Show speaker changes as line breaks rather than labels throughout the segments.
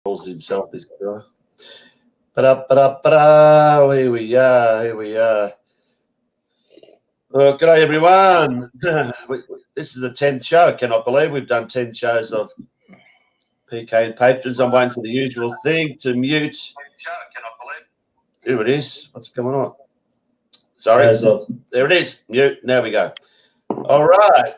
calls himself, this guy. Ba-da, here we are, here we are. Well, good day, everyone. This is the 10th show. I cannot believe we've done 10 shows of PK and patrons. I'm waiting for the usual thing to mute. Here it is. What's going on? Sorry. There it is. Mute. Now we go. All right.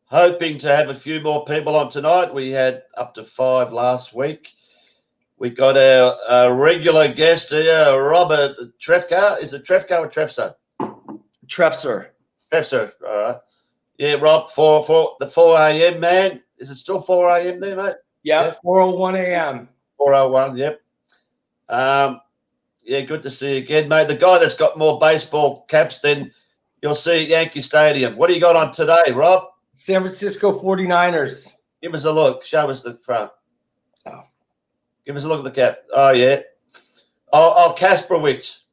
Hoping to have a few more people on tonight. We had up to 5 last week. We got our regular guest here, Robert Trefka. Is it Trefka or Trefser?
Trefser.
Trefser. All right. Yeah, Rob, for the 4 a.m. man. Is it still 4 a.m. there, mate?
Yep, 4:01 a.m.
4:01. Yep. Yeah, good to see you again, mate. The guy that's got more baseball caps than you'll see at Yankee Stadium. What do you got on today, Rob?
San Francisco 49ers.
Give us a look. Show us the front.
Oh.
Give us a look at the cap. Oh, yeah. Oh, Kasperwitz.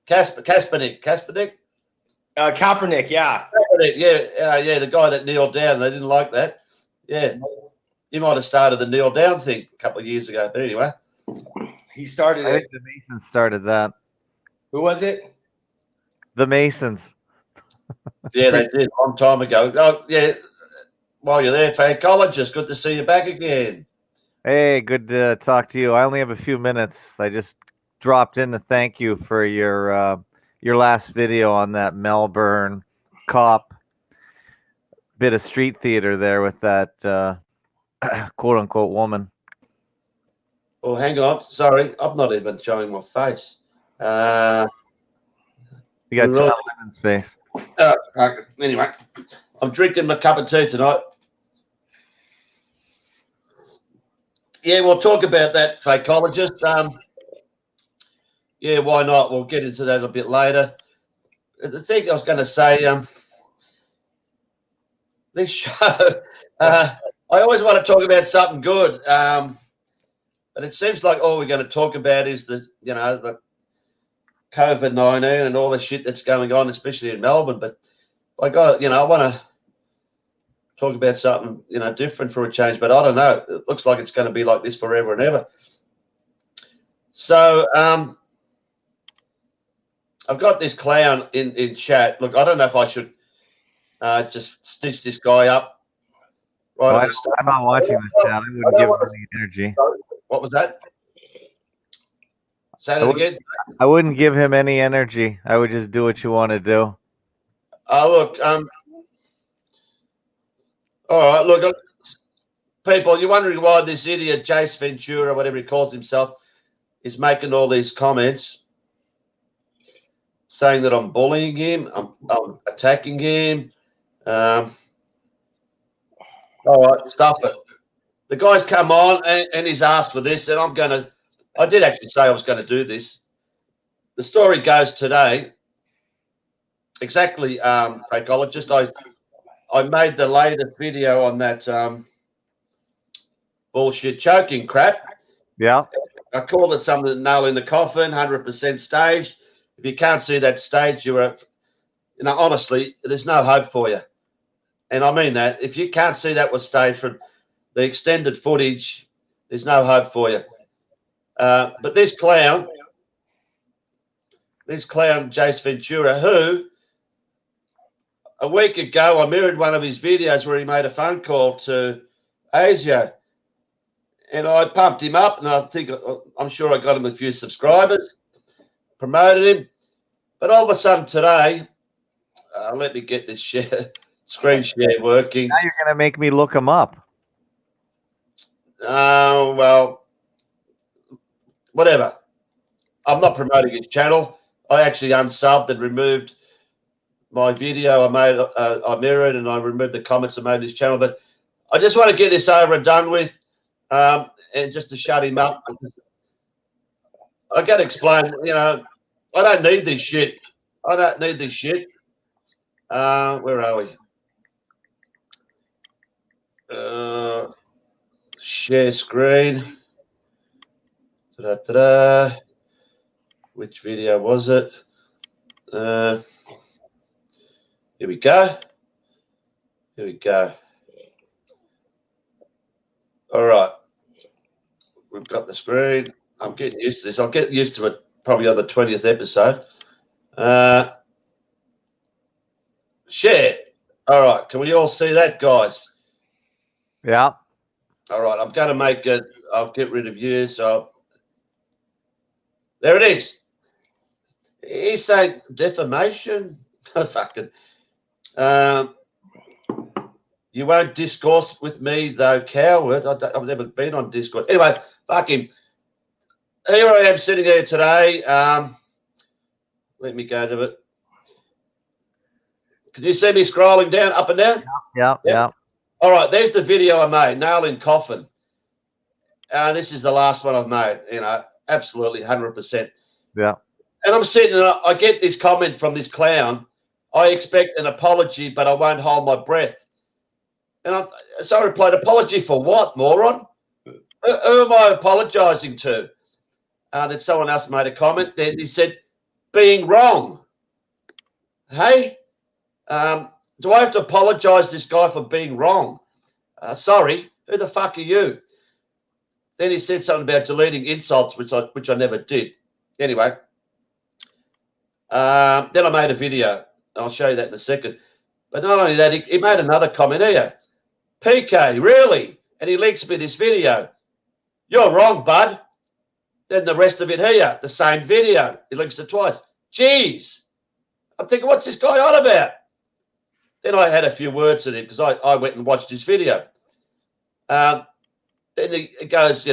Kaepernick.
Kaepernick, yeah.
Kaepernick, yeah, the guy that kneeled down. They didn't like that. Yeah. He might have started the kneel down thing a couple of years ago. But anyway.
He started
I
it.
think the Masons started that.
Who was it?
The Masons.
Yeah, they did a long time ago. Oh, yeah. While you're there, psychologist, good to see you back again.
Hey, good to talk to you. I only have a few minutes. I just dropped in to thank you for your last video on that Melbourne cop bit of street theater there with that quote unquote woman.
Oh, hang on. Sorry, I'm not even showing my face.
You got John Lennon's face.
Anyway, I'm drinking my cup of tea tonight. Yeah, we'll talk about that, psychologist. Yeah, why not? We'll get into that a bit later. The thing I was going to say, this show, I always want to talk about something good, but it seems like all we're going to talk about is the COVID-19 and all the shit that's going on, especially in Melbourne. But I want to talk about something, different for a change. But I don't know. It looks like it's going to be like this forever and ever. So I've got this clown in chat. Look, I don't know if I should just stitch this guy up. Right.
Well, I'm not watching the chat. I wouldn't give him any energy.
What was that? Say it again.
I wouldn't give him any energy. I would just do what you want to do.
Look, all right, look, people, you're wondering why this idiot, Jace Ventura, whatever he calls himself, is making all these comments saying that I'm bullying him, I'm attacking him. All right, stuff it. The guy's come on and he's asked for this, and I did actually say I was going to do this. The story goes today, exactly, psychologist, I made the latest video on that bullshit choking crap.
Yeah.
I called it something nail in the coffin, 100% staged. If you can't see that stage, honestly, there's no hope for you. And I mean that. If you can't see that was staged from the extended footage, there's no hope for you. But this clown, Jace Ventura, who a week ago I mirrored one of his videos where he made a phone call to Asia, and I pumped him up, and I'm sure I got him a few subscribers, promoted him. But all of a sudden today, let me get this screen share working.
Now you're going to make me look him up.
Well, whatever. I'm not promoting his channel. I actually unsubbed and removed my video. I mirrored and I removed the comments I made in his channel. But I just want to get this over and done with, and just to shut him up. I got to explain, I don't need this shit. I don't need this shit. Where are we? Share screen. Ta-da-ta-da. Which video was it? Here we go. got the screen. I'm getting used to this. I'll get used to it probably on the 20th episode. Share. All right. Can we all see that, guys?
Yeah.
All right. I'm going to make it. I'll get rid of you. So there it is. He's saying defamation. Fucking. You won't discourse with me, though, coward. I've never been on Discord. Anyway, fuck him. Here I am sitting here today. Let me go to it. Can you see me scrolling down, up and down?
Yeah.
All right, there's the video I made, Nail in Coffin. This is the last one I've made, absolutely 100%.
Yeah.
And I'm sitting and I get this comment from this clown. I expect an apology, but I won't hold my breath. And so I replied, apology for what, moron? Who am I apologising to? Then someone else made a comment. Then he said, being wrong. Hey, do I have to apologise to this guy for being wrong? Sorry, who the fuck are you? Then he said something about deleting insults, which I never did. Anyway, then I made a video. I'll show you that in a second. But not only that, he made another comment here. Peekay, really? And he links me this video. You're wrong, bud. Then the rest of it here, the same video. He links it twice. Jeez. I'm thinking, what's this guy on about? Then I had a few words with him because I went and watched his video. Then he goes,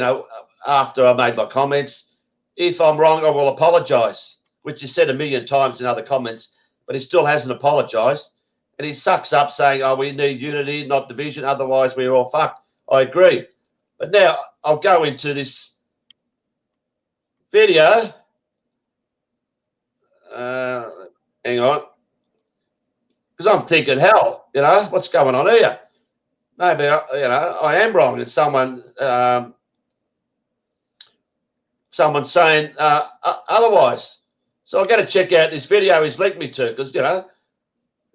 after I made my comments, if I'm wrong, I will apologise, which is said a million times in other comments, but he still hasn't apologised. And he sucks up saying, oh, we need unity, not division, otherwise we're all fucked. I agree. But now I'll go into this video. Hang on. Because I'm thinking, hell, what's going on here? Maybe, I am wrong. And someone's saying otherwise. So I've got to check out this video he's linked me to because,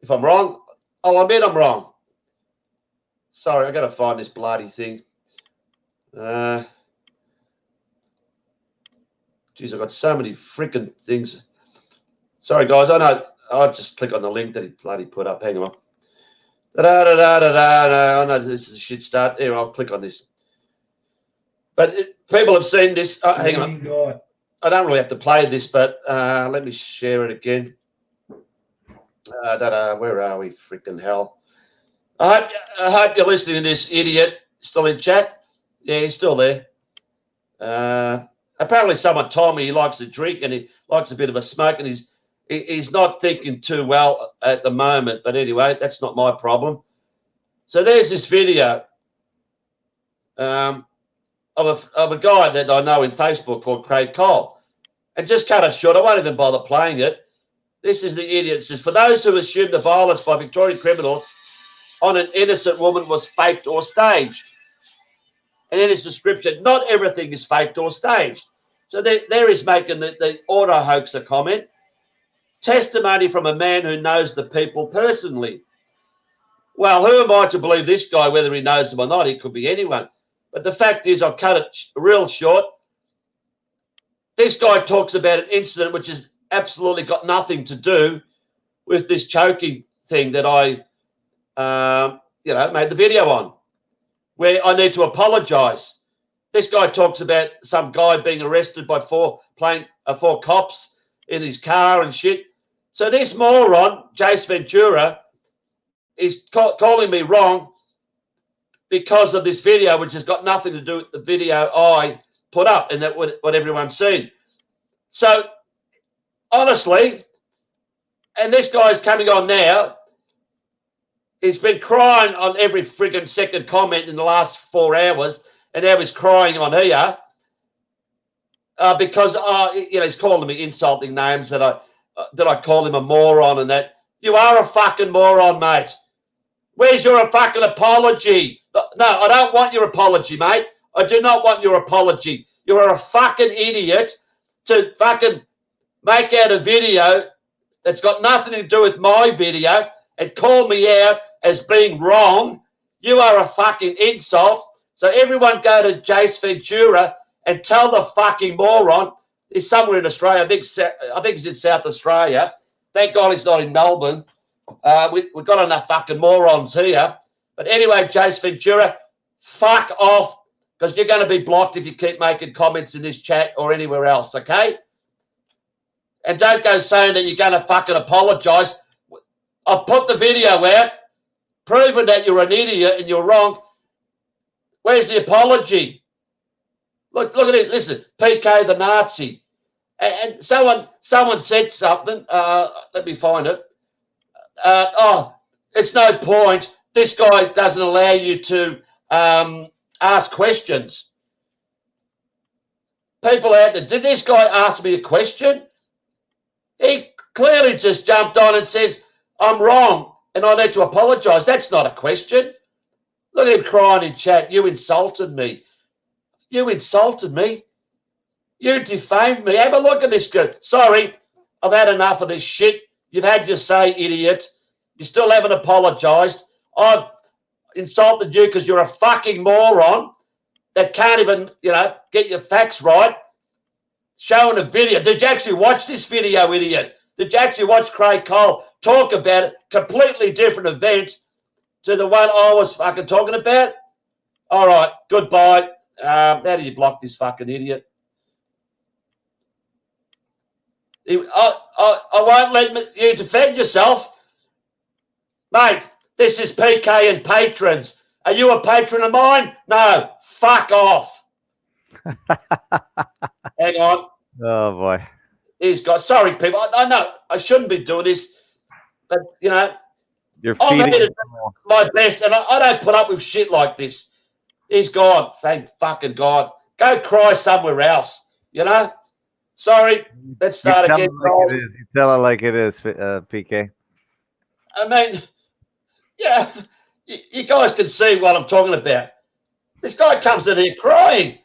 if I'm wrong, I'll admit I'm wrong. Sorry, I've got to find this bloody thing. Geez, I've got so many freaking things. Sorry, guys. I know. I'll just click on the link that he bloody put up. Hang on. I know this is a shit start. Here, I'll click on this. But people have seen this. Hang on. I don't really have to play this, but let me share it again. Where are we? Freaking hell. I hope you're listening to this idiot. Still in chat? Yeah, he's still there. Apparently someone told me he likes to drink and he likes a bit of a smoke and he's not thinking too well at the moment. But anyway, that's not my problem. So there's this video of a guy that I know in Facebook called Craig Cole. And just cut it short, I won't even bother playing it. This is the idiot. It says, for those who assume the violence by Victorian criminals on an innocent woman was faked or staged. And in his description, not everything is faked or staged. So there is making the auto hoaxer comment. Testimony from a man who knows the people personally. Well, who am I to believe this guy, whether he knows them or not? He could be anyone. But the fact is, I'll cut it real short. This guy talks about an incident which has absolutely got nothing to do with this choking thing that I, made the video on, where I need to apologise. This guy talks about some guy being arrested by four cops in his car and shit. So this moron, Jace Ventura, is calling me wrong because of this video, which has got nothing to do with the video I put up and that what everyone's seen. So honestly, and this guy's coming on now, he's been crying on every friggin' second comment in the last 4 hours, and now he's crying on here because he's calling me insulting names that I call him a moron and that. You are a fucking moron, mate. Where's your fucking apology? No, I don't want your apology, mate. I do not want your apology. You are a fucking idiot to fucking make out a video that's got nothing to do with my video and call me out as being wrong. You are a fucking insult. So everyone go to Jace Ventura and tell the fucking moron he's somewhere in Australia. I think he's in South Australia. Thank God he's not in Melbourne. We've got enough fucking morons here. But anyway, Jace Ventura, fuck off, because you're going to be blocked if you keep making comments in this chat or anywhere else, okay? And don't go saying that you're going to fucking apologise. I've put the video out, proving that you're an idiot and you're wrong. Where's the apology? Look at it. Listen, Peekay the Nazi. And someone said something. Let me find it. It's no point. This guy doesn't allow you to ask questions. People out there, did this guy ask me a question? He clearly just jumped on and says, I'm wrong and I need to apologise. That's not a question. Look at him crying in chat. You insulted me. You insulted me. You defamed me. Have a look at this guy. Sorry, I've had enough of this shit. You've had your say, idiot. You still haven't apologised. I've insulted you because you're a fucking moron that can't even, get your facts right. Showing a video. Did you actually watch this video, idiot? Did you actually watch Craig Cole talk about it? Completely different event to the one I was fucking talking about. All right, goodbye. How do you block this fucking idiot? I won't let you defend yourself. Mate, this is Peekay and patrons. Are you a patron of mine? No, fuck off. Hang on.
Oh, boy.
He's got, sorry, people. I know I shouldn't be doing this, but,
You're
I'm
feeding
here to do my best, and I don't put up with shit like this. He's gone. Thank fucking God. Go cry somewhere else, Sorry, let's start again.
You tell it like it is, PK.
I mean, yeah, you guys can see what I'm talking about. This guy comes in here crying.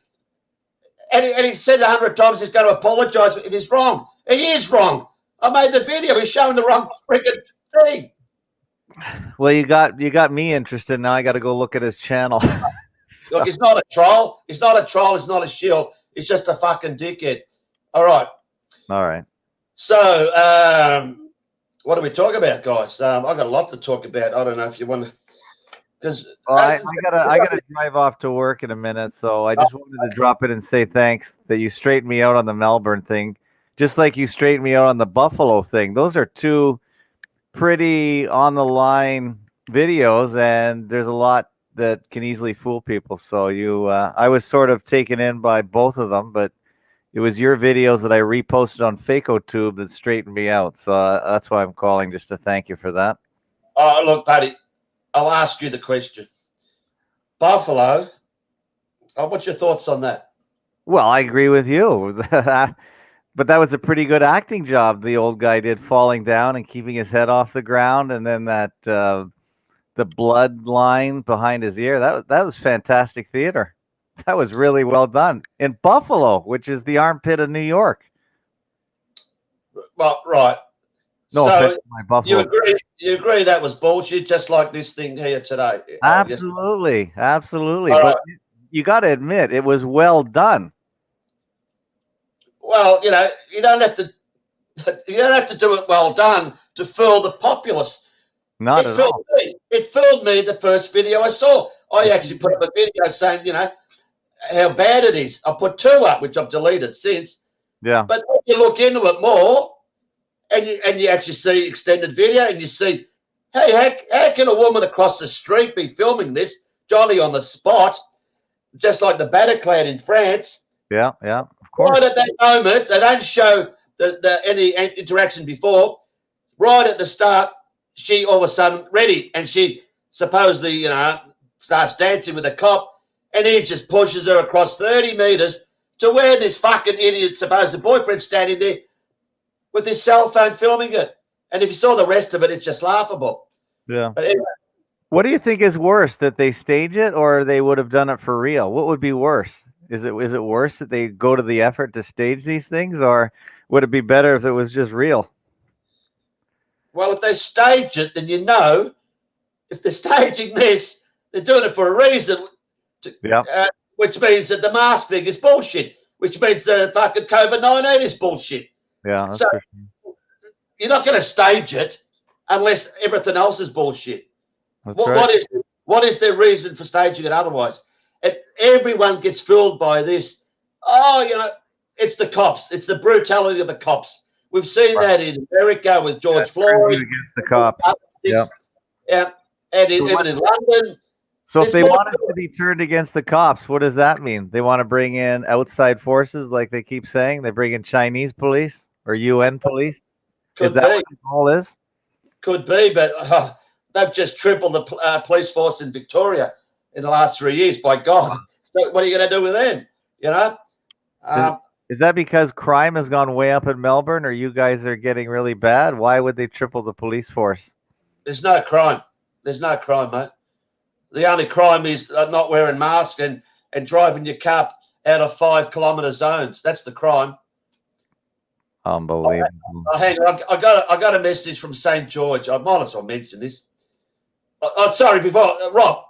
And he said 100 times he's going to apologise if he's wrong. He is wrong. I made the video. He's showing the wrong freaking thing.
Well, you got me interested. Now I got to go look at his channel. So.
Look, he's not a troll. He's not a troll. He's not a shield. He's just a fucking dickhead. All right.
All right.
So, what are we talking about, guys? I've got a lot to talk about. I don't know if you want to. Because
I gotta drive off to work in a minute, so I just wanted to drop in and say thanks that you straightened me out on the Melbourne thing, just like you straightened me out on the Buffalo thing. Those are two pretty on the line videos, and there's a lot that can easily fool people. So I was sort of taken in by both of them, but it was your videos that I reposted on FacoTube that straightened me out. So that's why I'm calling, just to thank you for that.
Oh, look, buddy. I'll ask you the question. Buffalo, what's your thoughts on that?
Well, I agree with you. But that was a pretty good acting job the old guy did, falling down and keeping his head off the ground. And then that the blood line behind his ear, that was fantastic theater. That was really well done. In Buffalo, which is the armpit of New York.
Well, right.
No,
so
my Buffalo.
You agree that was bullshit, just like this thing here today?
Absolutely. Absolutely.
All
but
right.
You got to admit, it was well done.
Well, you don't have to do it well done to fool the populace.
Not at all.
It fooled me the first video I saw. I actually put up a video saying, how bad it is. I put 2 up, which I've deleted since.
Yeah.
But when you look into it more, and you actually see extended video, and you see, hey, how can a woman across the street be filming this, Johnny on the spot, just like the Bataclan in France?
Yeah, of course.
Right at that moment, they don't show any interaction before. Right at the start, she all of a sudden ready, and she supposedly, starts dancing with a cop, and he just pushes her across 30 meters to where this fucking idiot supposed boyfriend's standing there with his cell phone filming it. And if you saw the rest of it, it's just laughable.
Yeah.
But anyway,
what do you think is worse, that they stage it or they would have done it for real? What would be worse? Is it worse that they go to the effort to stage these things, or would it be better if it was just real?
Well, if they stage it, then if they're staging this, they're doing it for a reason. which means that the mask thing is bullshit, which means the fucking COVID-19 is bullshit.
Yeah. That's
So
for sure.
you're not going to stage it unless everything else is bullshit.
That's right.
What is their reason for staging it otherwise? And everyone gets fooled by this. Oh, you know, it's the cops. It's the brutality of the cops. We've seen that in America with George Floyd.
Against the cops. Yeah.
And even in London.
So if they want us to be turned against the cops, what does that mean? They want to bring in outside forces, like they keep saying. They bring in Chinese police or UN police. Is that what it all is?
Could be, but they've just tripled the police force in Victoria in the last 3 years. By God! So what are you going to do with them? You know.
Is that because crime has gone way up in Melbourne, or you guys are getting really bad? Why would they triple the police force?
There's no crime. There's no crime, mate. The only crime is not wearing masks and driving your car out of 5 kilometre zones. That's the crime.
Unbelievable.
Hang on, I got a message from St. George. I might as well mention this. Sorry, before Rob,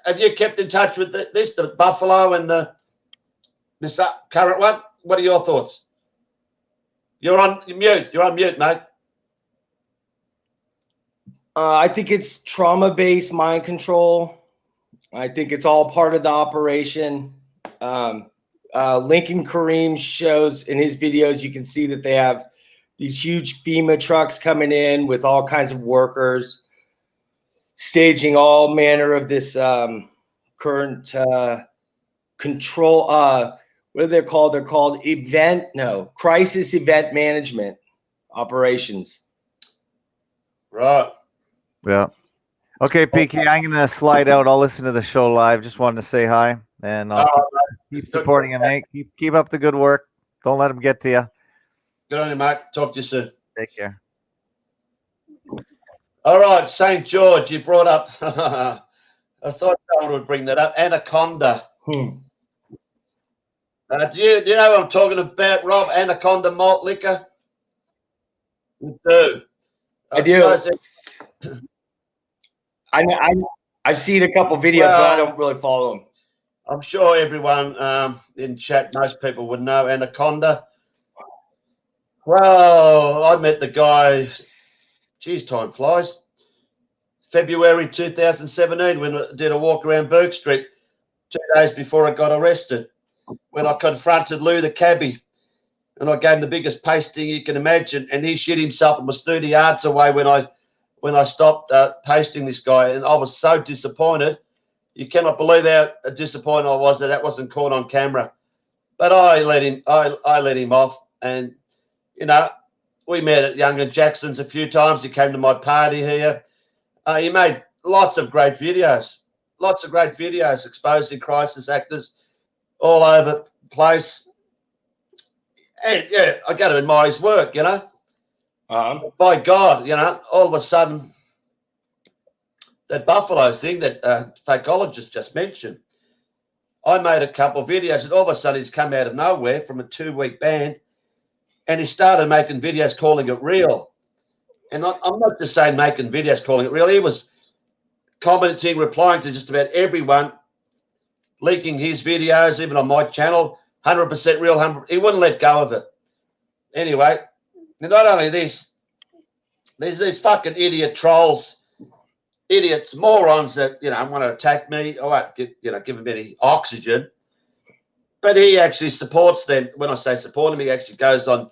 have you kept in touch with the Buffalo and this current one? What are your thoughts? You're on mute. You're on mute, mate.
I think it's trauma-based mind control. I think it's all part of the operation. Lincoln Kareem shows in his videos, you can see that they have these huge FEMA trucks coming in with all kinds of workers, staging all manner of this current control. What are they called? They're called crisis event management operations.
Right.
Yeah. Okay, Peekay, I'm going to slide out. I'll listen to the show live. Just wanted to say hi, and I'll keep supporting him, mate. Keep up the good work. Don't let him get to you.
Good on you, mate. Talk to you soon.
Take care.
All right, St. George, you brought up. I thought someone would bring that up. Anaconda. Do you know what I'm talking about, Rob? Anaconda malt liquor? You do.
I do. I've seen a couple videos, but I don't really follow them.
I'm sure everyone in chat, most people would know Anaconda. Well, I met the guy, geez, time flies, February 2017 when I did a walk around Bourke Street 2 days before I got arrested, when I confronted Lou the cabbie. And I gave him the biggest pasting you can imagine, and he shit himself and was 30 yards away when I stopped pasting this guy, and I was so disappointed. You cannot believe how disappointed I was that wasn't caught on camera. But I let him off, and you know, we met at Young and Jackson's a few times. He came to my party here. He made lots of great videos exposing crisis actors all over the place. And yeah, I got to admire his work, you know. By God, you know, all of a sudden, that Buffalo thing that psychologist just mentioned, I made a couple of videos, and all of a sudden he's come out of nowhere from a 2-week ban, and he started making videos calling it real. And I'm not just saying making videos calling it real. He was commenting, replying to just about everyone, leaking his videos, even on my channel, 100% real. He wouldn't let go of it. Anyway, and not only this, there's these fucking idiot trolls, idiots, morons that, you know, want to attack me. I won't give him any oxygen. But he actually supports them. When I say support him, he actually goes on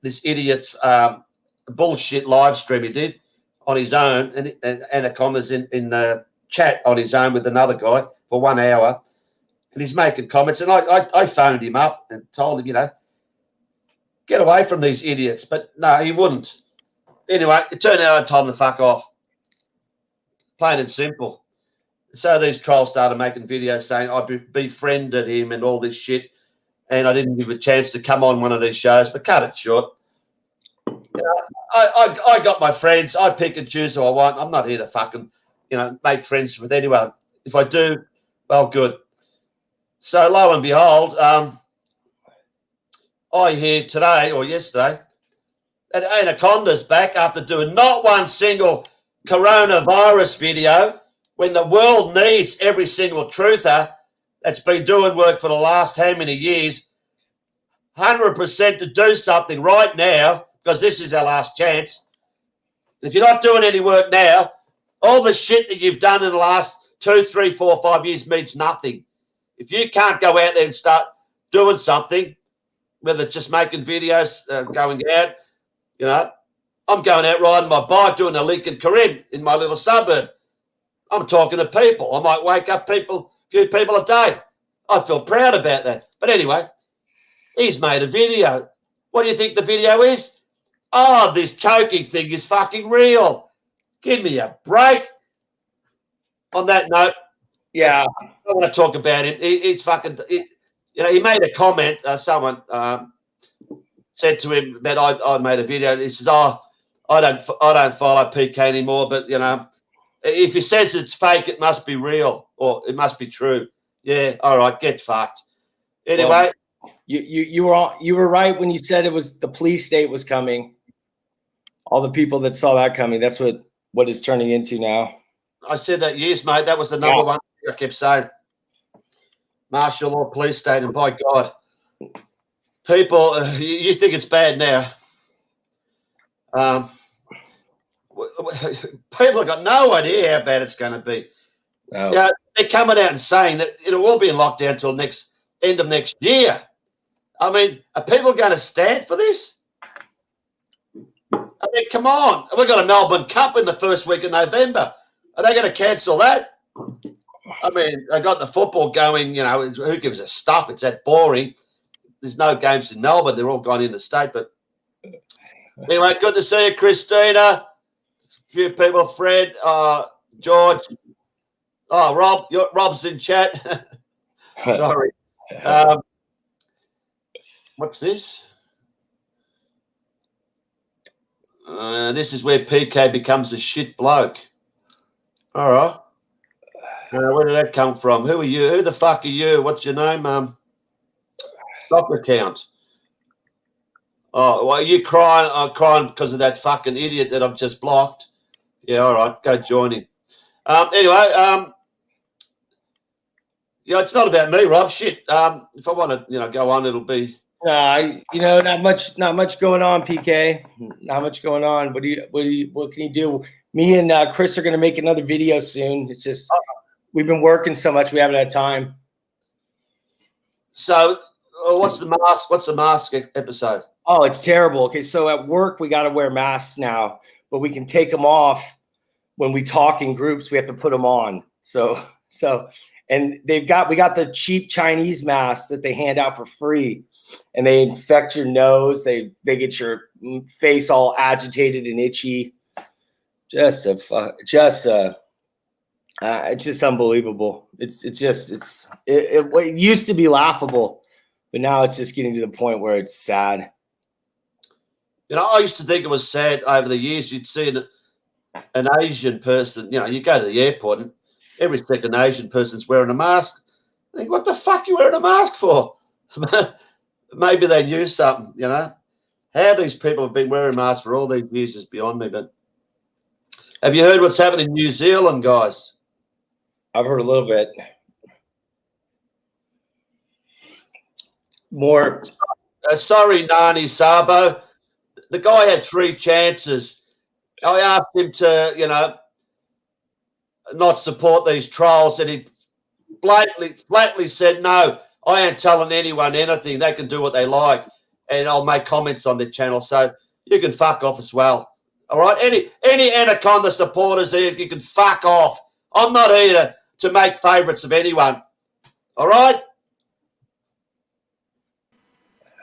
this idiot's bullshit live stream he did on his own, and Anaconda's in the chat on his own with another guy for 1 hour, and he's making comments. And I phoned him up and told him, you know, get away from these idiots. But no, he wouldn't. Anyway, it turned out I told him to fuck off. Plain and simple. So these trolls started making videos saying I befriended him and all this shit, and I didn't give a chance to come on one of these shows. But cut it short. You know, I got my friends. I pick and choose who I want. I'm not here to fucking, you know, make friends with anyone. If I do, well, good. So lo and behold, I hear today or yesterday that Anaconda's back after doing not one single coronavirus video when the world needs every single truther that's been doing work for the last how many years, 100% to do something right now, because this is our last chance. If you're not doing any work now, all the shit that you've done in the last 2, 3, 4, 5 years means nothing. If you can't go out there and start doing something, whether it's just making videos, going out, I'm going out riding my bike, doing a Lincoln Karim in my little suburb. I'm talking to people. I might wake up a few people a day. I feel proud about that. But anyway, he's made a video. What do you think the video is? Oh, this choking thing is fucking real. Give me a break. On that note,
Yeah,
I don't want to talk about him. He's fucking. He made a comment. Someone said to him that I made a video. He says, "Oh, I don't follow Peekay anymore. But if he says it's fake, it must be real or it must be true." Yeah, all right, get fucked. Anyway,
you were right when you said it was the police state was coming. All the people that saw that coming, that's what it's turning into now.
I said that years, mate. That was the number one thing I kept saying. Martial law, police state, and by God, people, you think it's bad now. People have got no idea how bad it's going to be.
No.
They're coming out and saying that it'll all be in lockdown till end of next year. I mean, are people going to stand for this? I mean, come on. We've got a Melbourne Cup in the first week of November. Are they going to cancel that? I mean, they got the football going, who gives a stuff? It's that boring. There's no games in Melbourne. They're all gone interstate. But anyway, good to see you, Christina. A few people, Fred, George. Oh, Rob. Rob's in chat. Sorry. What's this? This is where Peekay becomes a shit bloke. All right. Where did that come from? Who are you? Who the fuck are you? What's your name? Stock account. Oh, well, you crying? I'm crying because of that fucking idiot that I've just blocked. Yeah, all right. Go join him. Anyway, it's not about me, Rob. Shit. If I want to, go on, it'll be.
Not much going on, Peekay. Not much going on. What can you do? Me and Chris are going to make another video soon. It's just we've been working so much we haven't had time.
So, what's the mask? What's the mask episode?
Oh, it's terrible. Okay, so at work we got to wear masks now, but we can take them off when we talk in groups. We have to put them on. So, and we got the cheap Chinese masks that they hand out for free, and they infect your nose. They get your face all agitated and itchy. It's just unbelievable. It used to be laughable, but now it's just getting to the point where it's sad.
I used to think it was sad over the years. You'd see an Asian person, you go to the airport and every second Asian person's wearing a mask. I think, what the fuck are you wearing a mask for? Maybe they knew something, How these people have been wearing masks for all these years is beyond me. But have you heard what's happening in New Zealand, guys?
I've heard a little bit. More.
Sorry, Nani Sabo. The guy had 3 chances. I asked him to, not support these trolls, and he blatantly said, no, I ain't telling anyone anything. They can do what they like, and I'll make comments on their channel. So you can fuck off as well. All right? Any Anaconda supporters here, you can fuck off. I'm not here to make favourites of anyone. All right?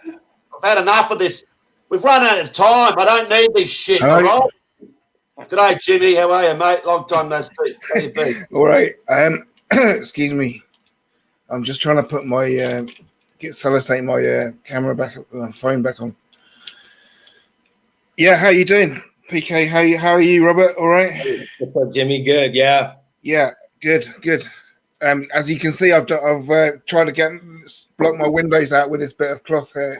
I've had enough of this. We've run out of time. I don't need this shit. All right? G'day, Jimmy. How are you, mate? Long time no see. How you been?
All right. Excuse me. I'm just trying to put my sellotape my camera back up, phone back on. Yeah, how you doing, Peekay? How are you, Robert? All right.
What's up, Jimmy? Good. Yeah.
Yeah. Good. As you can see, I've tried to block my windows out with this bit of cloth here.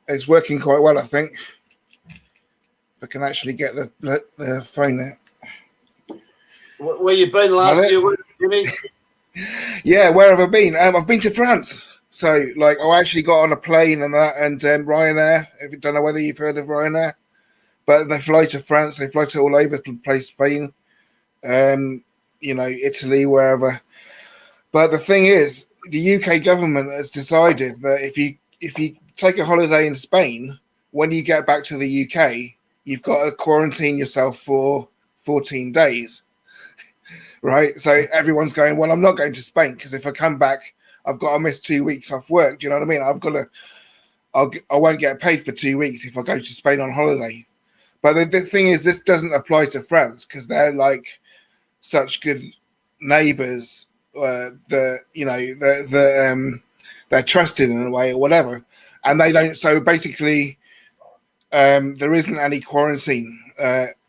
It's working quite well, I think. If I can actually get the phone there.
Where you been the last few weeks, Jimmy?
Yeah, where have I been? I've been to France. So, like, I actually got on a plane and that, and Ryanair. If you don't know whether you've heard of Ryanair, but they fly to France, they fly to all over the place, Spain, Italy, wherever. But the thing is, the UK government has decided that if you take a holiday in Spain, when you get back to the UK, you've got to quarantine yourself for 14 days. Right? So everyone's going, well, I'm not going to Spain because if I come back, I've got to miss 2 weeks off work. Do you know what I mean? I won't get paid for 2 weeks if I go to Spain on holiday. But the thing is, this doesn't apply to France because they're like such good neighbours. They're trusted in a way or whatever, and they don't. So basically, there isn't any quarantine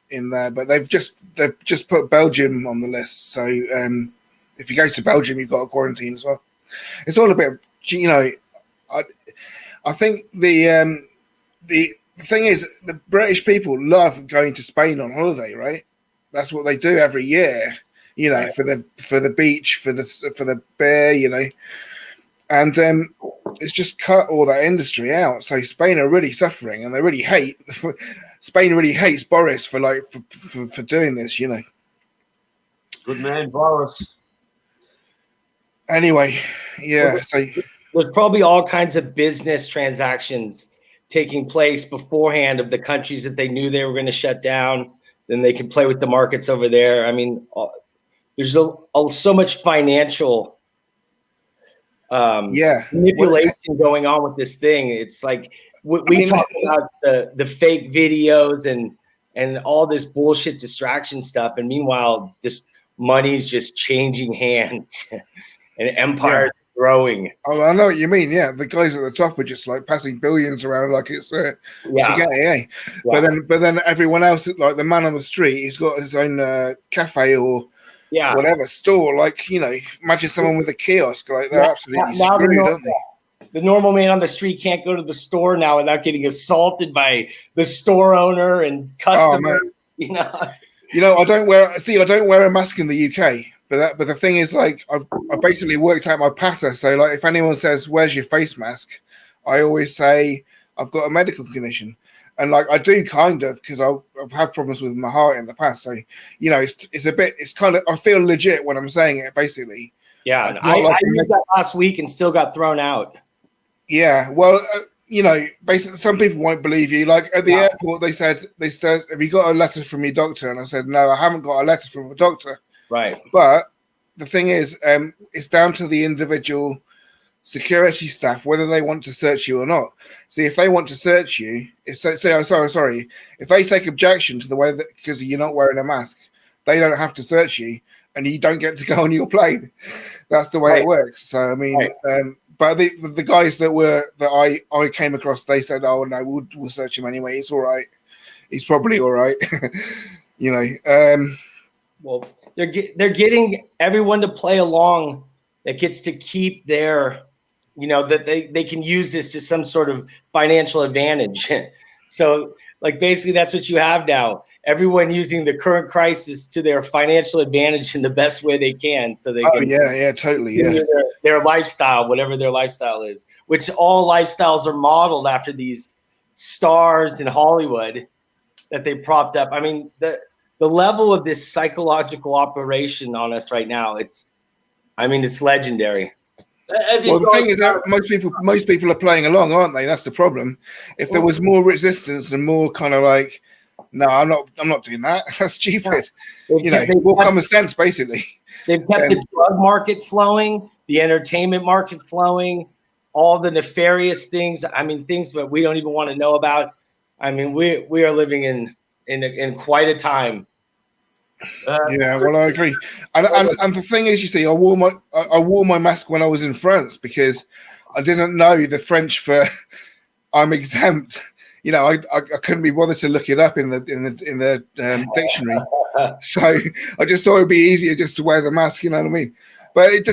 in there, but they've just put Belgium on the list. So if you go to Belgium, you've got a quarantine as well. It's all a bit, I think the thing is, the British people love going to Spain on holiday, right? That's what they do every year, right. for the beach, for the beer, and it's just cut all that industry out. So Spain are really suffering, and they really hate. Spain really hates Boris for doing this,
Good man, Boris.
Anyway, yeah. So
there's probably all kinds of business transactions taking place beforehand of the countries that they knew they were going to shut down. Then they can play with the markets over there. I mean, there's so much financial manipulation going on with this thing. It's like we talk about the fake videos and all this bullshit distraction stuff, and meanwhile, this money's just changing hands and empires growing.
Oh, I know what you mean. Yeah, the guys at the top are just like passing billions around like it's spaghetti, eh? Yeah. But then everyone else, like the man on the street, he's got his own cafe or whatever store. Like, imagine someone with a kiosk. Like they're absolutely screwed, aren't they?
The normal man on the street can't go to the store now without getting assaulted by the store owner and customer.
I don't wear a mask in the UK. But the thing is, like, I basically worked out my patter. So, like, if anyone says, "Where's your face mask?" I always say, "I've got a medical condition," and like I do kind of because I've had problems with my heart in the past. So, it's kind of I feel legit when I'm saying it. Basically,
yeah. I used that last week and still got thrown out.
Yeah, well, basically, some people won't believe you. Like at the airport, they said, "Have you got a letter from your doctor?" And I said, "No, I haven't got a letter from a doctor."
Right.
But the thing is, it's down to the individual security staff whether they want to search you or not. See, if they want to search you, if they take objection to the way that because you're not wearing a mask, they don't have to search you, and you don't get to go on your plane. That's the way it works. So I mean, but the guys that I came across, they said, "Oh no, we'll search him anyway. It's all right. He's probably all right."
Well. They're getting everyone to play along that gets to keep their, that they can use this to some sort of financial advantage. So like basically that's what you have now. Everyone using the current crisis to their financial advantage in the best way they can. So they can
totally.
Their lifestyle, whatever their lifestyle is, which all lifestyles are modeled after these stars in Hollywood that they propped up. I mean, the level of this psychological operation on us right now, it's legendary.
Well, the thing is that most people are playing along, aren't they? That's the problem. If there was more resistance and more kind of like, no, I'm not doing that. That's stupid. More common sense, basically.
They've kept the drug market flowing, the entertainment market flowing, all the nefarious things. I mean, things that we don't even want to know about. I mean, we are living in quite a time.
Well, I agree, and the thing is, you see, I wore my mask when I was in France because I didn't know the French for I'm exempt. I couldn't be bothered to look it up in the dictionary, so I just thought it'd be easier just to wear the mask. You know what I mean? But it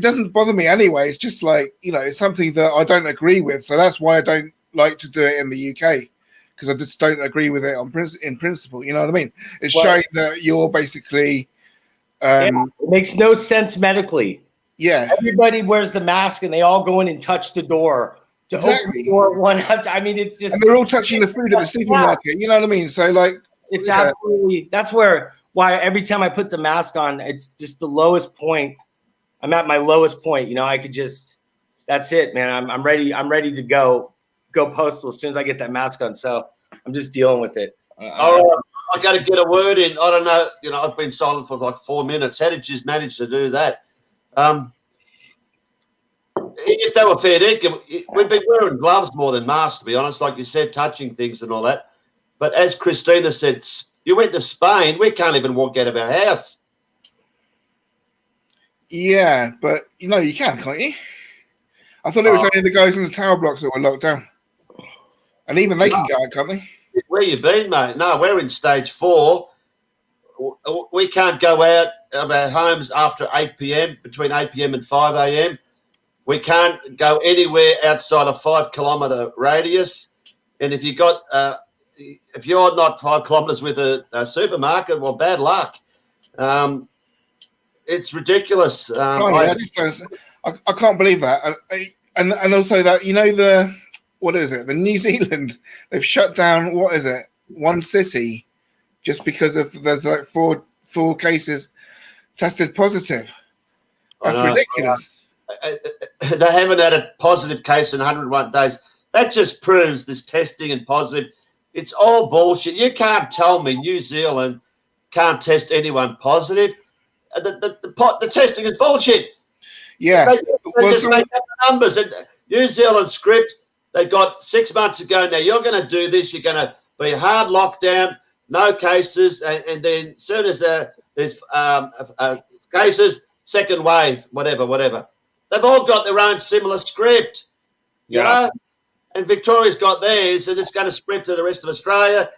doesn't bother me anyway. It's just like it's something that I don't agree with, so that's why I don't like to do it in the UK. Because I just don't agree with it in principle. You know what I mean? It's showing that you're basically
It makes no sense medically.
Yeah.
Everybody wears the mask and they all go in and touch the door. To open the door one after, I mean, it's just.
And they're all touching the food at the supermarket. You know what I mean? So like,
it's absolutely. That's why every time I put the mask on, it's just the lowest point. I'm at my lowest point. You know, I could just. That's it, man. I'm ready. I'm ready to go postal as soon as I get that mask on. So I'm just dealing with it.
I got to get a word in. I don't know. You know, I've been silent for like 4 minutes. How did you manage to do that? If they were fair dinkum, we'd be wearing gloves more than masks, to be honest. Like you said, touching things and all that. But as Christina said, you went to Spain. We can't even walk out of our house.
Yeah, but you know you can, can't you? I thought it was only the guys in the tower blocks that were locked down, and even they can go out, can't they?
Where you been, mate? No, we're in stage 4. We can't go out of our homes after 8 p.m. between 8 p.m. and 5 a.m. We can't go anywhere outside a 5-kilometre radius. And if if you're not 5 kilometres with a supermarket, well, bad luck. It's ridiculous.
I can't believe that. And also that, you know, what is it? The New Zealand, they've shut down, what is it? One city just because there's like four cases tested positive. That's ridiculous.
They haven't had a positive case in 101 days. That just proves this testing and positive. It's all bullshit. You can't tell me New Zealand can't test anyone positive. The testing is bullshit.
Yeah.
They just make up the numbers. And New Zealand script, they got 6 months ago. Now you're going to do this. You're going to be hard lockdown, no cases. And then as soon as there's cases, second wave, whatever. They've all got their own similar script, you know, and Victoria's got theirs, and it's going to spread to the rest of Australia.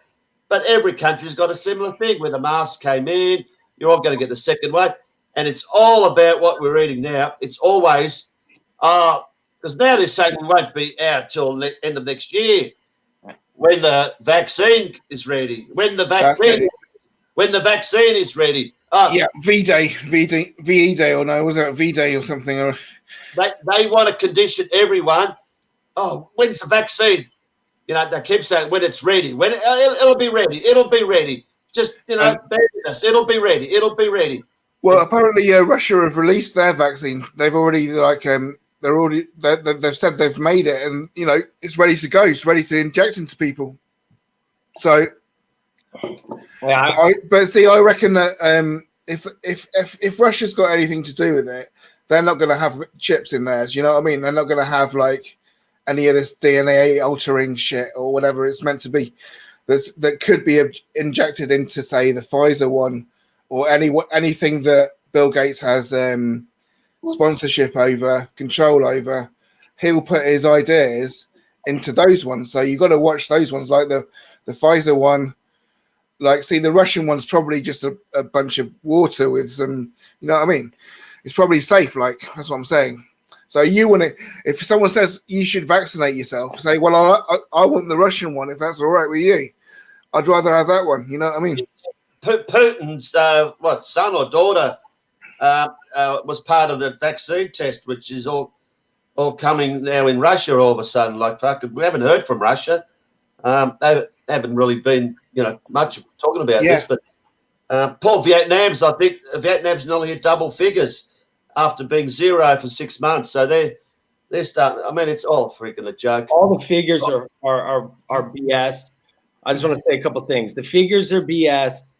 But every country's got a similar thing. When the masks came in, you're all going to get the second wave, and it's all about what we're reading now. It's always, because now they're saying we won't be out till the end of next year when the vaccine is ready. When the vaccine is ready.
Yeah, VE Day, or no, was it V Day or something? Or
they want to condition everyone. Oh, when's the vaccine? You know, they keep saying when it's ready. When it'll be ready. It'll be ready. Just, you know, bear with us. It'll be ready. It'll be ready.
Well, apparently Russia have released their vaccine. They've already they've said they've made it, and you know it's ready to go. It's ready to inject into people. So, but see, I reckon that if Russia's got anything to do with it, they're not going to have chips in theirs. You know what I mean? They're not going to have like any of this DNA altering shit or whatever it's meant to be. That could be injected into, say, the Pfizer one or anything that Bill Gates has sponsorship over, control over. He'll put his ideas into those ones. So you've got to watch those ones, like the Pfizer one. Like, see, the Russian one's probably just a bunch of water with some, you know what I mean? It's probably safe, like, that's what I'm saying. So you want to, if someone says you should vaccinate yourself, say, well, I want the Russian one, if that's all right with you. I'd rather have that one, you know what I mean?
Putin's, son or daughter was part of the vaccine test, which is all coming now in Russia all of a sudden. Like, we haven't heard from Russia. They haven't really been, you know, much talking about this, but poor Vietnam's nearly hit double figures after being 0 for 6 months. So they're starting. I mean, it's all freaking a joke.
All the figures are BS. I just want to say a couple of things. The figures are BS.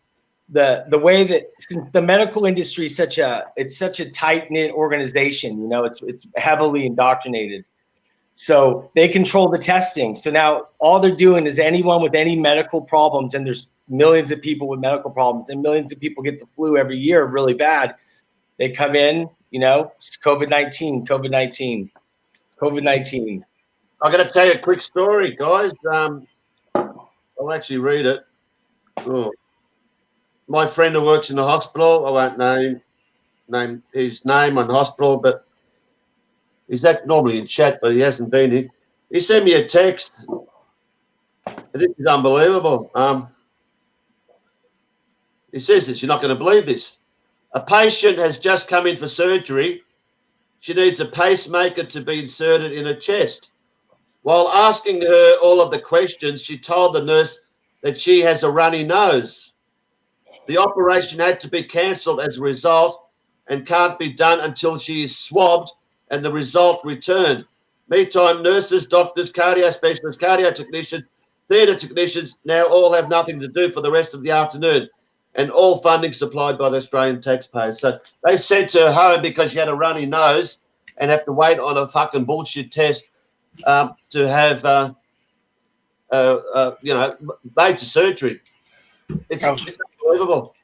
The way that, since the medical industry is such a tight-knit organization, you know, it's heavily indoctrinated. So they control the testing. So now all they're doing is anyone with any medical problems, and there's millions of people with medical problems, and millions of people get the flu every year really bad. They come in, you know, COVID-19.
I'm going to tell you a quick story, guys. I'll actually read it. Oh. My friend who works in the hospital, I won't name his name on hospital, but he's normally in chat, but he hasn't been here. He sent me a text. This is unbelievable. He says this, you're not going to believe this. A patient has just come in for surgery. She needs a pacemaker to be inserted in her chest. While asking her all of the questions, she told the nurse that she has a runny nose. The operation had to be cancelled as a result and can't be done until she is swabbed and the result returned. Meantime, nurses, doctors, cardio specialists, cardio technicians, theatre technicians now all have nothing to do for the rest of the afternoon, and all funding supplied by the Australian taxpayers. So they've sent her home because she had a runny nose and have to wait on a fucking bullshit test to have, major surgery. It's unbelievable.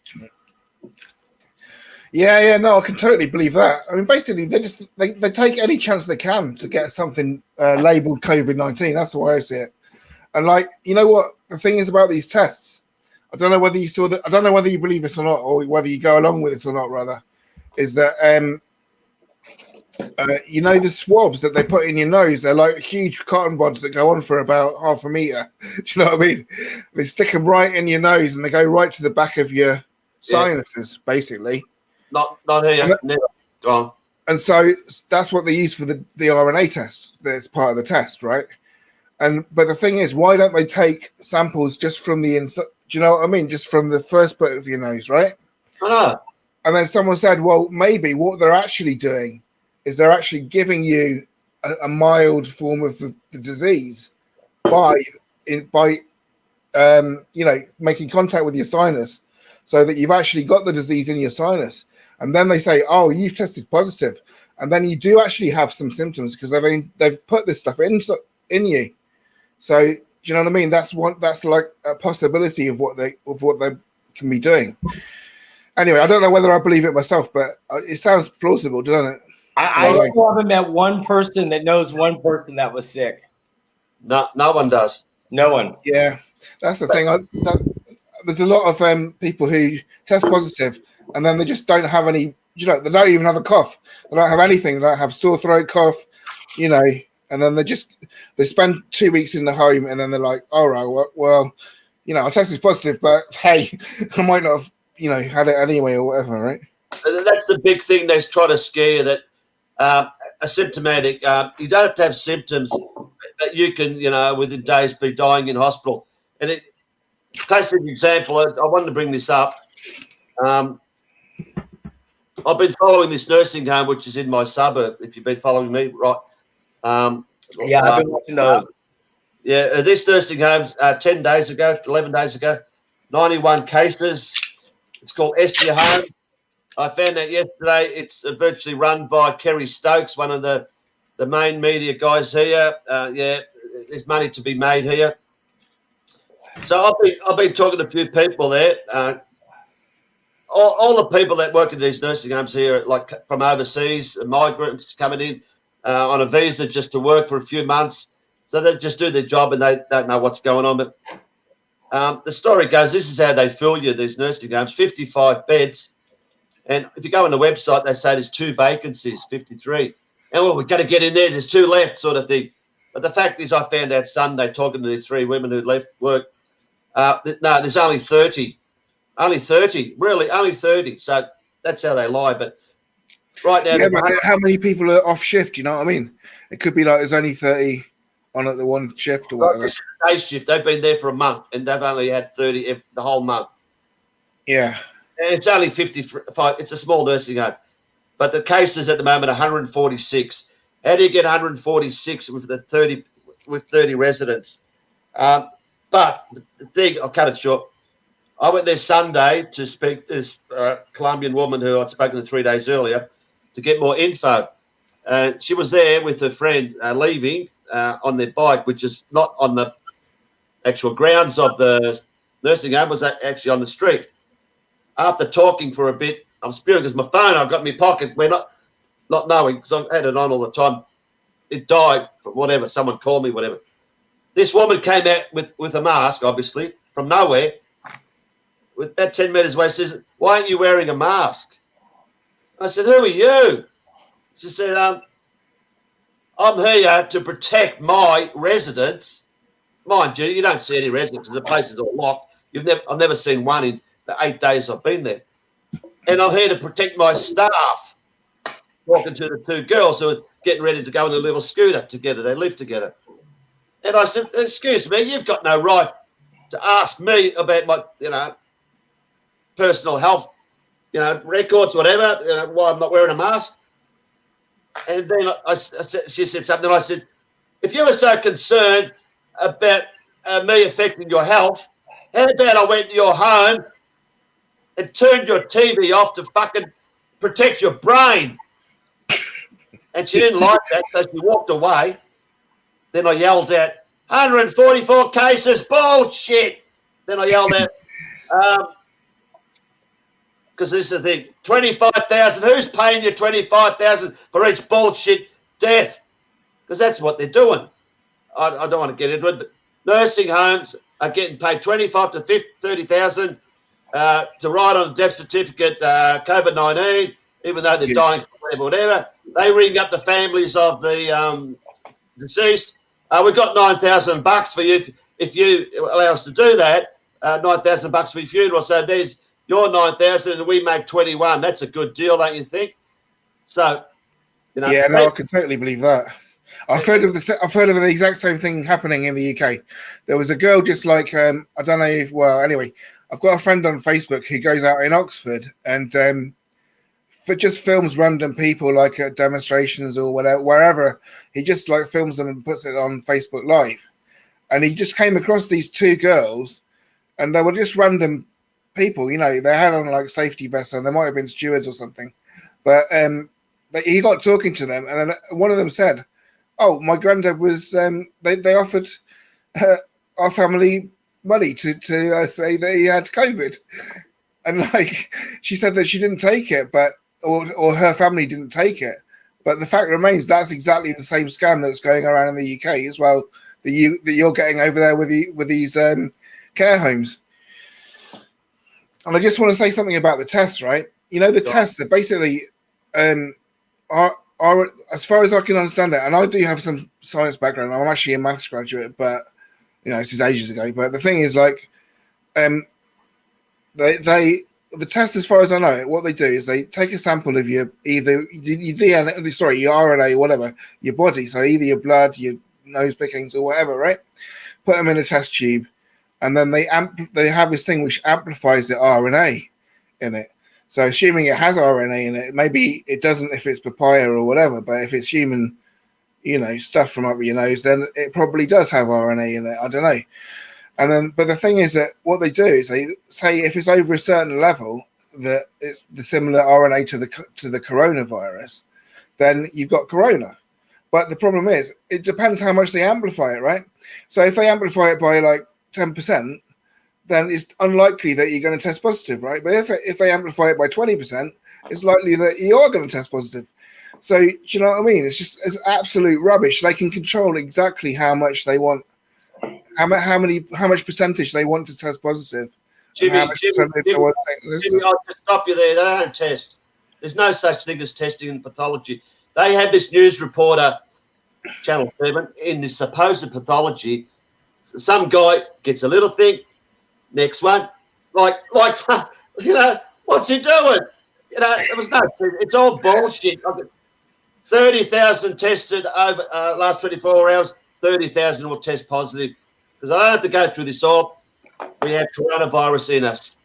Yeah, no, I can totally believe that. I mean, basically, they take any chance they can to get something labelled COVID-19. That's the way I see it. And like, you know what the thing is about these tests? I don't know whether you saw that. I don't know whether you believe this or not, or whether you go along with this or not. Rather, is that the swabs that they put in your nose? They're like huge cotton buds that go on for about half a meter. Do you know what I mean? They stick them right in your nose and they go right to the back of your sinuses, basically.
Not here. Never. Go on.
And so that's what they use for the RNA test. That's part of the test, right? But the thing is, why don't they take samples just from the inside? Do you know what I mean? Just from the first bit of your nose, right?
I know.
And then someone said, well, maybe what they're actually doing is they're actually giving you a mild form of the disease by making contact with your sinus, so that you've actually got the disease in your sinus. And then they say, oh, you've tested positive. And then you do actually have some symptoms because they've put this stuff in you. So do you know what I mean? That's like a possibility of what they can be doing. Anyway, I don't know whether I believe it myself, but it sounds plausible, doesn't it?
I still haven't met one person that knows one person that was sick.
No one does.
No one.
Yeah, that's the thing. There's a lot of people who test positive and then they just don't have any, they don't even have a cough. They don't have anything. They don't have sore throat, cough, and then they spend 2 weeks in the home and then they're like, all right, well, I tested positive, but hey, I might not have, had it anyway or whatever, right?
That's the big thing they try to scare you, that asymptomatic, you don't have to have symptoms, that you can, within days be dying in hospital. And classic example, I wanted to bring this up. I've been following this nursing home, which is in my suburb, if you've been following me, right?
I've been watching those.
This nursing home's 10 days ago, 11 days ago, 91 cases. It's called Estia Home. I found out yesterday it's virtually run by Kerry Stokes, one of the main media guys here. There's money to be made here. So I've been talking to a few people there. All the people that work in these nursing homes here, like from overseas, migrants coming in on a visa just to work for a few months. So they just do their job and they don't know what's going on. But the story goes, this is how they fill you, these nursing homes, 55 beds. And if you go on the website, they say there's 2 vacancies, 53. And well, we've got to get in there, there's 2 left, sort of thing. But the fact is, I found out Sunday talking to these 3 women who left work, no, there's only 30. Only 30, really, only 30. So that's how they lie. But right now,
but how many people are off shift? You know what I mean? It could be like there's only 30 on at the one shift or whatever.
It's a day shift. They've been there for a month and they've only had 30 the whole month.
Yeah.
And it's only 55. It's a small nursing home. But the cases at the moment are 146. How do you get 146 with 30 residents? But the thing, I'll cut it short. I went there Sunday to speak to this Colombian woman who I'd spoken to 3 days earlier to get more info. She was there with her friend leaving on their bike, which is not on the actual grounds of the nursing home, was actually on the street. After talking for a bit, I'm spewing because my phone I've got in my pocket. We're not knowing, because I've had it on all the time. It died, whatever. Someone called me, whatever. This woman came out with a mask, obviously, from nowhere. With about 10 meters away, says, why aren't you wearing a mask? I said, who are you? She said, I'm here to protect my residents. Mind you, you don't see any residents because the place is all locked. I've never seen one in the 8 days I've been there. and I'm here to protect my staff. Talking to the two girls who are getting ready to go in a little scooter together. They live together. And I said, excuse me, you've got no right to ask me about my, personal health, records, whatever, why I'm not wearing a mask. And then she said something, and I said, if you were so concerned about me affecting your health, how about I went to your home and turned your TV off to fucking protect your brain? And she didn't like that, so she walked away. Then I yelled out, 144 cases, bullshit. Then I yelled out, because this is the thing, 25,000. Who's paying you 25,000 for each bullshit death? Because that's what they're doing. I don't want to get into it, but nursing homes are getting paid 25 to 30,000 to write on a death certificate, COVID-19, even though they're dying from whatever. They ring up the families of the deceased. We've got $9,000 for you if you allow us to do that. $9,000 for your funeral. So there's your 9,000, and we make 21. That's a good deal, don't you think? So,
yeah, no, I can totally believe that. I've heard of the exact same thing happening in the UK. There was a girl just like I don't know if, well, anyway, I've got a friend on Facebook who goes out in Oxford and just films random people like at demonstrations or whatever, wherever. He just like films them and puts it on Facebook Live. And he just came across these two girls, and they were just random people. They had on like safety vests, and they might have been stewards or something. But he got talking to them, and then one of them said, "Oh, my granddad was." They offered our family money to say that he had COVID, and like she said that she didn't take it, but or her family didn't take it. But the fact remains that's exactly the same scam that's going around in the UK as well. That you're getting over there with these care homes. And I just want to say something about the tests, right? The tests are basically are as far as I can understand it, and I do have some science background. I'm actually a maths graduate, but this is ages ago. But the thing is, like, the test, as far as I know, what they do is they take a sample of your DNA, your RNA, whatever, your body. So either your blood, your nose pickings, or whatever, right? Put them in a test tube, and then they have this thing which amplifies the RNA in it. So assuming it has RNA in it, maybe it doesn't if it's papaya or whatever, but if it's human, stuff from up your nose, then it probably does have RNA in it. I don't know. And then, but the thing is that what they do is they say if it's over a certain level that it's the similar RNA to the coronavirus, then you've got corona. But the problem is, it depends how much they amplify it, right? So if they amplify it by like 10%, then it's unlikely that you're going to test positive, right? But if they amplify it by 20%, it's likely that you are going to test positive. So do you know what I mean? It's absolute rubbish. They can control exactly how much they want, how much percentage they want to test positive.
Jimmy, I'll just stop you there. They don't test. There's no such thing as testing in pathology. They had this news reporter, Channel 7, in this supposed pathology. Some guy gets a little thing, next one, like what's he doing? There was no. It's all bullshit. 30,000 tested over last 24 hours. 30,000 will test positive because I don't have to go through this all. We have coronavirus in us.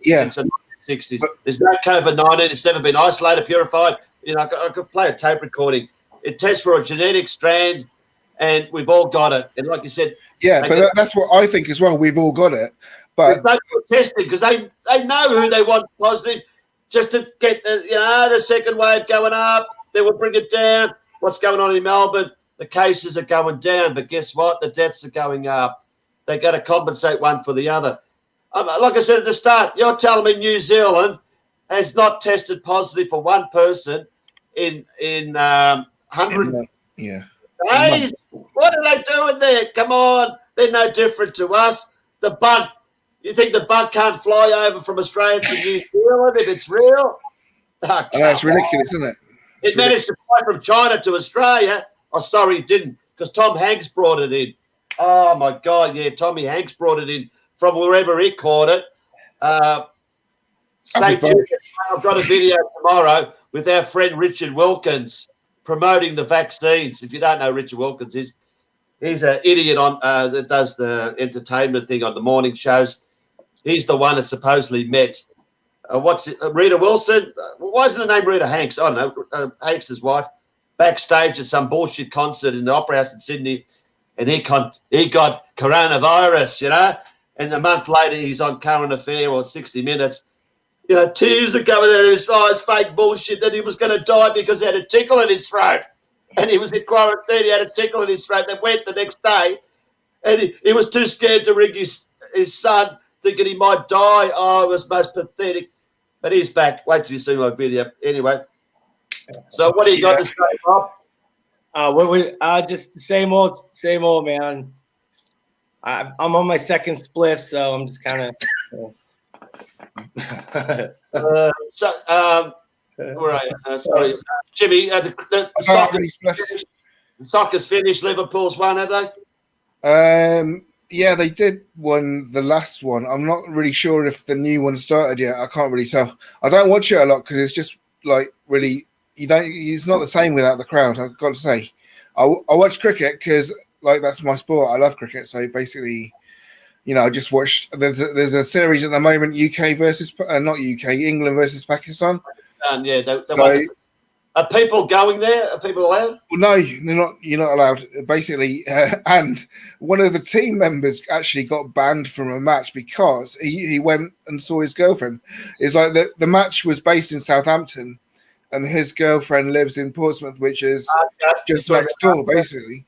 Since the 1960s. There's no COVID-19. It's never been isolated, purified. I could play a tape recording. It tests for a genetic strand, and we've all got it. And like you said,
that's what I think as well. We've all got it, but
there's no testing because they know who they want positive, just to get the second wave going up. They will bring it down. What's going on in Melbourne? The cases are going down, but guess what? The deaths are going up. They've got to compensate one for the other. Like I said at the start, you're telling me New Zealand has not tested positive for one person in 100 days. What are they doing there? Come on, they're no different to us. The bug, you think the bug can't fly over from Australia to New Zealand if it's real?
Oh, it's ridiculous, isn't it?
It managed to fly from China to Australia. Oh, sorry, it didn't, because Tom Hanks brought it in. Oh, my God, yeah, Tommy Hanks brought it in from wherever he caught it. Stay tuned. I've got a video tomorrow with our friend Richard Wilkins promoting the vaccines. If you don't know Richard Wilkins, he's an idiot on that does the entertainment thing on the morning shows. He's the one that supposedly met Rita Wilson. Why isn't her name Rita Hanks? I don't know. Hanks' wife backstage at some bullshit concert in the Opera House in Sydney, and he got coronavirus, you know. And a month later, he's on Current Affair or 60 Minutes. You know, tears are coming out of his eyes, fake bullshit that he was going to die because he had a tickle in his throat. And he was in quarantine, he had a tickle in his throat. They went the next day, and he was too scared to ring his son, thinking he might die. Oh, it was most pathetic. But he's back. Wait till you see my video. Anyway, so what do you got to say, Bob?
Just the same old, man. I'm on my second spliff, so I'm just kind of...
Where are you? Sorry, Jimmy. The soccer's finished. Liverpool's won, have they?
Yeah, they did win the last one. I'm not really sure if the new one started yet. I can't really tell. I don't watch it a lot because it's just like really it's not the same without the crowd. I've got to say, I watch cricket because like that's my sport. I love cricket, so basically. You know, I just watched. There's a series at the moment, UK versus not UK, England versus Pakistan.
Yeah, are people going there? Are people allowed?
Well, no, they're not. You're not allowed. Basically, and one of the team members actually got banned from a match because he went and saw his girlfriend. It's like the match was based in Southampton, and his girlfriend lives in Portsmouth, which is just next door, basically.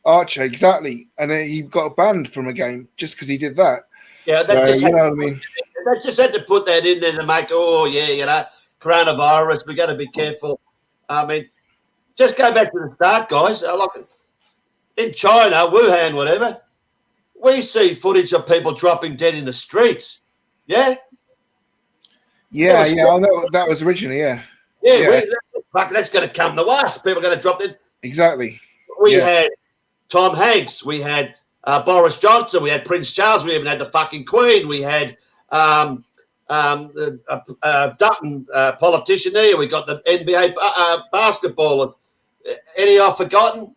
Archer, exactly, and he got banned from a game just because he did that.
Yeah,
so, you know what I mean.
They just had to put that in there to make, coronavirus. We got to be careful. I mean, just go back to the start, guys. Like in China, Wuhan, whatever, we see footage of people dropping dead in the streets. Yeah.
Yeah. That was originally, yeah.
Yeah. That's going to come to us. People are going to drop dead.
Exactly.
We had Tom Hanks, we had Boris Johnson, we had Prince Charles, we even had the fucking Queen, we had Dutton, politician here, we got the NBA basketballers. Any I've forgotten?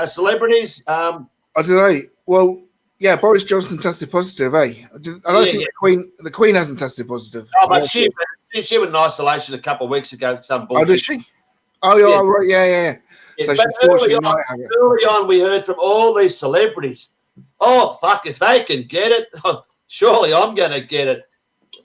Celebrities?
I don't know. Well, yeah, Boris Johnson tested positive, eh? I don't think the Queen hasn't tested positive.
Oh, but she went in isolation a couple of weeks ago. Some bullshit.
Oh, did she? Oh, yeah, right, yeah. So
early on, we heard from all these celebrities, oh, fuck, if they can get it, surely I'm going to get it.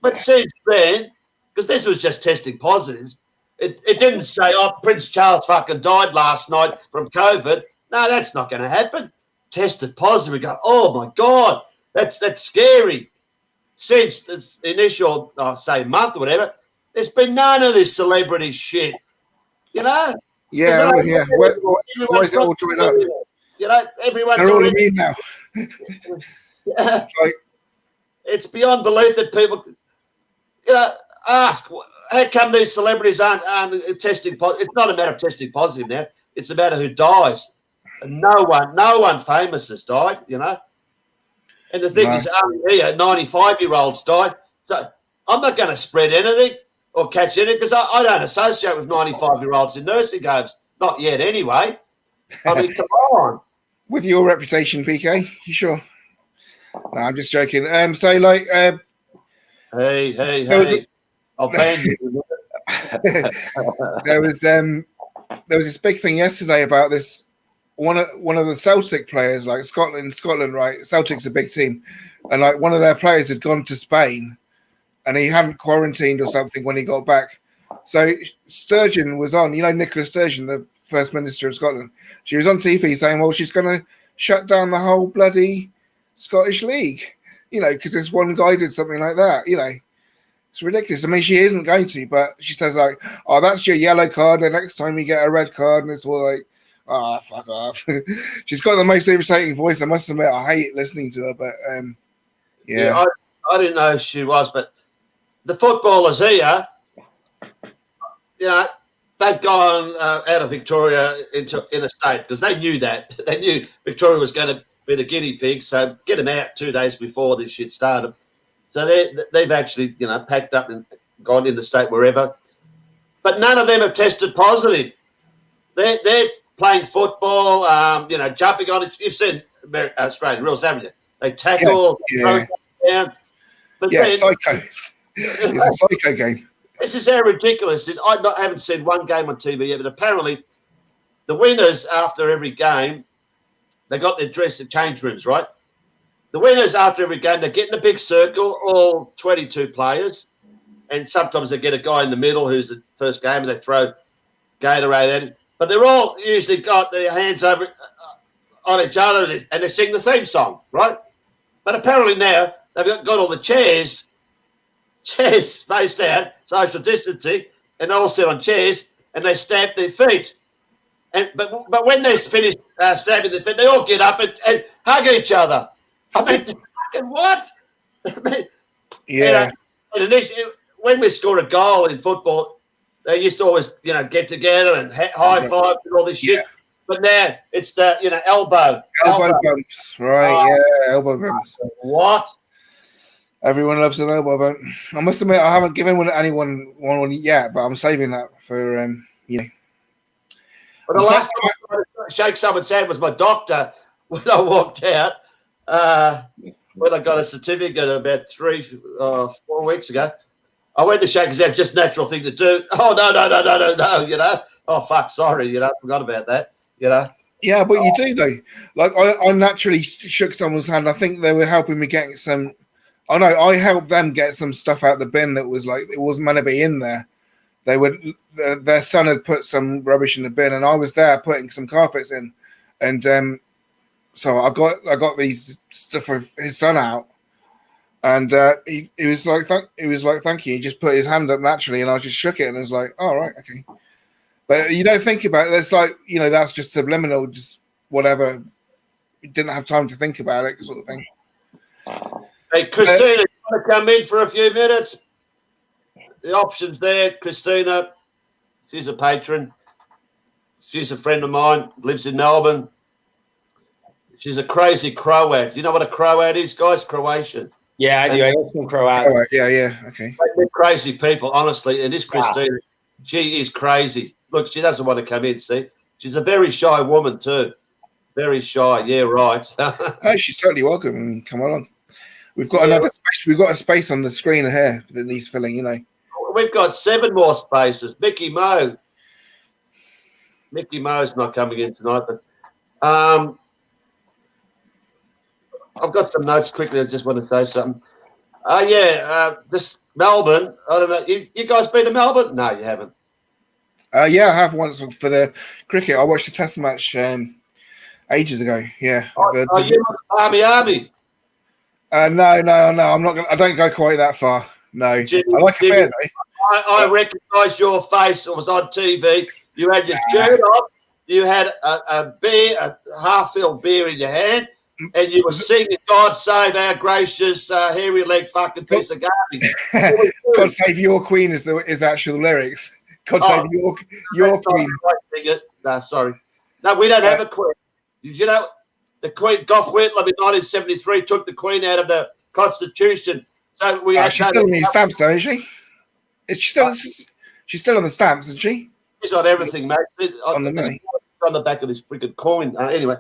But since then, because this was just testing positives, it didn't say, oh, Prince Charles fucking died last night from COVID. No, that's not going to happen. Tested positive. We go, oh, my God, that's scary. Since the initial, month or whatever, there's been none of this celebrity shit, you know?
Yeah. Why is it all joined up?
You know, everyone's
They're all immune now.
It's beyond belief that people, ask how come these celebrities aren't testing positive. It's not a matter of testing positive now. It's a matter who dies. And no one famous has died, you know. And the thing is, only here 95-year-olds died. So I'm not going to spread anything or catch anything because I don't associate with 95-year-olds in nursing homes. Not yet, anyway. I mean, come on.
With your reputation, Peekay, you sure? No, I'm just joking. Hey.
I'll ban you.
There was this big thing yesterday about this. One of the Celtic players, like Scotland, right? Celtic's a big team, and like one of their players had gone to Spain, and he hadn't quarantined or something when he got back. So Sturgeon was on, Nicola Sturgeon, the First Minister of Scotland. She was on TV saying, well, she's going to shut down the whole bloody Scottish League, because this one guy did something like that, It's ridiculous. I mean, she isn't going to, but she says like, oh, that's your yellow card. The next time you get a red card, and it's all like, oh, fuck off. She's got the most irritating voice. I must admit, I hate listening to her, but
yeah. I didn't know who she was, but the footballers here, they've gone out of Victoria into interstate because they knew that. They knew Victoria was going to be the guinea pig, so get them out 2 days before this shit started. So they've actually, you know, packed up and gone in the state wherever. But none of them have tested positive. They're playing football, you know, jumping on it. You've seen Australian rules, haven't you? They tackle, throw down. But then,
psychos. It's a psycho game.
This is how ridiculous it is. I haven't seen one game on TV yet, but apparently the winners after every game, they got their change rooms, right? The winners after every game, they get in a big circle, all 22 players, and sometimes they get a guy in the middle who's the first game, and they throw Gatorade at him. But they're all usually got their hands over on each other, and they sing the theme song, right? But apparently now they've got all the chairs spaced out, social distancing, and all sit on chairs, and they stamp their feet. But when they're finished stamping their feet, they all get up and hug each other. I mean, what? I mean,
yeah.
When we score a goal in football, they used to always, you know, get together and high five and all this shit. Yeah. But now it's the, you know, elbow
bumps, right? Yeah, elbow bumps.
What?
Everyone loves an elbow bump. I must admit, I haven't given anyone one yet, but I'm saving that for you know.
But the last time I tried to shake someone's hand was my doctor when I walked out. When I got a certificate about 4 weeks ago. I went to shake his hand, just natural thing to do. Oh, no, you know. Oh, fuck, sorry, you know, forgot about that, you know.
Yeah, but you do, though. Like, I naturally shook someone's hand. I think they were helping me get some... Oh, no, I helped them get some stuff out the bin that was, like, it wasn't meant to be in there. They would... Their son had put some rubbish in the bin, and I was there putting some carpets in. And so I got these stuff for his son out. And he was like, thank you. He just put his hand up naturally, and I just shook it, and it was like, oh, right, okay. But you don't think about it. It's like, you know, that's just subliminal, just whatever. You didn't have time to think about it, sort of thing.
Hey, Christina, you want to come in for a few minutes? The option's there. Christina, she's a patron. She's a friend of mine, lives in Melbourne. She's a crazy Croat. You know what a Croat is, guys? Croatian.
Yeah, I do. I know some Croat.
Yeah, okay.
They're crazy people, honestly. And this Christina, she is crazy. Look, she doesn't want to come in, see? She's a very shy woman too. Very shy. Yeah, right.
Oh, she's totally welcome. I mean, come on. We've got another space. We've got a space on the screen here that needs filling, you know. We've
got 7 more spaces. Mickey Mo's not coming in tonight, but I've got some notes quickly. I just want to say something. This Melbourne. I don't know. You guys been to Melbourne? No, you haven't.
Yeah, I have once for the cricket. I watched a test match ages ago. Yeah.
You're Army.
No. I'm not. I don't go quite that far. No. Jimmy, I like a beer though.
I recognise your face. It was on TV. You had your shirt on. You had a beer, a half-filled beer in your hand. And you were singing "God Save Our Gracious Hairy Leg Fucking Piece of Garbage."
God Save Your Queen is actual lyrics. God Save Your Queen.
No, sorry. No, we don't have a queen. You know, the Queen, Gough Whitlam in 1973 took the Queen out of the Constitution. So we
she's still on the stamps, though, isn't she? She's still on the stamps, isn't she?
She's on everything, mate.
On the money.
On the back of this freaking coin. Anyway.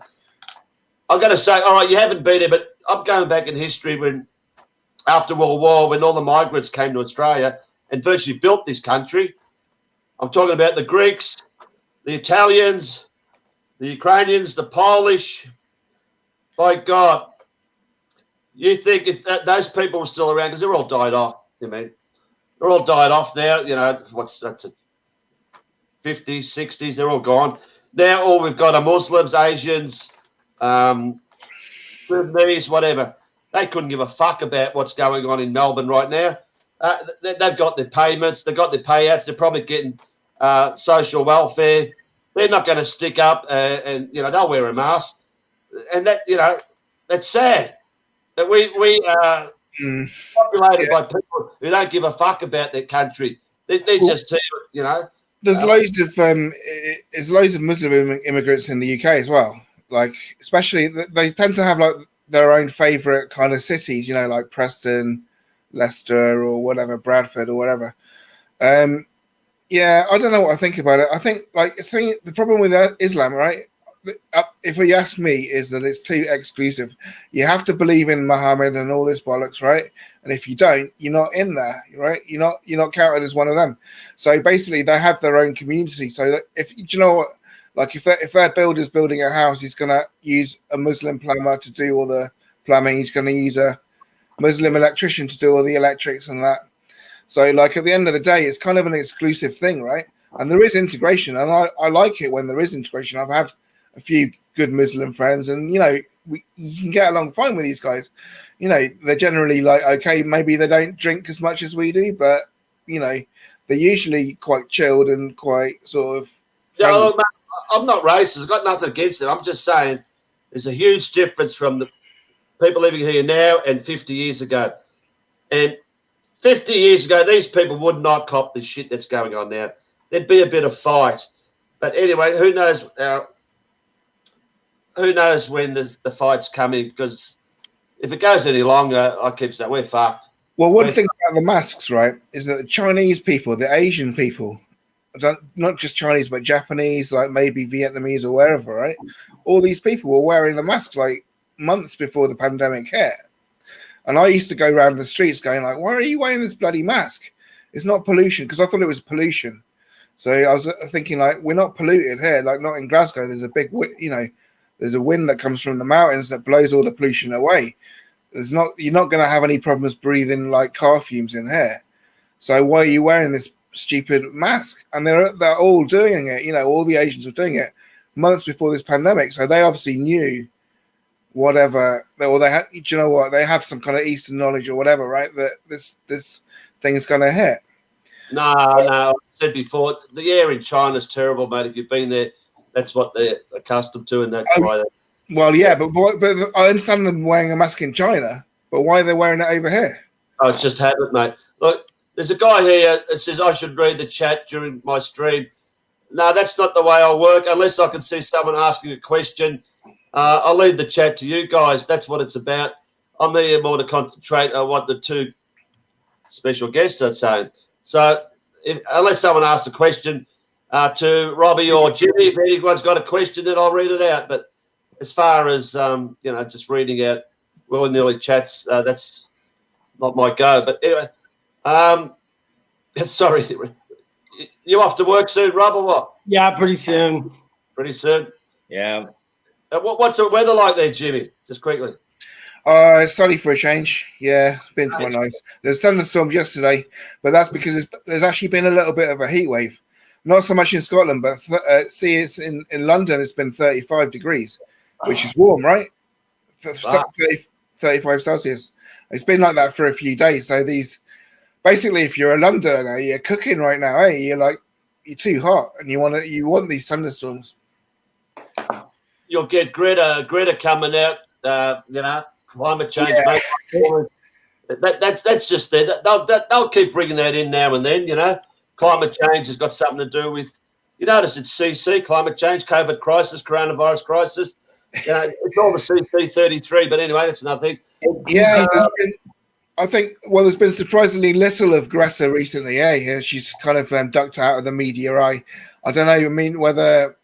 I'm going to say, all right, you haven't been there, but I'm going back in history when, after World War, when all the migrants came to Australia and virtually built this country. I'm talking about the Greeks, the Italians, the Ukrainians, the Polish. By God, you think if those people were still around, because they're all died off, you mean? They're all died off now, you know, that's it, 50s, 60s, they're all gone. Now all we've got are Muslims, Asians, Sudanese, whatever. They couldn't give a fuck about what's going on in Melbourne right now. They've got their payments, they've got their payouts, they're probably getting social welfare. They're not going to stick up and, you know, they'll wear a mask. And that, you know, that's sad that we are populated by people who don't give a fuck about their country. They're just, you know.
There's loads of Muslim immigrants in the UK as well. Like, especially they tend to have like their own favorite kind of cities, you know, like Preston, Leicester or whatever, Bradford or whatever. Yeah, I don't know what I think about it. I think like the problem with Islam, right? If you ask me, is that it's too exclusive. You have to believe in Muhammad and all this bollocks, right? And if you don't, you're not in there, right? You're not counted as one of them. So basically, they have their own community. So that if you know what, like if their builder's building a house, he's gonna use a Muslim plumber to do all the plumbing. He's gonna use a Muslim electrician to do all the electrics and that. So like at the end of the day, it's kind of an exclusive thing, right? And there is integration, and I like it when there is integration. I've had a few good Muslim friends, and you can get along fine with these guys. They're generally like, okay, maybe they don't drink as much as we do, but they're usually quite chilled and quite sort of.
Yeah, mate, I'm not racist. I've got nothing against it. I'm just saying there's a huge difference from the people living here now and 50 years ago. And 50 years ago, these people would not cop the shit that's going on now. There'd be a bit of fight. But anyway, who knows? Who knows when the fight's coming? Because if it goes any longer, I keep saying we're fucked.
Well, one thing about the masks, right, is that the Chinese people, the Asian people, not just Chinese, but Japanese, like maybe Vietnamese or wherever, right? All these people were wearing the masks like months before the pandemic hit. And I used to go around the streets going like, why are you wearing this bloody mask? It's not pollution, because I thought it was pollution. So I was thinking like, we're not polluted here, like not in Glasgow. There's a big, there's a wind that comes from the mountains that blows all the pollution away. You're not going to have any problems breathing like car fumes in here. So why are you wearing this stupid mask? And they're all doing it. All the Asians were doing it months before this pandemic. So they obviously knew whatever, or they had, they have some kind of Eastern knowledge or whatever, right? That this thing is going to hit.
No, I said before, the air in China's terrible, mate. If you've been there, that's what they're accustomed to, and that's why.
Well, yeah, but I understand them wearing a mask in China, but why are they wearing it over here?
Oh, it's just habit, mate. Look, there's a guy here that says I should read the chat during my stream. No, that's not the way I work. Unless I can see someone asking a question, I'll leave the chat to you guys. That's what it's about. I'm here more to concentrate on what the two special guests are saying. So unless someone asks a question to Robbie or Jimmy, if anyone's got a question, then I'll read it out. But as far as, just reading out willy-nilly chats, that's not my go. But anyway, sorry, you off to work soon, Rob, or what?
Yeah, pretty soon.
Pretty soon?
Yeah.
What's the weather like there, Jimmy? Just quickly.
It's sunny for a change. Yeah, it's been quite nice. There's thunderstorms yesterday, but that's because there's actually been a little bit of a heat wave. Not so much in Scotland, but it's in London, it's been 35 degrees, which is warm, right? 35 Celsius. It's been like that for a few days. So basically, if you're a Londoner, you're cooking right now, eh? You're too hot, and you want these thunderstorms.
You'll get Greta coming out, climate change, mate. That's just there. They'll keep bringing that in now and then, Climate change has got something to do with, you notice it's CC, climate change, COVID crisis, coronavirus crisis. It's all the CC 33, but anyway, that's another thing.
Yeah, there's been surprisingly little of Greta recently, eh? She's kind of ducked out of the media eye. I don't know, I mean, whether,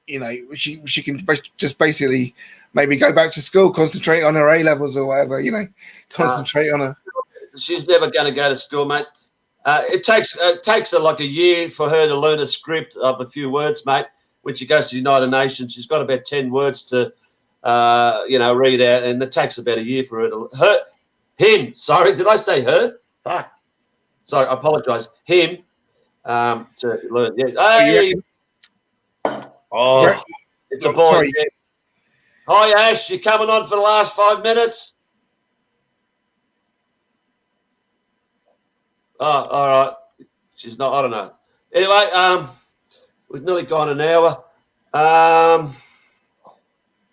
she can just basically maybe go back to school, concentrate on her A-levels or whatever, concentrate on her.
She's never going to go to school, mate. It takes her like a year for her to learn a script of a few words, mate. When she goes to the United Nations, she's got about 10 words to, read out, and it takes about a year for her to him. Sorry, did I say her? Fuck. Sorry, I apologise. Him to learn. Yeah. Hey. Oh, it's a boy.
Sorry.
Yeah. Hi, Ash. You coming on for the last 5 minutes? Oh, all right. She's not. I don't know. Anyway, we've nearly gone an hour.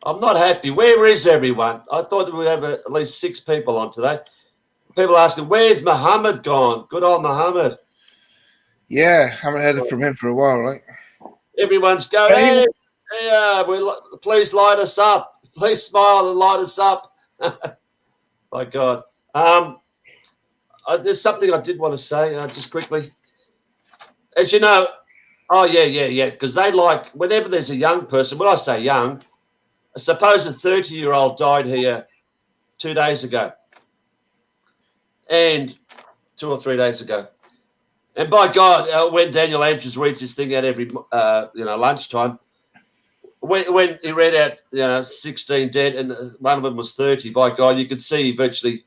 I'm not happy. Where is everyone? I thought we'd have at least 6 people on today. People asking, where's Muhammad gone? Good old Muhammad.
Yeah, haven't heard from him for a while, right?
Everyone's going, hey, please light us up. Please smile and light us up. My God. there's something I did want to say just quickly. As you know, because they like, whenever there's a young person, when I say young, I suppose a 30-year-old died here 2 days ago, and 2 or 3 days ago. And by God, when Daniel Andrews reads this thing out every, lunchtime, when he read out, 16 dead, and one of them was 30, by God, you could see virtually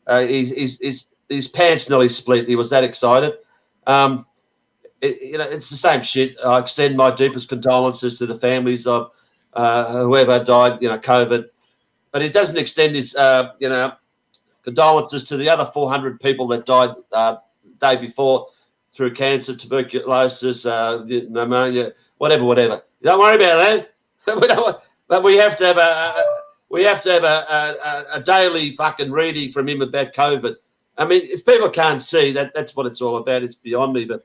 his pants nearly split. He was that excited. It's the same shit. I extend my deepest condolences to the families of whoever died, COVID. But it doesn't extend his, condolences to the other 400 people that died the day before through cancer, tuberculosis, pneumonia, whatever. Don't worry about that. But we have to have a daily fucking reading from him about COVID. I mean, if people can't see that, that's what it's all about. It's beyond me. But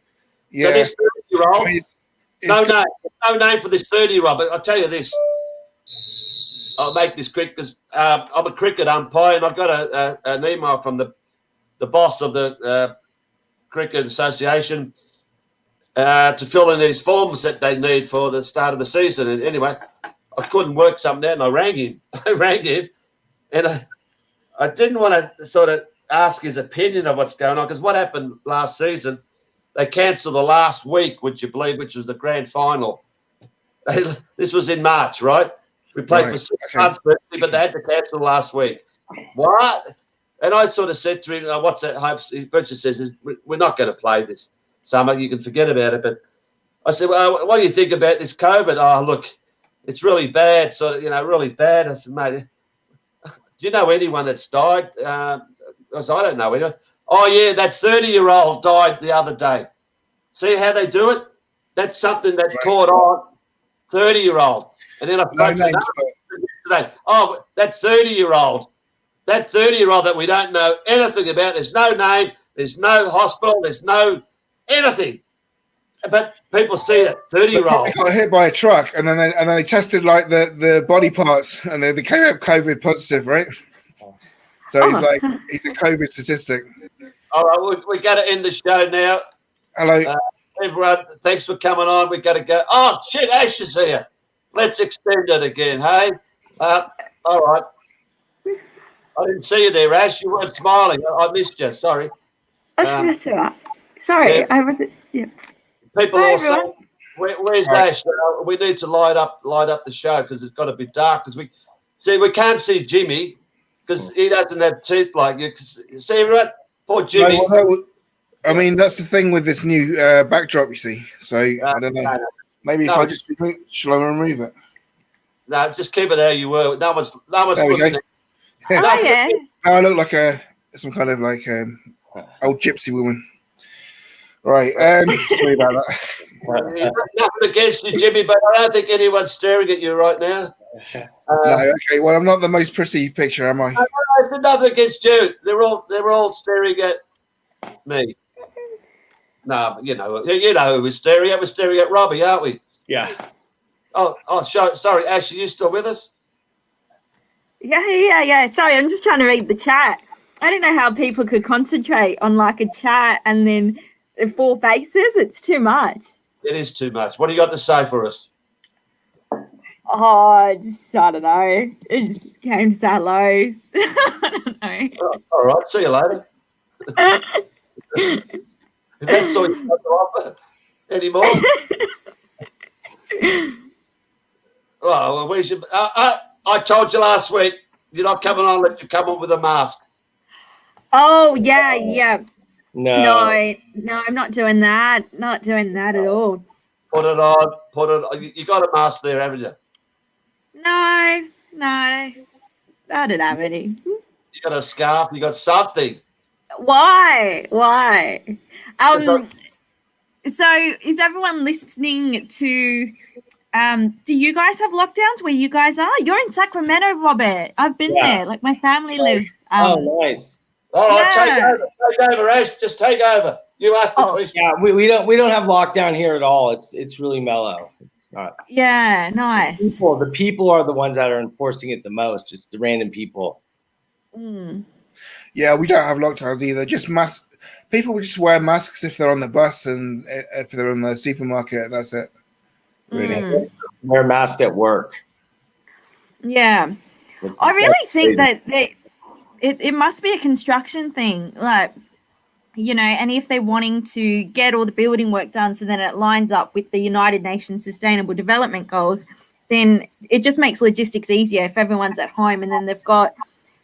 Yeah.
so this 30-year-old,
I mean,
no name for this 30-year-old. But I'll tell you this. I'll make this quick because I'm a cricket umpire, and I got an email from the boss of the Cricket Association to fill in these forms that they need for the start of the season. And anyway, I couldn't work something out, and I rang him. And I didn't want to sort of ask his opinion of what's going on, because what happened last season, they cancelled the last week, would you believe, which was the grand final. This was in March, right? We played for 6 months, but they had to cancel last week. What? And I sort of said to him, what's that hope? He virtually says, we're not going to play this summer. You can forget about it. But I said, well, what do you think about this COVID? Oh, look, it's really bad, really bad. I said, mate, do you know anyone that's died? I said, I don't know anyone. Oh, yeah, that 30-year-old died the other day. See how they do it? That's something that caught on. 30-year-old. And then I spoke to today. Oh, that 30-year-old. That 30-year-old that we don't know anything about. There's no name. There's no hospital. There's no anything. But people see it. 30-year-old.
They got hit by a truck, and then they tested like the body parts, and they came out COVID positive, right? So he's a COVID statistic.
All right, we got to end the show now.
Hello.
Everyone, thanks for coming on. We got to go. Oh, shit, Ash is here. Let's extend it again, hey? All right. I didn't see you there, Ash. You weren't smiling. I missed you. Sorry.
That's all right. Sorry,
yeah.
I wasn't. Yeah.
People
Hi,
also. Where's Ash? We need to light up the show because it's got to be dark. Because we can't see Jimmy because he doesn't have teeth like you. See everyone? Poor Jimmy.
No, I mean, that's the thing with this new backdrop, you see. So I don't know.
No.
Maybe if I just shall I remove it?
No, just keep it there. You were. No one's
there we
looking.
go.
Oh yeah.
Now I look like some kind of like old gypsy woman. Right. Sorry about that.
Nothing against you, Jimmy, but I don't think anyone's staring at you right now.
No, okay. Well, I'm not the most pretty picture, am I?
No, it's nothing against you. They're all staring at me. No, you know who we're staring at. We're staring at Robbie, aren't we?
Yeah.
Oh, sorry, Ash, are you still with us?
Yeah. Sorry, I'm just trying to read the chat. I don't know how people could concentrate on like a chat and then 4 faces. It's too much.
It is too much. What do you got to say for us?
Oh, I don't know. It just came to say hello. I don't know.
Oh, all right, see you later. That's all you have to offer anymore. Well, we should. I told you last week you're not coming on unless you come on with a mask.
Oh yeah.
No,
I'm not doing that. Not doing that at all.
Put it on. You got a mask there, haven't you?
No. I don't have any.
You got a scarf. You got something.
Why? So is everyone listening to? Do you guys have lockdowns where you guys are? You're in Sacramento, Robert. I've been there. Like my family live.
oh, nice.
All right,
Yeah.
take over, Ash. Just take over. You asked the question.
Yeah, we don't have lockdown here at all. It's really mellow. It's not.
Yeah, nice.
The people are the ones that are enforcing it the most. Just the random people.
Mm.
Yeah, we don't have lockdowns either. Just masks. People just wear masks if they're on the bus and if they're in the supermarket. That's it. Really.
Wear a mask at work.
Yeah. I really think that it must be a construction thing. Like, you know, and if they're wanting to get all the building work done so then it lines up with the United Nations Sustainable Development Goals, then it just makes logistics easier if everyone's at home. And then they've got,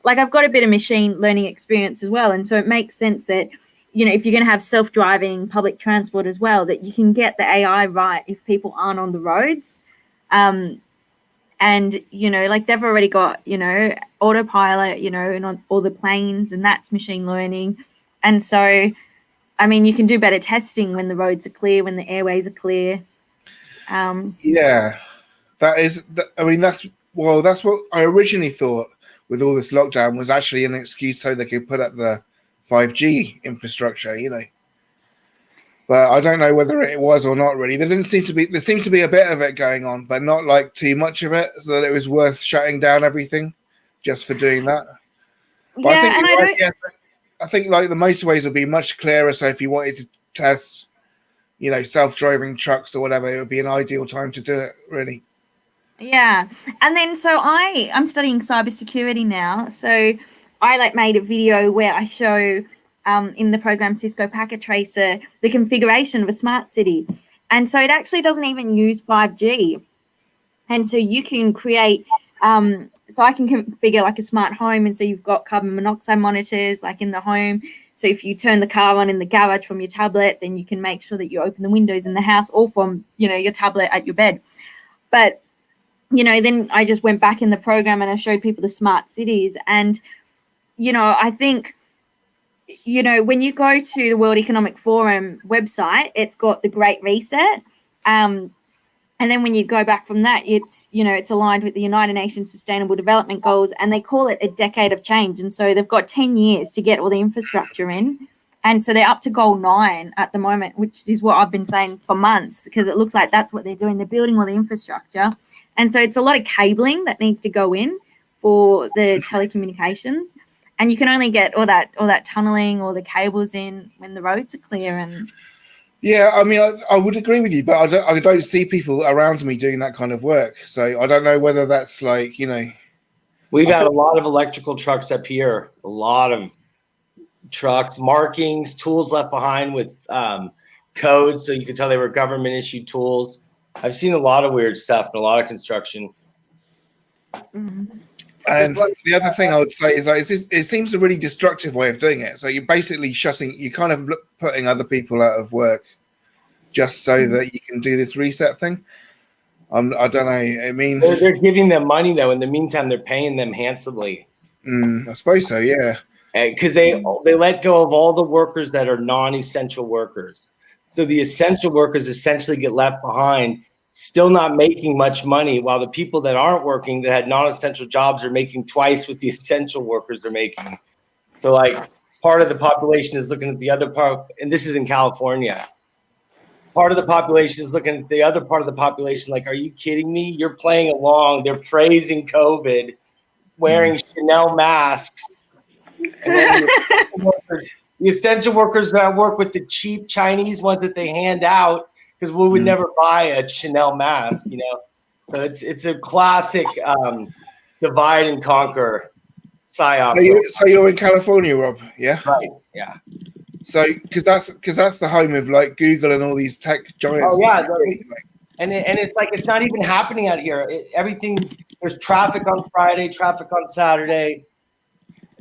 like, I've got a bit of machine learning experience as well. And so it makes sense that, you know, if you're going to have self-driving public transport as well, that you can get the AI right if people aren't on the roads. And, you know, like they've already got, you know, autopilot, you know, and on all the planes, and that's machine learning. And so, I mean, you can do better testing when the roads are clear, when the airways are clear.
Yeah, I mean, that's what I originally thought with all this lockdown was actually an excuse so they could put up the 5G infrastructure, you know. But I don't know whether it was or not really. There seemed to be a bit of it going on, but not like too much of it, so that it was worth shutting down everything just for doing that. But
Yeah,
I think like the motorways would be much clearer. So if you wanted to test, you know, self-driving trucks or whatever, it would be an ideal time to do it, really.
Yeah. And then so I'm studying cybersecurity now. So I like made a video where I show in the program Cisco Packet Tracer the configuration of a smart city. And so it actually doesn't even use 5G. And so you can create so I can configure like a smart home. And so you've got carbon monoxide monitors like in the home. So if you turn the car on in the garage from your tablet, then you can make sure that you open the windows in the house or from, you know, your tablet at your bed. But, you know, then I just went back in the program and I showed people the smart cities. And, you know, I think, you know, when you go to the World Economic Forum website, it's got the Great Reset. And then when you go back from that, it's, you know, it's aligned with the United Nations Sustainable Development Goals, and they call it a decade of change. And so they've got 10 years to get all the infrastructure in. And so they're up to goal 9 at the moment, which is what I've been saying for months, because it looks like that's what they're doing. They're building all the infrastructure. And so it's a lot of cabling that needs to go in for the telecommunications. And you can only get all that tunneling or the cables in when the roads are clear. And
yeah, I mean, I would agree with you, but I don't see people around me doing that kind of work. So I don't know whether that's like, you know.
We've had a lot of electrical trucks up here, a lot of trucks, markings, tools left behind with codes, so you can tell they were government issued tools. I've seen a lot of weird stuff and a lot of construction.
And the other thing I would say is like, it seems a really destructive way of doing it. So you're basically you're kind of putting other people out of work just so that you can do this reset thing. I don't know. I mean,
they're giving them money though. In the meantime, they're paying them handsomely.
I suppose so. Yeah.
Because they let go of all the workers that are non-essential workers. So the essential workers essentially get left behind, still not making much money, while the people that aren't working, that had non-essential jobs, are making twice what the essential workers are making. So like part of the population is looking at the other part, and this is in California. Part of the population is looking at the other part of the population like, are you kidding me? You're playing along. They're praising COVID, wearing Chanel masks. And then the essential workers that work with the cheap Chinese ones that they hand out, because we would never buy a Chanel mask, you know. So it's a classic divide and conquer psyop.
So you're in California, Rob? Yeah.
Right. Yeah.
So because that's the home of like Google and all these tech giants.
Oh yeah. And it's like it's not even happening out here. Everything, there's traffic on Friday, traffic on Saturday.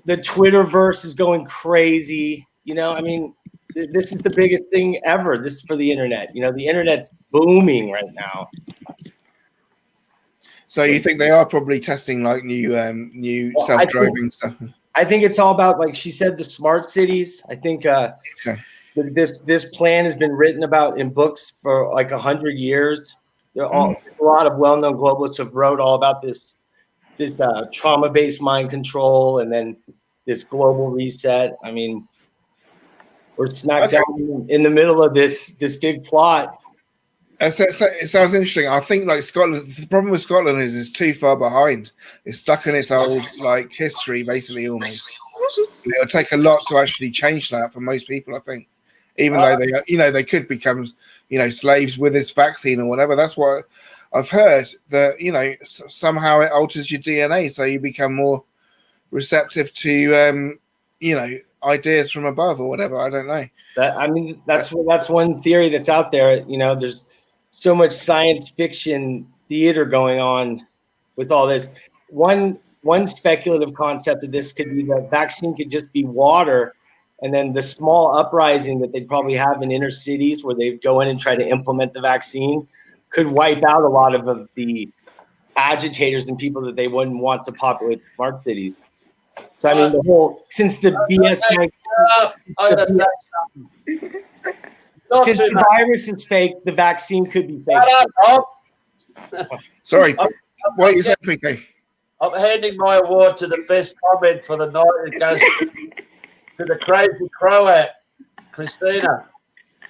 The Twitterverse is going crazy. You know, I mean, this is the biggest thing ever. This is for the internet. You know, the internet's booming right now.
So you think they are probably testing like new self-driving stuff?
I think it's all about, like she said, the smart cities. I think this plan has been written about in books for like 100 years. A lot of well-known globalists have wrote all about this trauma-based mind control and then this global reset. I mean, we're smack down in the middle of this big plot.
It sounds interesting. I think like Scotland, the problem with Scotland is it's too far behind. It's stuck in its old like history, basically almost. It'll take a lot to actually change that for most people, I think. Even though they could become, slaves with this vaccine or whatever. That's what I've heard, that, somehow it alters your DNA, so you become more receptive to, ideas from above or whatever. I don't know.
That's one theory that's out there. There's so much science fiction theater going on with all this. One speculative concept of this could be that vaccine could just be water, and then the small uprising that they'd probably have in inner cities where they go in and try to implement the vaccine could wipe out a lot of the agitators and people that they wouldn't want to populate smart cities. So since the BS, since the virus is fake, the vaccine could be fake.
Sorry, what you said, Peekay?
I'm handing my award to the best comment for the night. It goes to the crazy Croat, Christina.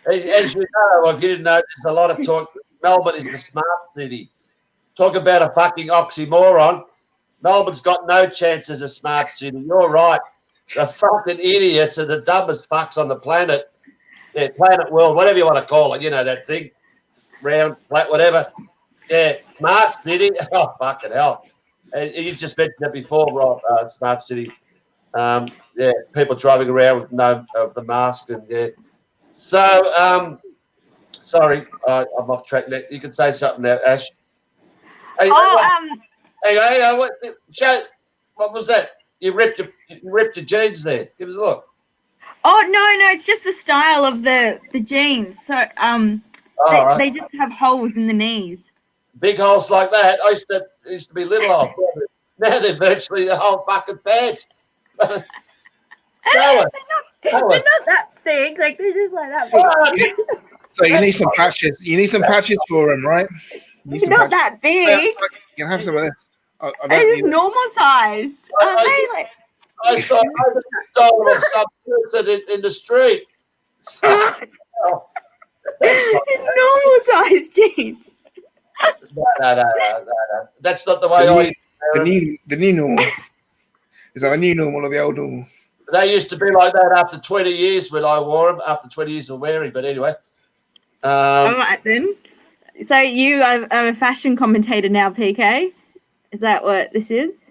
As you know, if you didn't know, there's a lot of talk. Melbourne is the smart city. Talk about a fucking oxymoron. Melbourne's got no chance as a smart city. You're right. The fucking idiots are the dumbest fucks on the planet. Yeah, planet world, whatever you want to call it. You know that thing, round, flat, whatever. Yeah, smart city. Oh, fucking hell. And you just mentioned that before, Rob, smart city. Yeah, people driving around with no the mask and yeah. So, sorry, I'm off track now. You can say something now, Ash. Hey, hang on, what was that? You ripped your jeans there. Give us a look.
Oh no, it's just the style of the jeans. So they just have holes in the knees.
Big holes like that. I used to be little holes. Now they're virtually the whole fucking pants.
They're not that big. Like they're just like that big.
So you need some patches. You need some patches for them, right?
Not that big.
You can have some of this.
They're just normal sized. Aren't they? Like,
I thought I was stolen some person in the street.
Normal sized jeans.
No. That's not the way
the new normal. Is that the new normal or the old normal?
They used to be like that after 20 years when I wore them, after 20 years of wearing. But anyway.
All right, then. So you are a fashion commentator now, Peekay? Is that what this is?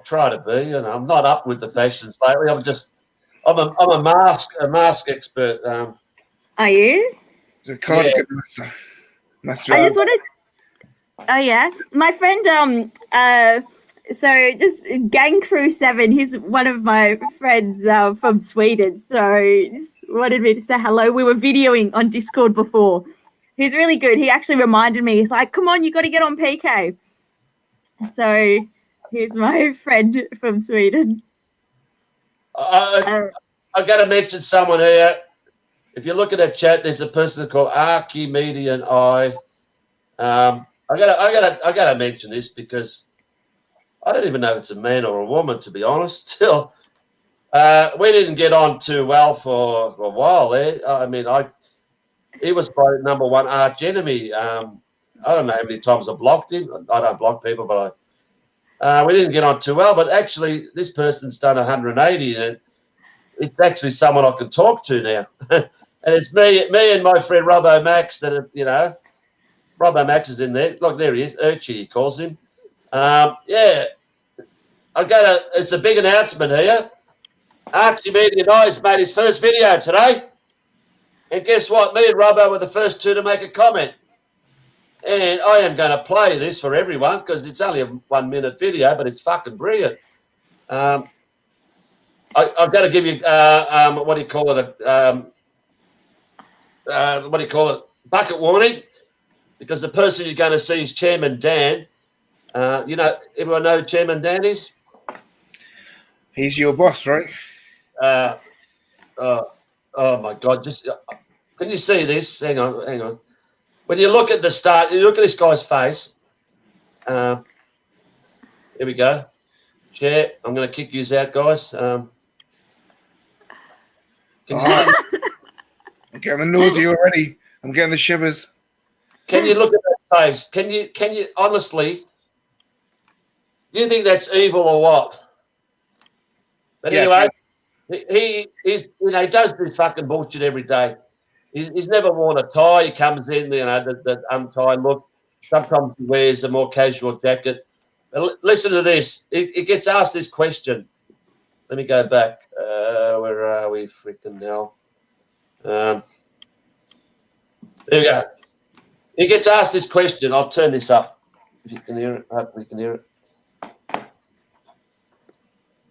Try to be. I'm not up with the fashions lately. I'm a mask expert.
Are you?
He's a cardigan master.
I just wanted. Oh yeah, my friend. So just Gang Crew 7. He's one of my friends from Sweden. So just wanted me to say hello. We were videoing on Discord before. He's really good. He actually reminded me. He's like, "Come on, you got to get on PK." So here's my friend from Sweden.
I got to mention someone here. If you look at that chat, there's a person called Archimedean Eye. I gotta mention this because I don't even know if it's a man or a woman, to be honest. Still, we didn't get on too well for a while there. I mean, he was my number one arch enemy. I don't know how many times I blocked him. I don't block people, but we didn't get on too well. But actually, this person's done 180, and it's actually someone I can talk to now. And it's me and my friend Robbo Max that are, Robbo Max is in there. Look, there he is. Urchi, he calls him. Yeah. It's a big announcement here. Archimedean Eyes made his first video today. And guess what? Me and Robbo were the first two to make a comment. And I am going to play this for everyone because it's only a 1 minute video, but it's fucking brilliant. I've got to give you, what do you call it? Bucket warning, because the person you're going to see is Chairman Dan. Everyone know who Chairman Dan is?
He's your boss, right?
Oh my God! Can you see this? Hang on. When you look at the start, you look at this guy's face. Here we go. Chair, I'm going to kick you out, guys.
I'm getting the nausea already. I'm getting the shivers.
Can you look at that face? Can you honestly? Do you think that's evil or what? But
Yeah,
anyway, he's he does this fucking bullshit every day. He's never worn a tie. He comes in, the untied look. Sometimes he wears a more casual jacket. But listen to this. He gets asked this question. Let me go back. Where are we? Freaking hell. There we go. He gets asked this question. I'll turn this up if you can hear it. Hopefully you can hear it.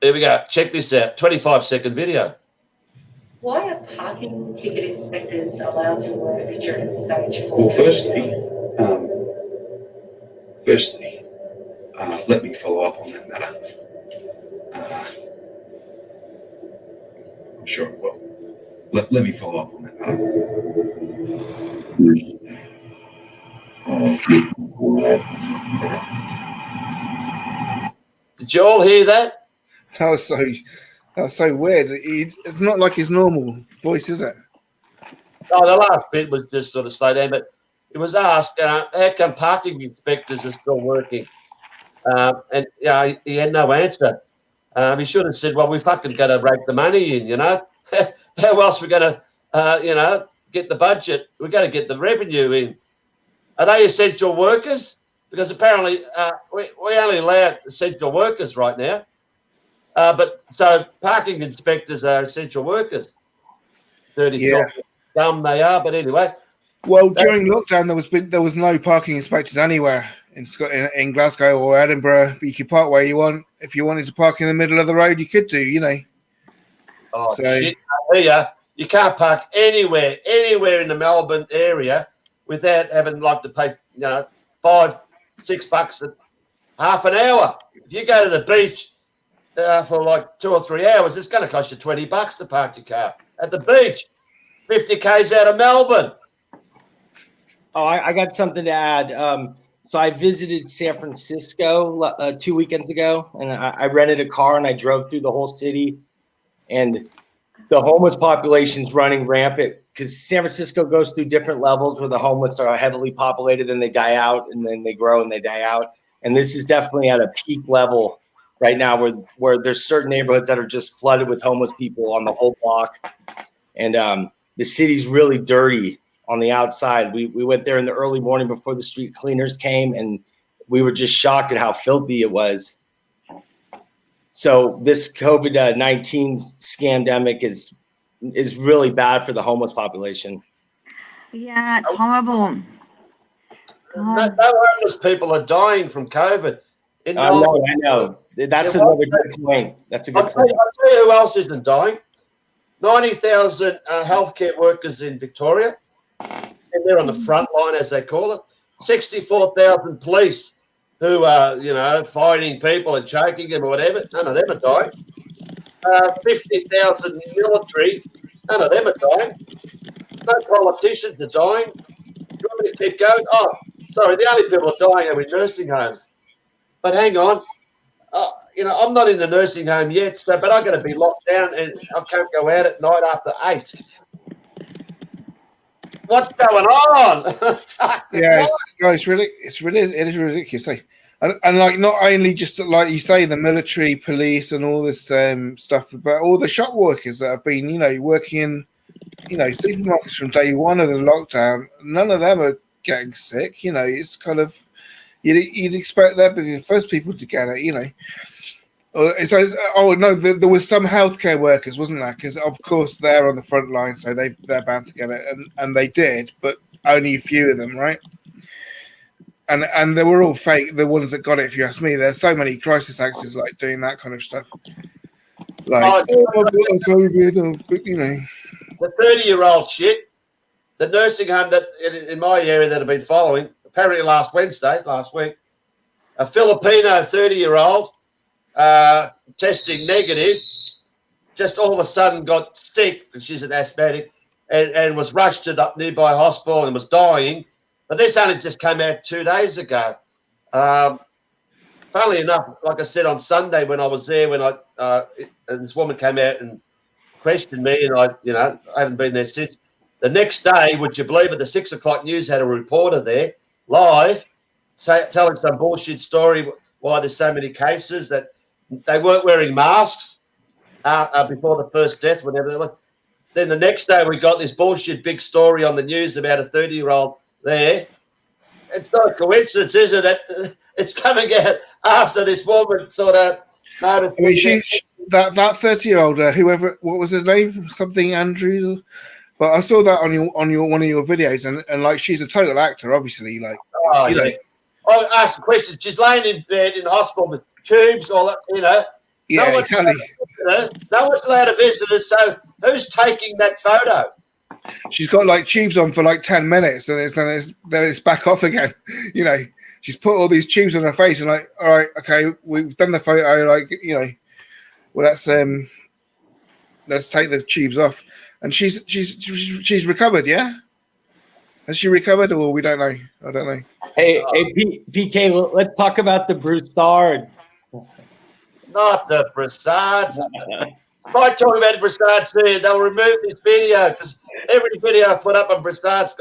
There we go. Check this out. 25-second video.
Why are parking ticket inspectors allowed to work during stage 4?
Well, firstly, let me follow up on that matter. I'm sure it will. Let me follow up on that matter.
Did you all hear that?
That was so weird. It's not like his normal voice, is it?
Oh, the last bit was just sort of slow down, but it was asked, how come parking inspectors are still working? And he had no answer. He should have said, well, we fucking got to rake the money in, you know. How else are we going to, get the budget? We've got to get the revenue in. Are they essential workers? Because apparently we only allow essential workers right now. But so parking inspectors are essential workers. Dirty dumb they are, but anyway.
Well, during lockdown, there was no parking inspectors anywhere in Glasgow or Edinburgh. But you could park where you want. If you wanted to park in the middle of the road, you could do. You know.
Oh shit! Here you can't park anywhere in the Melbourne area without having to pay $5-6 a half an hour. If you go to the beach for like 2 or 3 hours, it's going to cost you $20 to park your car at the beach. 50 k's out of Melbourne.
Oh, I got something to add. So I visited San Francisco 2 weekends ago, and I rented a car and I drove through the whole city, and the homeless population's running rampant because San Francisco goes through different levels where the homeless are heavily populated, then they die out, and then they grow and they die out. And this is definitely at a peak level right now where there's certain neighborhoods that are just flooded with homeless people on the whole block. And the city's really dirty on the outside. We went there in the early morning before the street cleaners came, and we were just shocked at how filthy it was. So this COVID-19 scamdemic is really bad for the homeless population.
Yeah, it's horrible.
No homeless people are dying from COVID.
I know. That's another good point. That's a good point.
I'll tell you who else isn't dying. 90,000 healthcare workers in Victoria, and they're on the front line, as they call it. 64,000 police who are, fighting people and choking them or whatever. None of them are dying. 50,000 military. None of them are dying. No politicians are dying. Do you want me to keep going? Oh, sorry, the only people dying are in nursing homes. But hang on. I'm not in the nursing home yet, but I've got to be locked down and I can't go out at night after 8. What's going on?
Yeah, it's ridiculous. Eh? And like not only just like you say, the military, police, and all this stuff, but all the shop workers that have been, working in, supermarkets from day one of the lockdown. None of them are getting sick. It's kind of you'd expect them to be the first people to get it. There was some healthcare workers, wasn't there? Because of course they're on the front line, so they're bound to get it, and they did, but only a few of them, right? And they were all fake. The ones that got it, if you ask me, there's so many crisis actors like doing that kind of stuff. Like, COVID,
The 30-year-old shit. The nursing home that in my area that I've been following, apparently last week, a Filipino 30-year-old testing negative, just all of a sudden got sick, and she's an asthmatic, and was rushed to the nearby hospital and was dying. But this only just came out 2 days ago. Funnily enough, like I said on Sunday when I was there, and this woman came out and questioned me, and I haven't been there since. The next day, would you believe it, the 6 o'clock news had a reporter there live telling some bullshit story why there's so many cases that they weren't wearing masks. before the first death, whatever that was. Then the next day we got this bullshit big story on the news about a 30-year-old there. It's not a coincidence, is it? That it's coming out after this woman sort of noticed.
I mean, that 30-year-old, whoever, what was his name? Something Andrews. But I saw that on your one of your videos, and like she's a total actor, obviously. Like,
oh yeah. I asked a question. She's laying in bed in the hospital with tubes, all that, you know.
Yeah, exactly.
No one's allowed to visit her, so who's taking that photo?
She's got like tubes on for like 10 minutes, and then it's back off again. You know, she's put all these tubes on her face, and like, all right, okay, we've done the photo. Like, you know, well, let's take the tubes off. And she's recovered, yeah. Has she recovered, or we don't know? I don't know.
Hey, PK, let's talk about the Broussard.
Not the Broussards. If I talk about the Broussards here, they'll remove this video because every video I put up on Broussards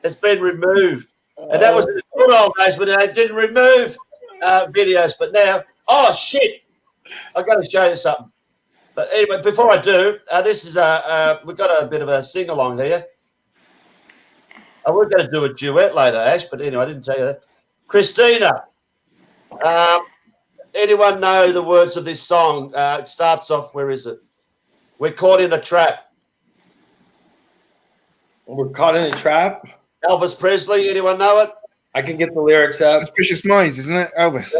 has been removed. And that was in the good old days when they didn't remove videos. But now, oh shit! I've got to show you something. But anyway, before I do, this is we've got a bit of a sing along here. We're going to do a duet later, Ash. But anyway, I didn't tell you that. Christina. Anyone know the words of this song? It starts off, where is it? We're caught in a trap.
We're caught in a trap?
Elvis Presley, anyone know it?
I can get the lyrics up.
Suspicious Minds, isn't it, Elvis?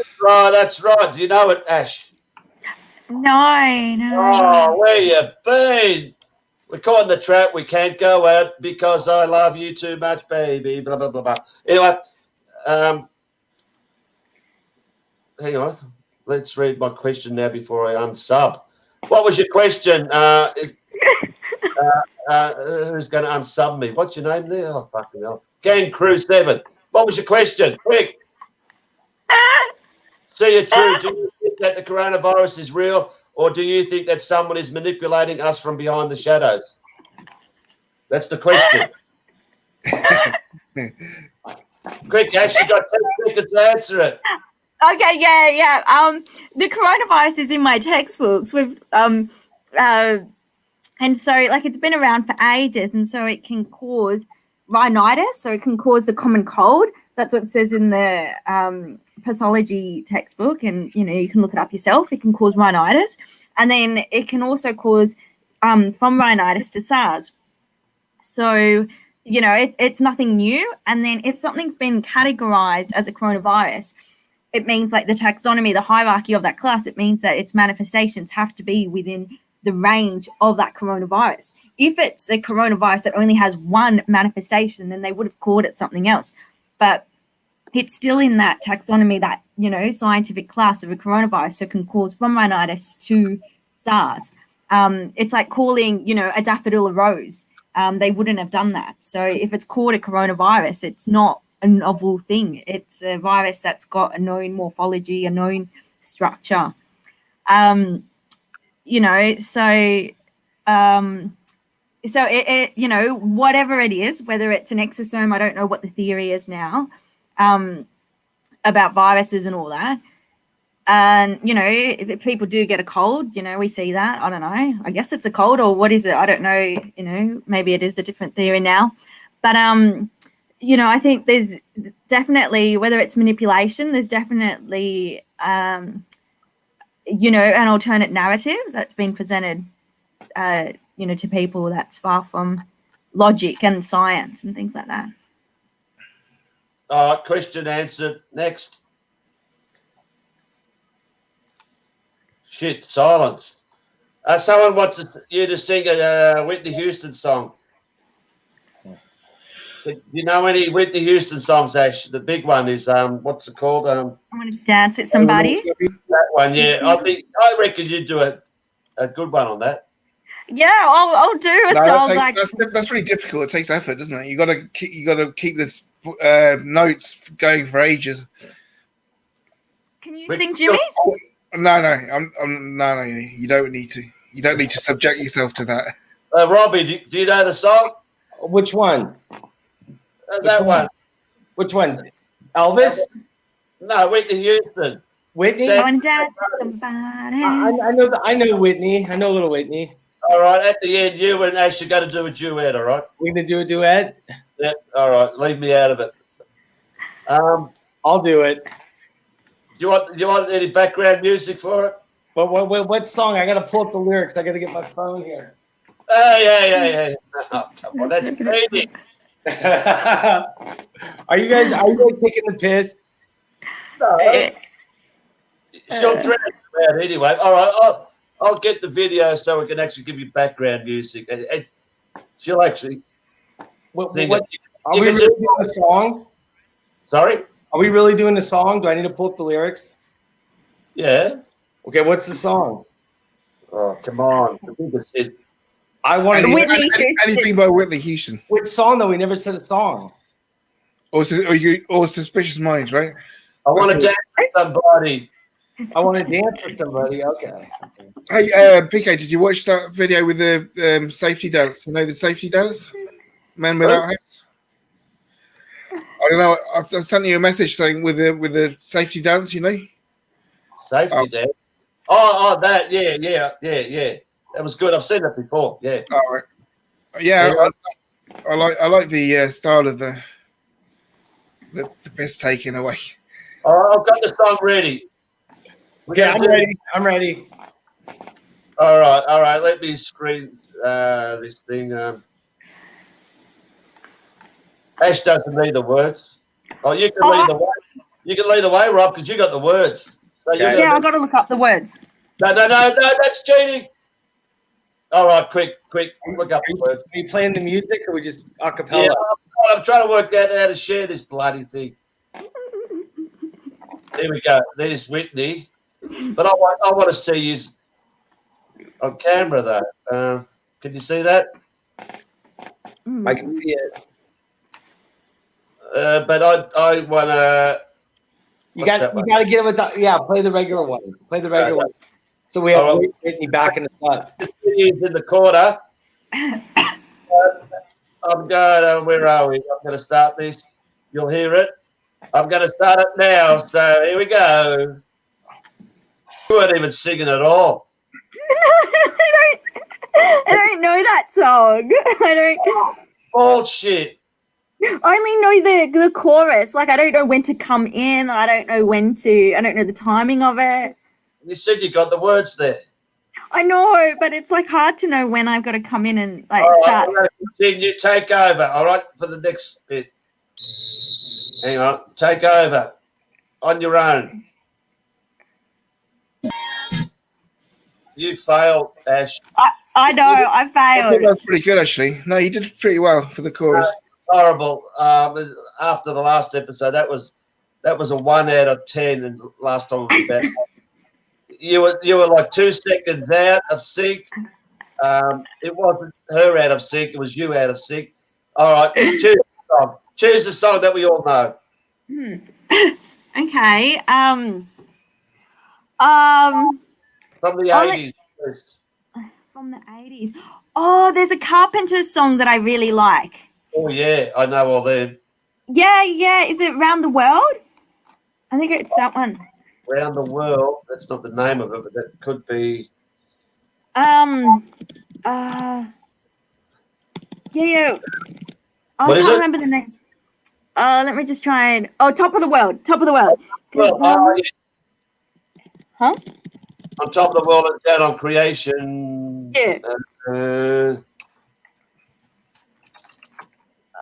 That's right. Do you know it, Ash?
No.
Oh, where you been? We're caught in the trap. We can't go out because I love you too much, baby. Blah, blah, blah, blah. Anyway, hang on. Let's read my question now before I unsub. What was your question? Who's going to unsub me? What's your name there? Oh, fucking hell. Gang Crew 7. What was your question? Quick. See you true. Do you think that the coronavirus is real, or do you think that someone is manipulating us from behind the shadows? That's the question. Quick, Ash, you got 10 seconds to answer it.
Okay, yeah. The coronavirus is in my textbooks with and so like it's been around for ages, and so it can cause rhinitis, so it can cause the common cold. That's what it says in the pathology textbook, and you know you can look it up yourself. It can cause rhinitis, and then it can also cause from rhinitis to SARS. So you know it's nothing new. And then if something's been categorized as a coronavirus, it means like the taxonomy, the hierarchy of that class, it means that its manifestations have to be within the range of that coronavirus. If it's a coronavirus that only has one manifestation, then they would have called it something else. But it's still in that taxonomy, that, you know, scientific class of a coronavirus, so it can cause from rhinitis to SARS. It's like calling, you know, a daffodil a rose. They wouldn't have done that. So if it's called a coronavirus, it's not a novel thing. It's a virus that's got a known morphology, a known structure. You know, so it you know, whatever it is, whether it's an exosome, I don't know what the theory is now about viruses and all that. And, you know, if people do get a cold, you know, we see that. I don't know. I guess it's a cold, or what is it? I don't know. You know, maybe it is a different theory now. But, you know, I think there's definitely, whether it's manipulation, there's definitely, you know, an alternate narrative that's been presented, you know, to people that's far from logic and science and things like that.
All right, question answered. Next. Shit, silence. Someone wants you to sing a Whitney Houston song. Do you know any Whitney Houston songs, Ash? The big one is, what's it called?
I want to dance with somebody.
That one, yeah. I reckon you'd do a good one on that.
Yeah, I'll do a song like
that's really difficult. It takes effort, doesn't it? You got to keep this notes going for ages.
Can you sing, Jimmy?
No. No. You don't need to. You don't need to subject yourself to that.
Robbie, do you know the song?
Which one?
That one.
Which one? Elvis?
No, Whitney Houston.
Whitney.
Yeah.
I want to dance with somebody.
I know Whitney. I know little Whitney.
All right, at the end, you and Ash are going to do a duet, all right?
We're gonna do a duet.
Yeah, all right. Leave me out of it.
I'll do it.
Do you want any background music for it?
But what song? I gotta pull up the lyrics. I gotta get my phone here.
Yeah. Oh, come on, that's crazy.
Are you guys taking the piss?
No. She'll drag you out anyway. All right, I'll get the video so we can actually give you background music. And she'll actually.
What,
sing
what,
it.
are
You
we
can
really
just-
doing a song?
Sorry?
Are we really doing a song? Do I need to pull up the lyrics?
Yeah.
Okay, what's the song?
Oh, come on. I think it's it.
I want to.
Whitney Houston.
Anything by Whitney Houston.
Which song though? We never said a song.
Or Suspicious Minds, right?
I want to dance with somebody.
I want to dance with somebody. Okay.
Hey, Peekay, did you watch that video with the safety dance? You know the safety dance? Men without hats? I don't know. I sent you a message saying with the safety dance, you know?
Safety dance. Oh, that. Yeah. That was good. I've seen that before. Yeah.
All right. Yeah, I like the style of the piss taken away.
Oh, I've got the song ready.
Okay, I'm ready. I'm ready.
All right. Let me screen this thing. Ash doesn't need the words. Oh, you can lead the way. You can lead the way, Rob, because you got the words. So
Okay.
Yeah, I've got to look up the words.
No, that's cheating. All right, quick, look up the words.
Are we playing the music or we just a cappella?
Yeah, I'm trying to work out how to share this bloody thing. There we go. There's Whitney. But I want to see you on camera, though. Can you see that?
I can see it.
But I want to.
You got to get it with the play the regular one. Play the regular one. So we have Whitney backing us up.
He's in the corner. I'm going. Where are we? I'm going to start this. You'll hear it. I'm going to start it now. So here we go. You weren't even singing at all.
I don't know that song. I don't.
Bullshit.
I only know the chorus. Like I don't know when to come in. I don't know the timing of it.
You said you got the words there.
I know, but it's like hard to know when I've got to come in and like
All right,
start.
I'm going to continue. Take over. All right, for the next bit. Hang on. Take over on your own. You failed, Ash.
I know, I
I think
failed.
that's pretty good, actually. No, you did pretty well for the chorus.
Horrible. After the last episode, that was a 1 out of 10, and last time was about. You were like 2 seconds out of sync. It wasn't her out of sync; it was you out of sync. All right, choose the song. Choose the song that we all know.
Okay.
From the
Oh,
80s. first.
From the 80s. Oh, there's a Carpenters song that I really like.
Oh yeah, I know all them.
Yeah. Is it Round the World? I think it's that one.
Round the World. That's not the name of it, but that could be.
Yeah. I
What is
can't
it?
remember the name. Let me just try and. Oh, Top of the World. Top of the World.
Well, yeah.
Huh?
On top of the world, and down on creation.
Yeah.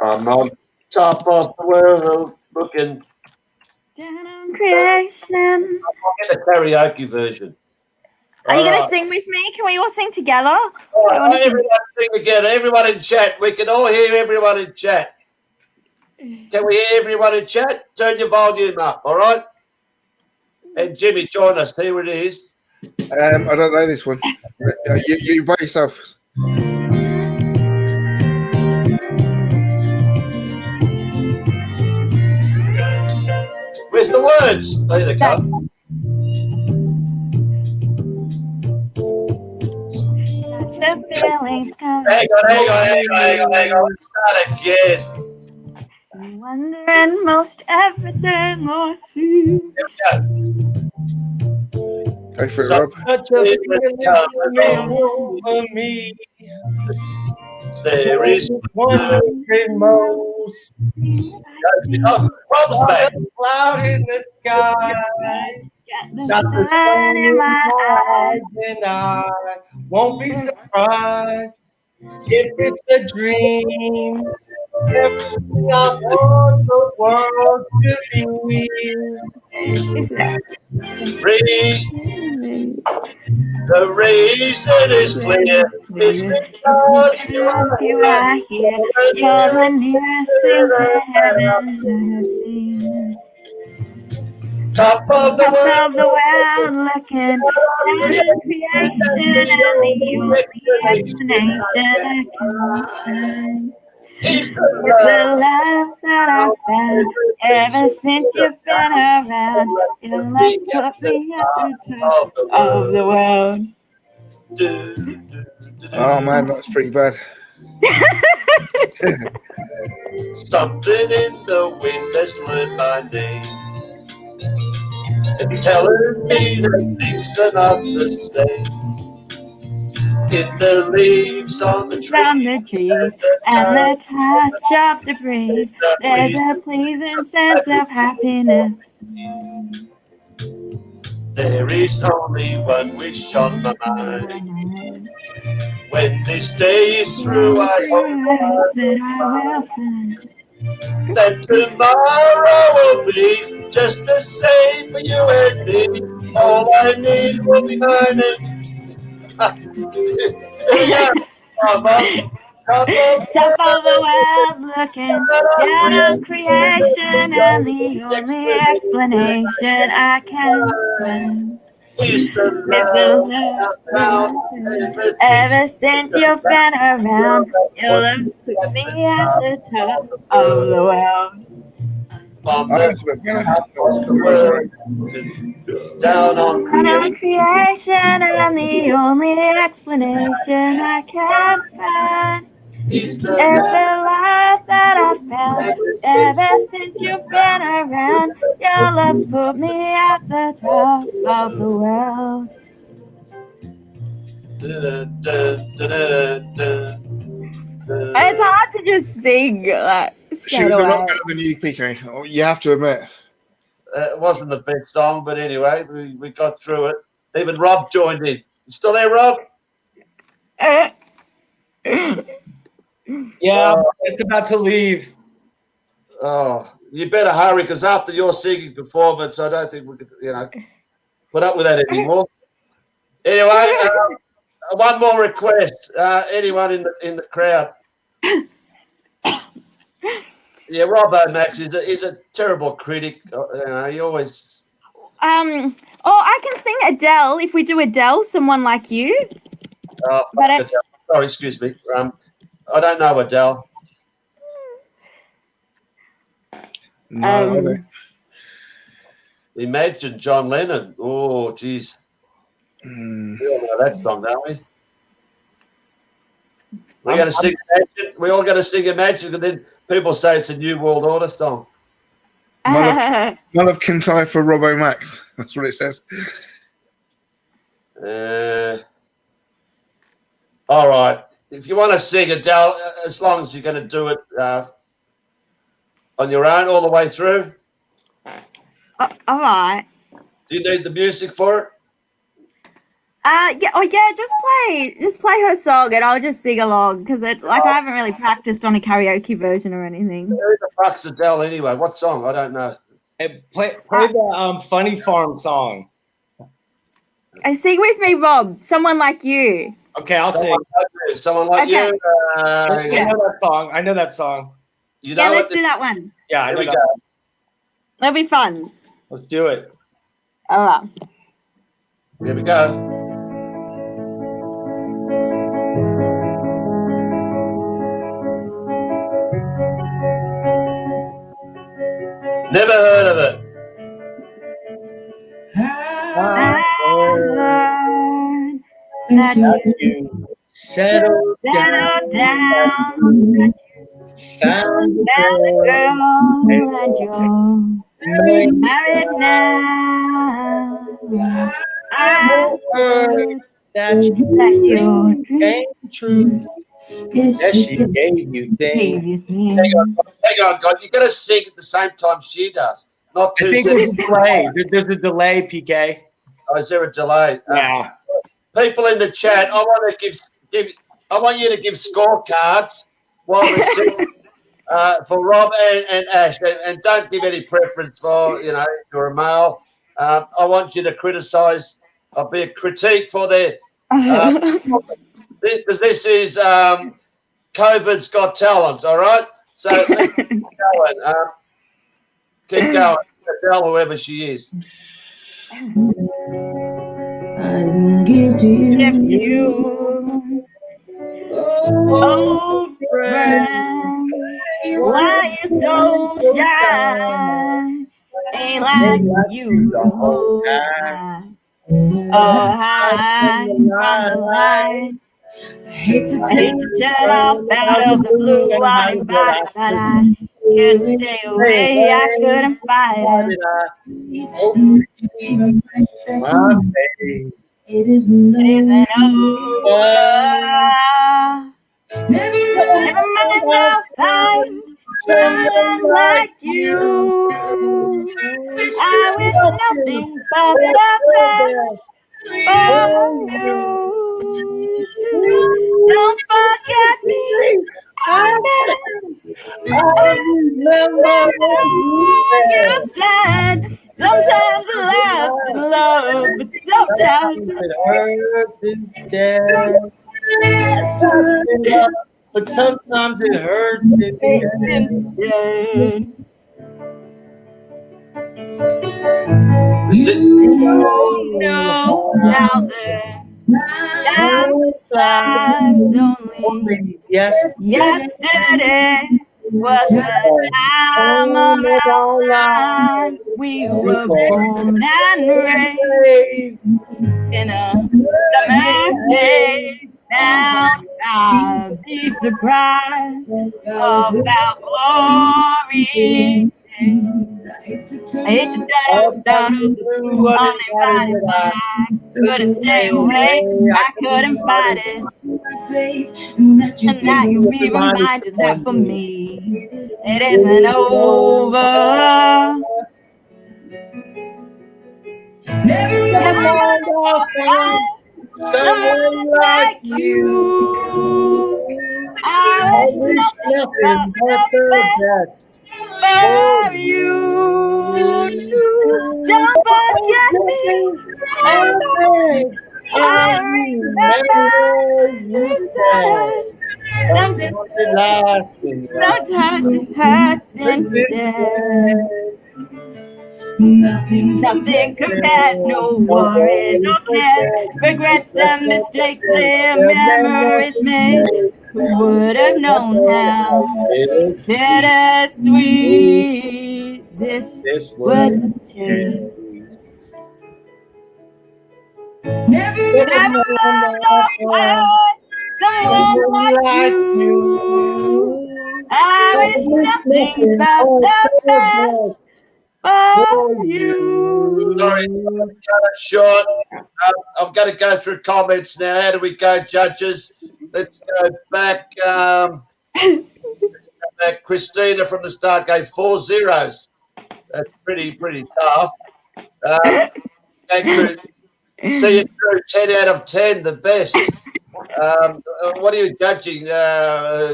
I'm on top of the world, looking.
Down on creation.
I'll get the karaoke version.
Are you
All
gonna
right.
sing with me? Can we all sing together?
All
I wanna
right, everyone sing together. Everyone in chat. We can all hear everyone in chat. Can we hear everyone in chat? Turn your volume up, all right? And Jimmy, join us. Here it is.
I don't know this one. You by yourself.
Where's the words? There they come.
Such a feeling's coming.
Hang on. Start again.
Wondering most everything I see.
Here we go.
Go for it,
So-
Rob.
Such a feeling over me.
There is
wondering most
Rob's
about
back.
the cloud in the sky.
Got the sun in my eyes.
And I won't be surprised if it's a dream. Everything I want the world to be.
Is it?
The reason is clear. It's because
You are here. You're the nearest thing to heaven I've seen.
top of the
Top
world.
of the world, looking down at creation, and the only explanation I can find
Is
is the love that I've found ever since you've been around. Your love's put me at the top of the world.
Oh man, that's pretty bad.
Something in the wind has learned my name. It's telling me that things are not the same. In the leaves on the
From
tree,
the trees and the touch of the breeze, there's a pleasing sense of happiness.
there is only one wish on my mind. When this day is through, I hope
that I will find.
that tomorrow will be just the same for you and me. All I need will be mine and there we go.
Top of the world, looking down on creation, and the only explanation I can find
Is the
is the love. Ever since you've been around, your love's put me at the top of the world.
Oh, that's a bit better. That was cool. That was all right.
Down on
Down on creation, and the only explanation I can find
is
is the love that I've found ever since you've been around. Your love's put me at the top of the world. It's hard to just sing like
She
straight
was a lot
away.
better than you, Peekay. Oh, you have to admit.
It wasn't the best song, but anyway, we got through it. Even Rob joined in. You still there, Rob?
Yeah, I'm just about to leave.
Oh, you better hurry because after your singing performance, I don't think we could, put up with that anymore. Anyway, one more request. Anyone in the crowd? Yeah, Robbo Max is a terrible critic. He always.
Oh, I can sing Adele if we do Adele, someone like you.
Oh,
But
Adele. Sorry, excuse me. I don't know Adele.
No, I don't.
Imagine John Lennon. Oh, geez. We all know that song, don't we? We're going to sing Imagine. We're all going to sing Imagine, and then people say it's a New World Order song.
One of Kintai for Robbo Max. That's what it says.
All right. If you want to sing Adele, as long as you're going to do it on your own all the way through.
all right.
Do you need the music for it?
Yeah. Oh, yeah. Just play her song, and I'll just sing along because it's like I haven't really practiced on a karaoke version or anything.
Who the fuck's Adele anyway? What song? I don't know.
Hey, play the Funny Farm song.
Sing with me, Rob. Someone like you.
Okay, I'll sing.
Someone like
Okay.
you.
I know that song. I know that song.
You know
Yeah,
it?
let's do that one.
Yeah, I
Here
know
we
that.
go.
That'll be fun.
Let's do it.
All right.
Here we go. Never heard of it.
I learned that you
Settle
settle down,
found
found a girl, and you're
married
married now. I heard
that
your
dream
dreams
came true. Yes, she gave you
gave
things.
you things.
Hang on, God. You got to sing at the same time she does, not
I
two
think there's a
seconds.
delay. There's a delay, PK.
Oh, is there a delay?
Yeah.
People in the chat, I want to I want you to give scorecards while we're singing for Rob and Ash, and don't give any preference for if you're a male. I want you to criticise. I'll be a critique for their because this is COVID's Got Talent. All right, so let's keep going. Keep going. Tell whoever she is.
Give to
Give to
you.
you. Oh, friend, why you so shy? Ain't like you to hold high. Oh, high from the light.
I hate
to turn off out of the blue uninvited, but I couldn't stay away. I couldn't fight it.
My baby.
It is
It isn't over. Never mind, I'll find someone like you. I wish nothing but the best for you too. Don't forget me. I remember you said sometimes it lasts in love, but sometimes
it hurts instead. But sometimes it hurts instead.
You know now that time flies only. Yesterday was the time of our lives. We were born and raised in a summer days. Now I'll be surprised about glory. I hate to tell you down of the blue uninvited, but I couldn't stay away. I couldn't fight it. And now you'll be reminded that for me, it isn't over. Never mind, I'll find someone like you. I wish nothing but the best for you too. Don't forget me. I remember you said sometimes it hurts instead. Nothing compares, no worries, no cares, regrets and mistakes, their memories made. Who would have known how bittersweet this would taste? Never mind, someone like you. I wish nothing but the best for you.
Sorry, cut it short. I'm going to go through comments now. How do we go, judges? Let's go back. Christina from the start gave 4 zeros. That's pretty tough. Andrew, see it through 10 out of 10, the best. What are you judging?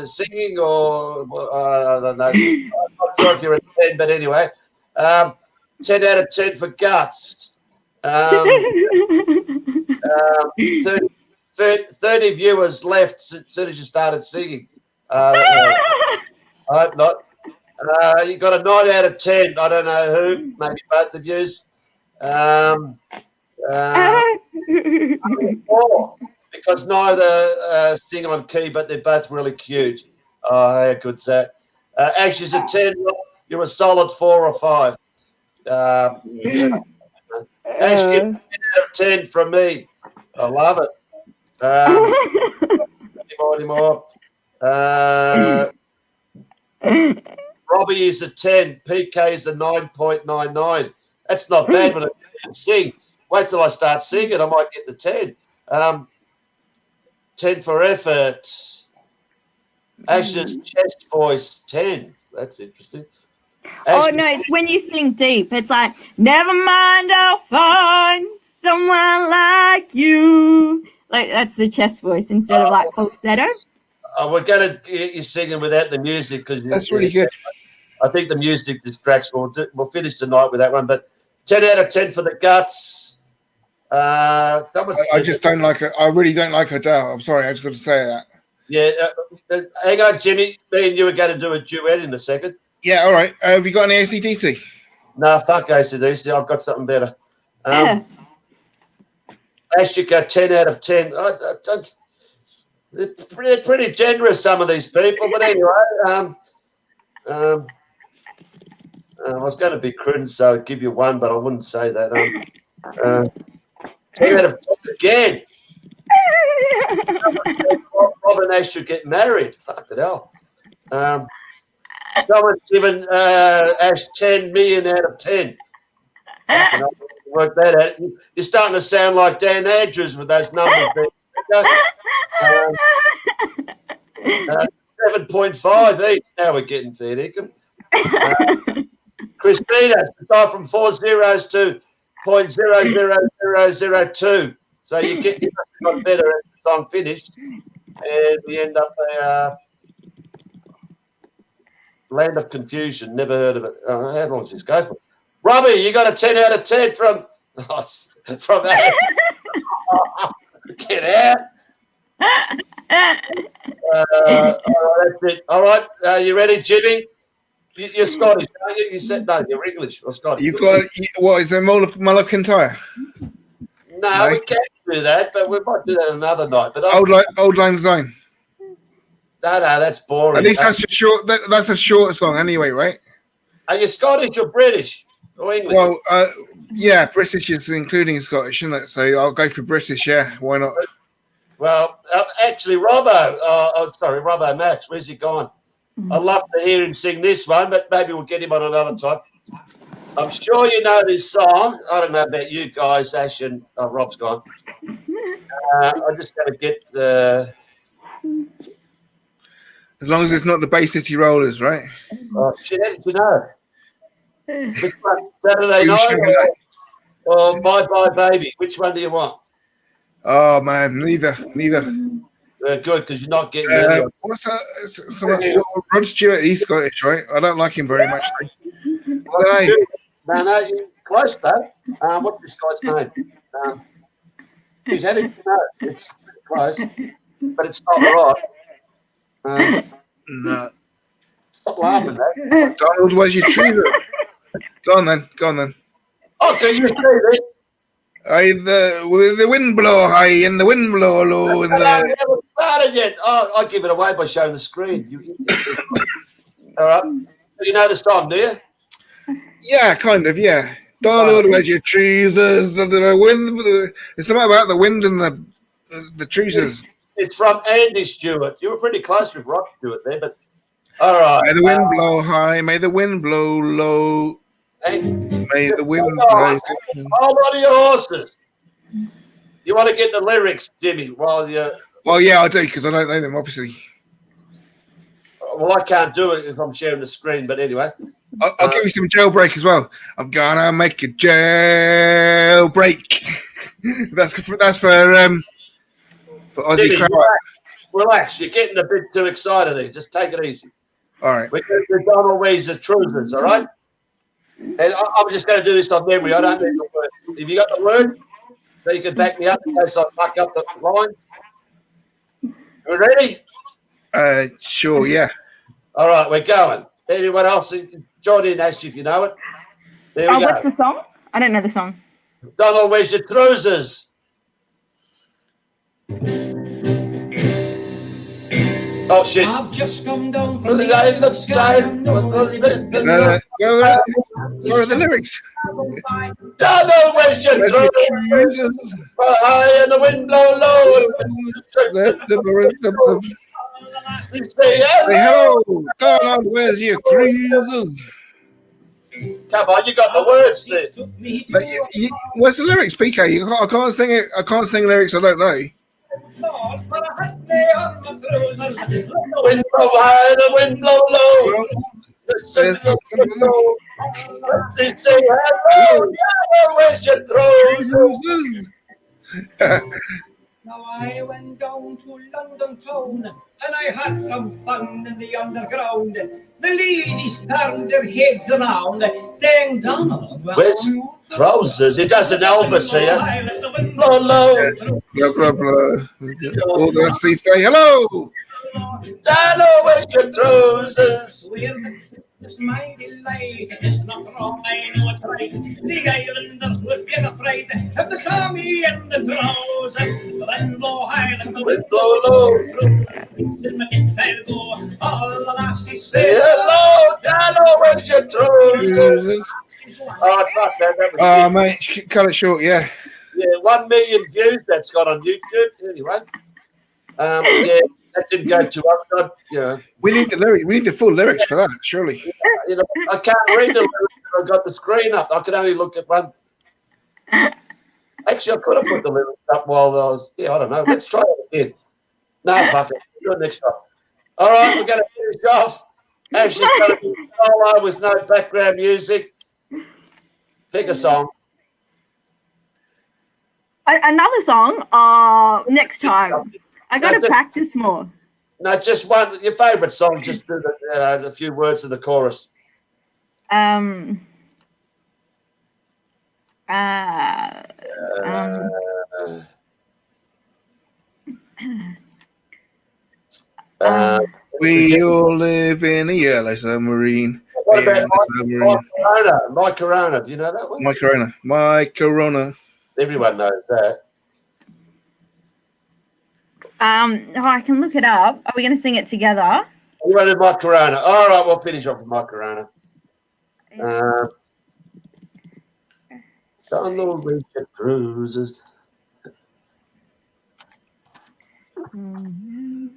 Singing or I don't know. I'm not sure if you're a 10, but anyway. 10 out of 10 for Guts. 30 viewers left as soon as you started singing. I hope not. You got a 9 out of 10. I don't know who, maybe both of yous. 4, because neither sing on key, but they're both really cute. Oh, how good's that? Ash is a 10. You're a solid 4 or 5. Ash, get 10 out of 10 from me. I love it. Any more? Robbie is a 10. Peekay is a 9.99. That's not bad when I can sing. Wait till I start singing. I might get the 10. 10 for effort. Ash's chest voice 10. That's interesting.
Oh
Ash,
no, it's when you sing deep. It's like, never mind, I'll find someone like you. Like that's the chest voice instead of like falsetto.
we're going to get you singing without the music because
That's really good.
I think the music distracts. We'll finish tonight with that one. But 10 out of 10 for the guts.
I just don't like her. I really don't like Adele. I'm sorry. I just got to say that.
Yeah. Hang on, Jimmy. Me and you are going to do a duet in a second.
Yeah, all right. Have you got any AC/DC?
No, fuck AC/DC. I've got something better. Ash, you got 10 out of 10. They're pretty generous, some of these people. But anyway, I was going to be crude, so I'd give you 1, but I wouldn't say that. 10 out of 10 again. Bob and Ash should get married. Fuck it hell. Someone's given Ash 10 million out of 10. Work that out. You're starting to sound like Dan Andrews with those numbers there. 7.5 each. Now we're getting fair dinkum. Christina, start from 4 zeros to 0.00002. So you got better as the song finished, and we end up a land of confusion. Never heard of it. How long does this go for? Robbie, you got a 10 out of 10 from that. Get out. That's it. All right, you ready, Jimmy? You're Scottish, aren't you? You said no. You're English or Scottish.
You got what? Is there Mull of Kintyre?
No, we can't do that, but we might do that another night. But
Old Lang Syne.
No, that's boring.
At least that's a short. That's a shorter song, anyway, right?
Are you Scottish or British or English?
Well, yeah, British is including Scottish, isn't it? So I'll go for British. Yeah, why not?
Well, actually, Robbo Max, where's he gone? I'd love to hear him sing this one, but maybe we'll get him on another time. I'm sure you know this song. I don't know about you guys, Ash and Rob's gone. I'm just going to get the.
As long as it's not the Bay City Rollers, right?
Oh, shit, how did you know? Which one? Saturday night or Bye Bye Baby? Which one do you want?
Oh, man, neither.
Good, because you're not getting any.
What's that? Rod Stewart, he's Scottish, right? I don't like him very much.
No, you're close though. What's this guy's name? He's had it. No, it's close, but it's not right.
No.
Stop laughing, mate.
Donald, where's your tree? Go on then.
Oh, can you see this?
The wind blow high and the wind blow low. And
I haven't started yet. Oh, I give it away by showing the screen. All right. You know the song, do you?
Yeah, kind of. Yeah. Donald, where's your trees? There's the wind. It's something about the wind and the trees.
It's from Andy Stewart. You were pretty close with Rod Stewart there, but all right.
May the wind blow high. May the wind blow low. May the wind blow.
Hold on to your horses. You want to get the lyrics, Jimmy, while you.
Well, yeah, I do because I don't know them, obviously.
Well, I can't do it if I'm sharing the screen, but anyway.
I'll give you some jailbreak as well. I'm gonna make a jailbreak. that's for Aussie
Jimmy,
crowd.
relax. You're getting a bit too excited here. Just take it easy.
All right.
We're going to do Donald Weezer Trousers, all right? And I'm just going to do this on memory. I don't need the word. Have you got the word? So you can back me up in case I fuck up the line. You ready?
Sure, yeah.
All right, we're going. Anyone else? Join in, Ash, if you know it. There we go.
What's the song? I don't know the song.
Donald, where's your trousers? Oh, shit.
I've just come down from the
What
are the lyrics?
Donald, where's your
Where's your
trousers?
trousers?
High and the wind blow low. Say
Hey, hello, Donald, where's your trousers?
Come on, you got the words there.
What's the lyrics, PK? I can't sing it. I can't sing lyrics I don't know.
The wind blow high, the wind blow low.
There's something
They say hello, hello, where's your trousers?
Now I went down to London town and I had some fun in the underground. The ladies turned their heads around, saying, Donald,
Where's trousers? It does an Elvis here. Blow low.
blah blah blah. All the rest say hello.
Donald, where's your trousers?
It's my delight, it's not wrong, I know it's right. The islanders would get afraid if they saw me in the trousers. The wind blow high, the wind
Blow low.
all the lassies
Say hello, Donald, where's your trousers? Oh, fuck that. That was
Oh, mate, cut it short, yeah.
Yeah, 1 million views that's got on YouTube. Anyway, yeah, that didn't go too well. Yeah,
We need the lyric. We need the full lyrics for that, surely.
you know, I can't read the lyrics. I've got the screen up. I can only look at one. Actually, I could have put the lyrics up while I was. Yeah, I don't know. Let's try it again. No, fuck it. Do it next time. All right, we're going to finish off. Actually, it's going to be solo with no background music. Pick a song.
Another song. Next time. I got to
No,
practice more.
No, just one. Your favourite song. Just do the few words of the chorus.
We all live in a yellow submarine.
What about
Yellow submarine.
My Corona? Do you know that one?
My Corona. My Corona.
Everyone knows that.
I can look it up. Are we going to sing it together?
You want to do My Corona? All right, we'll finish off with My Corona. Donald Richard Cruises. You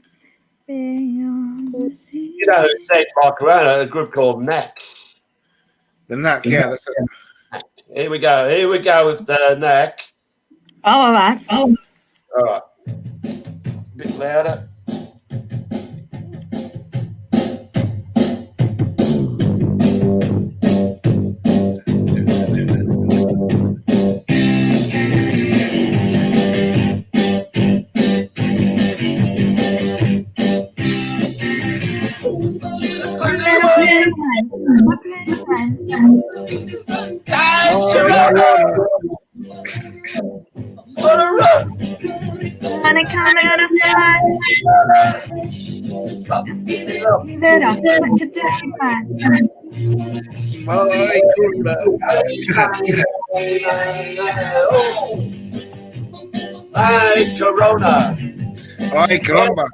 know who sang My Corona? A group called Knack.
The Knack, yeah, that's it.
Here we go. Here we go with the Knack.
Oh, all right. Oh.
All right. Bit louder.
And it coming on a fly. Give it up, such a dirty man.
My
My Corona.
Ay, caramba.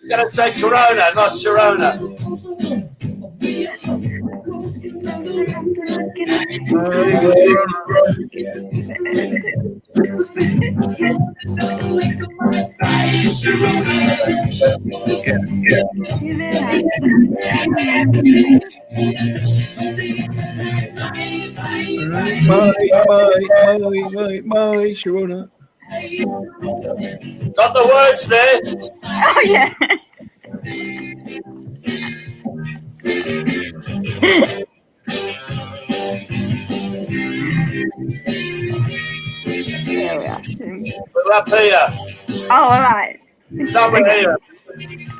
You gotta say Corona, not Sharona.
My Sharona.
Got the words there?
Oh, yeah. There we are.
We're up here.
Oh, all right.
Somewhere here.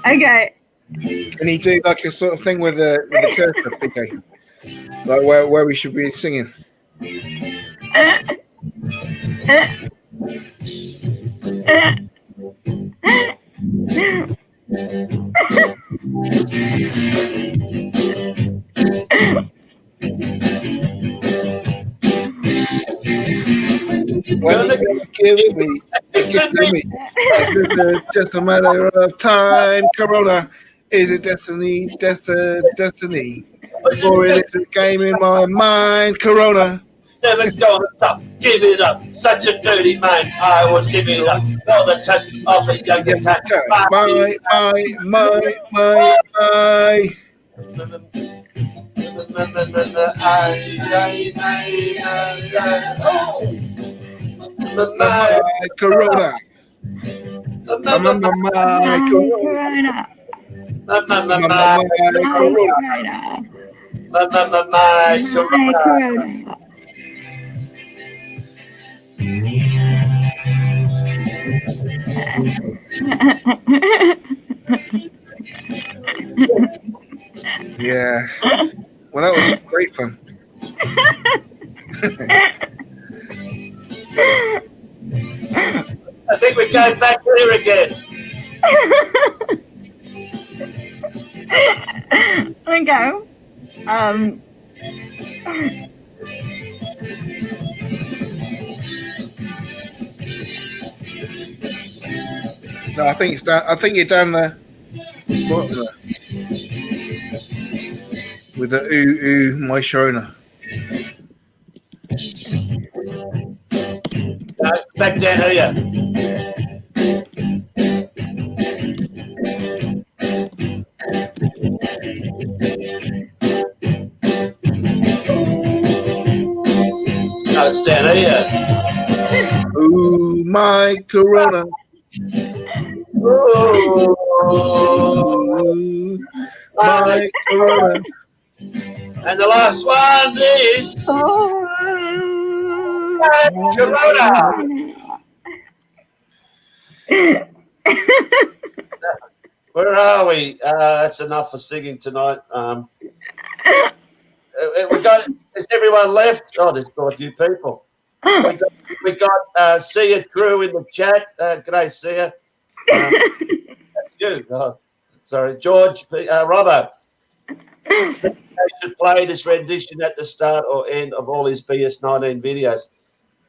Okay.
Can he do like a sort of thing with the cursor, PK? Like where we should be singing? When you give it me, it's just a matter of time. Corona, is it destiny? Destiny. Or it is a game in my mind. Corona.
Never gonna stop. Give it up. Such a dirty mind. I was giving it up. All the touch of a younger cat.
My. Corona. Corona.
Corona. Corona.
Yeah. Well, that was great fun.
I think we're going back there again.
Okay.
No, I think it's down. I think you're down there. What with the ooh my Sharona.
No, back down here. No, it's down here.
Ooh my Corona.
Ooh,
My Corona.
and the last one is Corona. Where are we? That's enough for singing tonight. We got. Is everyone left? Oh, there's quite a few people. We got Sia Crew in the chat. G'day, Sia. You. Oh, sorry, George. Robbo. They should play this rendition at the start or end of all his BS19 videos.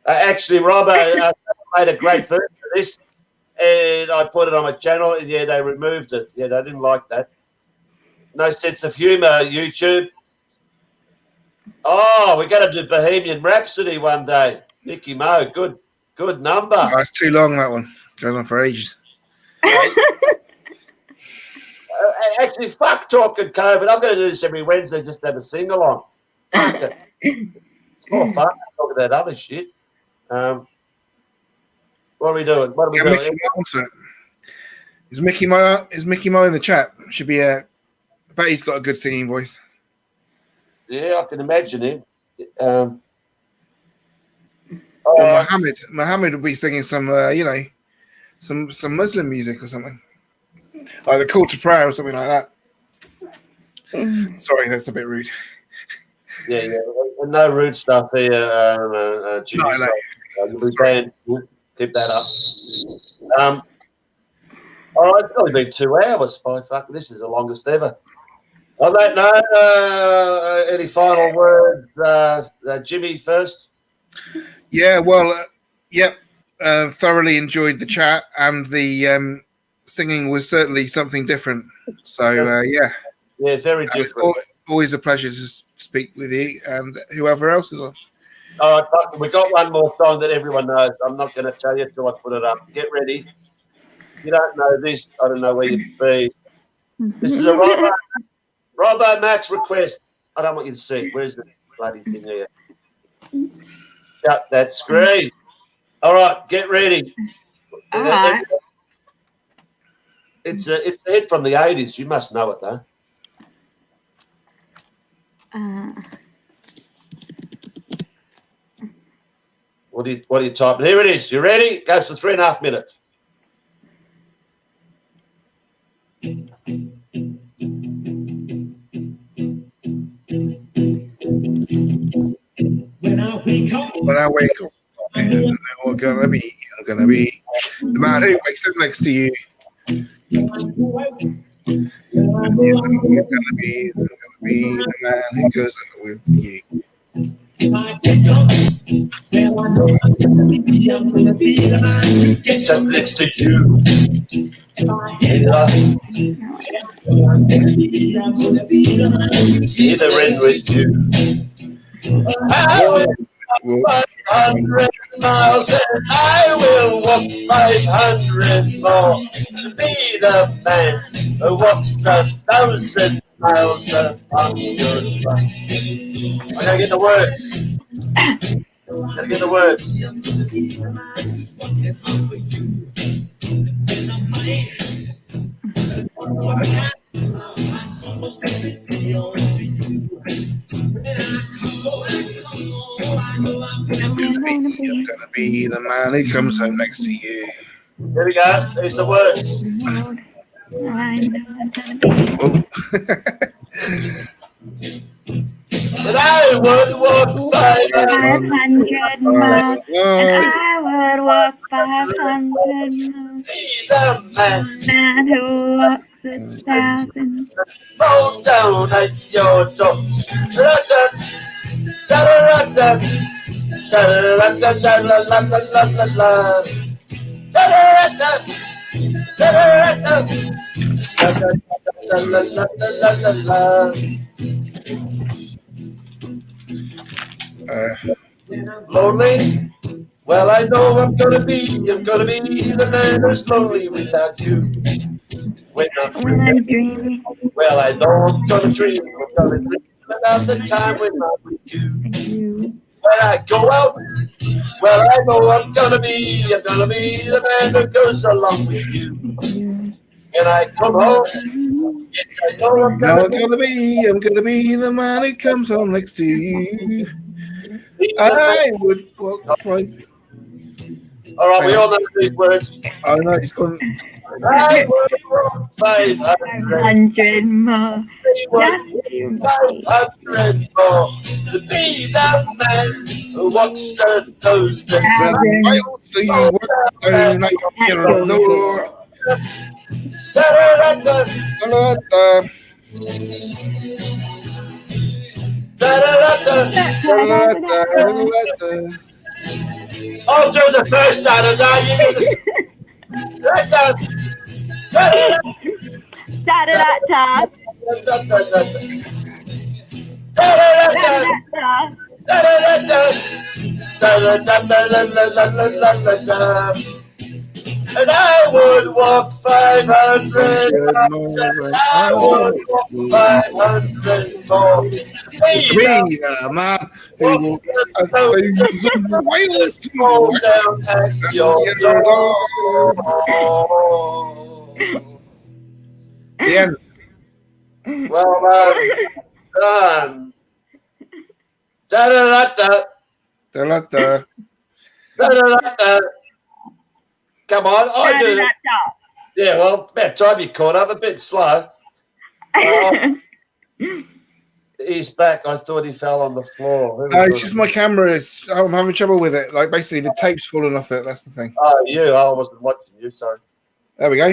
Actually, Robbo made a great version of this, and I put it on my channel, and yeah, they removed it. Yeah, they didn't like that. No sense of humour, YouTube. Oh, we got to do Bohemian Rhapsody one day. Mickey Mo, good number.
Oh, it's too long, that one. Goes on for ages.
Actually, fuck talking COVID. I'm going to do this every Wednesday, just have a sing-along. Fuck it. It's more fun talking about other shit. What are we doing? What are we doing?
Mickey Mo wants it. Is Mickey Mo in the chat? Should be I bet he's got a good singing voice.
Yeah, I can imagine him.
Or Mohammed will be singing some, some Muslim music or something, like the Call to Prayer or something like that. Sorry, that's a bit rude.
Yeah. No rude stuff here. Judy,
No,
you'll be banned. Keep that up. All right, it's only been 2 hours. By fuck, this is the longest ever. I don't know. Any final words, Jimmy? First.
Yeah, well, thoroughly enjoyed the chat, and the singing was certainly something different. So yeah,
very different.
Always a pleasure to speak with you and whoever else is on.
All right, we got one more song that everyone knows. I'm not going to tell you until I put it up. Get ready. If you don't know this, I don't know where you'd be. This is a Robbo Max request. I don't want you to see it. Where's the bloody thing here? Shut that screen. All right, get ready.
All right.
It's a hit from the 80s. You must know it, though. What are you typing? Here it is. You ready? It goes for 3.5 minutes.
When I wake up,
I'm gonna be the man who wakes up next to you. I'm gonna be the man who goes out with you.
I wake up, then I know I'm gonna be the man who gets up next to you. If I head up, I'm gonna be the man who gets
Either end with you. I will walk 500 miles and I will walk 500 more to be the man who walks 1,000 miles on your front. I gotta get the words. Gotta get the words.
I'm gonna be the man who comes home next to you.
Here we go. There's the words. And I would walk
500 miles, and I would walk 500 miles.
Be the man.
Man who walks 1,000.
Roll down at your door. Lonely? Well, I know I'm gonna be the man who's lonely without you. When
I'm dreaming.
well, I know I'm gonna dream about the time when I'm with you. When I go out, well, I know I'm gonna be the man who goes along with you. When I come home, yes, I know I'm
Now
gonna be
I'm gonna be the man who comes home next to you. I would walk fine.
All right, we all know these words.
Oh no, he's gone.
I would walk 500
500 more. Just to
500 more to be the man who walks 1,000
miles till you walk down at your door. Da-da-da. Da-da-da.
I'll do the first da-da-da, you do the da-da-da.
Da da da da.
And I would walk 500
miles.
I would walk 500 more.
It's to be the man who walks 1,000 miles to
Roll
walk
down at your door.
The end.
Well done. Da da da da.
Da-da-da.
Da da da da. Come on, I do. Yeah, well, about time you caught up. A bit slow. He's back. I thought he fell on the floor.
It's just my camera is. I'm having trouble with it. Like basically, the tape's falling off it. That's the thing.
Oh, you. I wasn't watching you. Sorry.
There we go.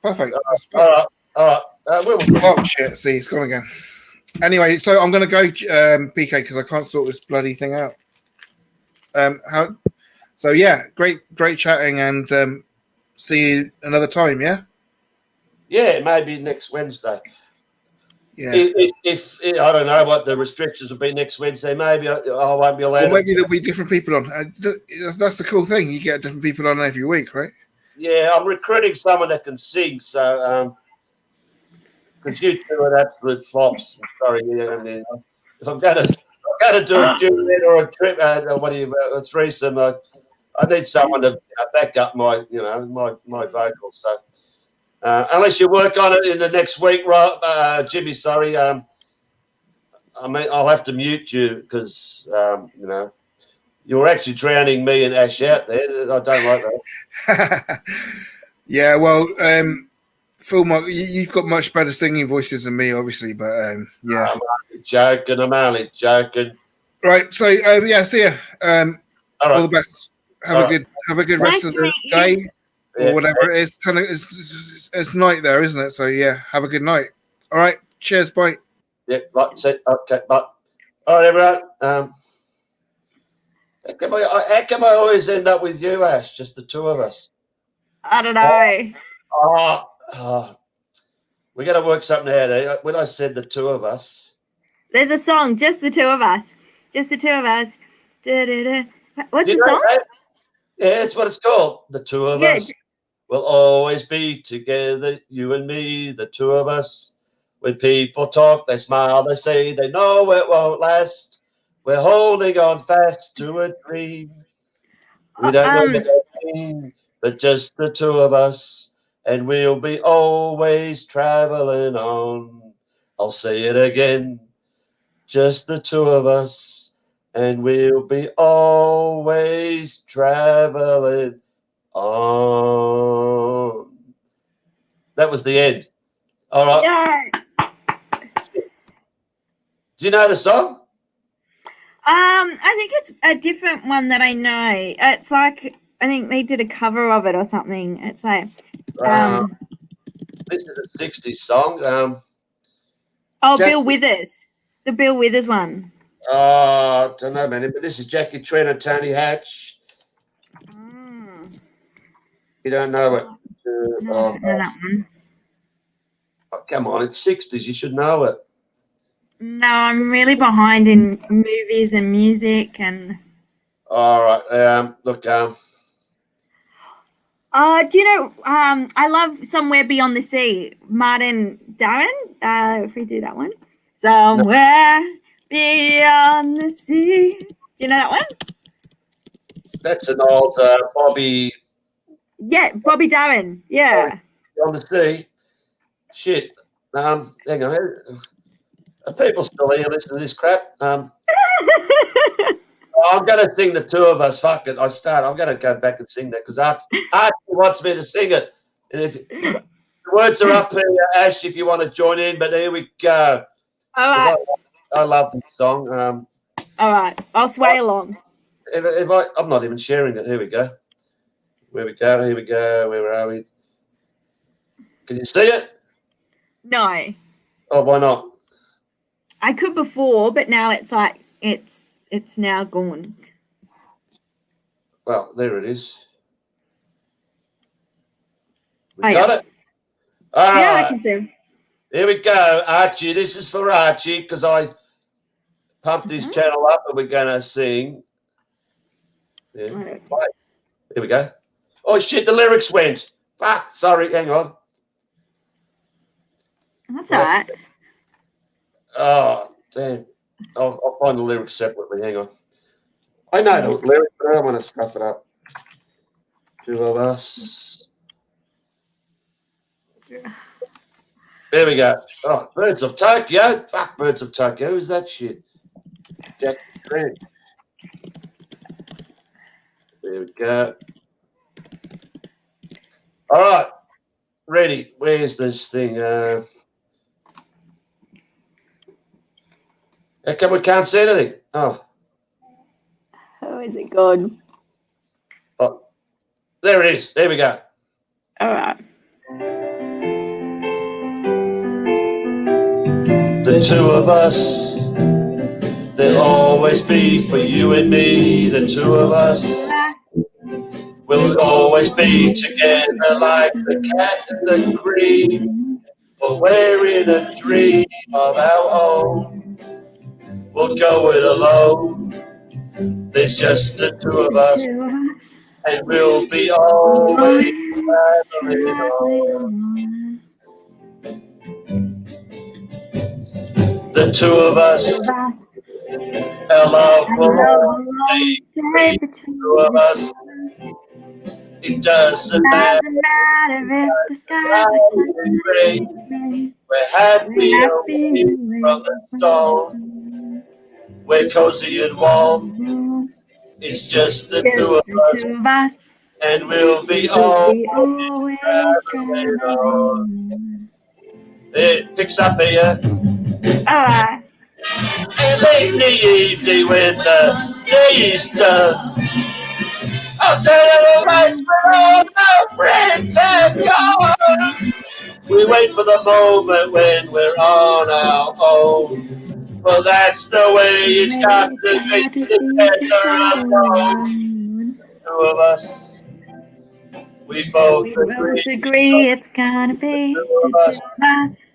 Perfect.
All right.
Oh shit! See, it's gone again. Anyway, so I'm gonna go Peekay because I can't sort this bloody thing out. So yeah, great chatting, and see you another time. Yeah.
Yeah, maybe next Wednesday.
Yeah.
If I don't know what the restrictions will be next Wednesday, maybe I won't be allowed.
Well, maybe there'll be different people on. That's the cool thing. You get different people on every week, right?
Yeah, I'm recruiting someone that can sing. So, because you two are absolute flops. Sorry, if I'm going to do a duet or a trip, a threesome, I need someone to back up my vocals. So, unless you work on it in the next week, Jimmy. Sorry, I mean I'll have to mute you because you're actually drowning me and Ash out there. I don't like that.
Yeah, well, Phil, you've got much better singing voices than me, obviously, but yeah.
I'm only joking.
Right, so yeah, see ya. All the best. Have a good rest of the day, or whatever it is. It's night there, isn't it? So yeah, have a good night. All right, cheers, bye.
Yeah, that's it. Okay, bye. All right, everyone. How come I always end up with you, Ash? Just the two of us.
I don't know.
We got to work something out. When I said the two of us,
there's a song, just the two of us. Just the two of us. Da-da-da. What's the song?
That? Yeah, that's what it's called. The two of us will always be together. You and me, the two of us When people talk, they smile, they say they know it won't last. We're holding on fast to a dream. We don't know what they mean, but just the two of us, and we'll be always traveling on. I'll say it again, just the two of us, and we'll be always traveling on. That was the end. All right.
Yeah.
Do you know the song?
I think it's a different one that I know. It's like, I think they did a cover of it or something. It's like,
this is a 60s song.
Bill Withers, the Bill Withers one.
Don't know, man, but this is Jackie Trent and Tony Hatch. You don't know it.
No, I don't know that one.
Oh, come on, it's 60s. You should know it.
No, I'm really behind in movies and music and.
All right. Look.
Do you know? I love Somewhere Beyond the Sea. Martin Darren. If we do that one. Somewhere Beyond the Sea. Do you know that one?
That's an old Bobby.
Yeah, Bobby Darren. Yeah.
On the sea. Shit. Hang on. Are people still here listening to this crap? I'm going to sing the two of us. Fuck it. I'm going to go back and sing that because Archie wants me to sing it. And if the words are up here, Ash, if you want to join in. But here we go.
All right.
I love this song.
All right. I'll sway along.
I'm not even sharing it. Here we go. Here we go. Where are we? Can you see it?
No.
Oh, why not?
I could before, but now it's like it's now gone.
Well, there it is. We got it? All
yeah,
right.
I can see.
Here we go, Archie. This is for Archie because I pumped his channel up and we're going to sing. Yeah. Right. Here we go. Oh, shit, the lyrics went. Fuck, sorry, hang on.
That's all right.
Oh, damn. I'll find the lyrics separately. Hang on. I know the lyrics, but I don't want to stuff it up. Two of us. There we go. Oh, Birds of Tokyo. Fuck, Birds of Tokyo. Who's that shit? Jack Trent. There we go. All right. Ready. Where's this thing? How come we can't see anything? Oh.
How is it gone?
Oh. There it is. There we go.
All right.
The two of us, there'll always be for you and me. The two of us will always be together like the cat and the green. For we're in a dream of our own. We'll go it alone. There's just the two of us, and we'll be always traveling on. The two of us, our love will always be the two of us. It doesn't matter if the skies are gray. We're happy from the start. We're cozy and warm. It's just the two of us, and we'll be always traveling on. It picks up here.
Alright.
And late in the evening when the day is done, I'll turn the lights when all our friends have gone. We wait for the moment when we're on our own. Well, that's the way it's got to be together alone. Two of us, we both agree
it's gonna be the two of us.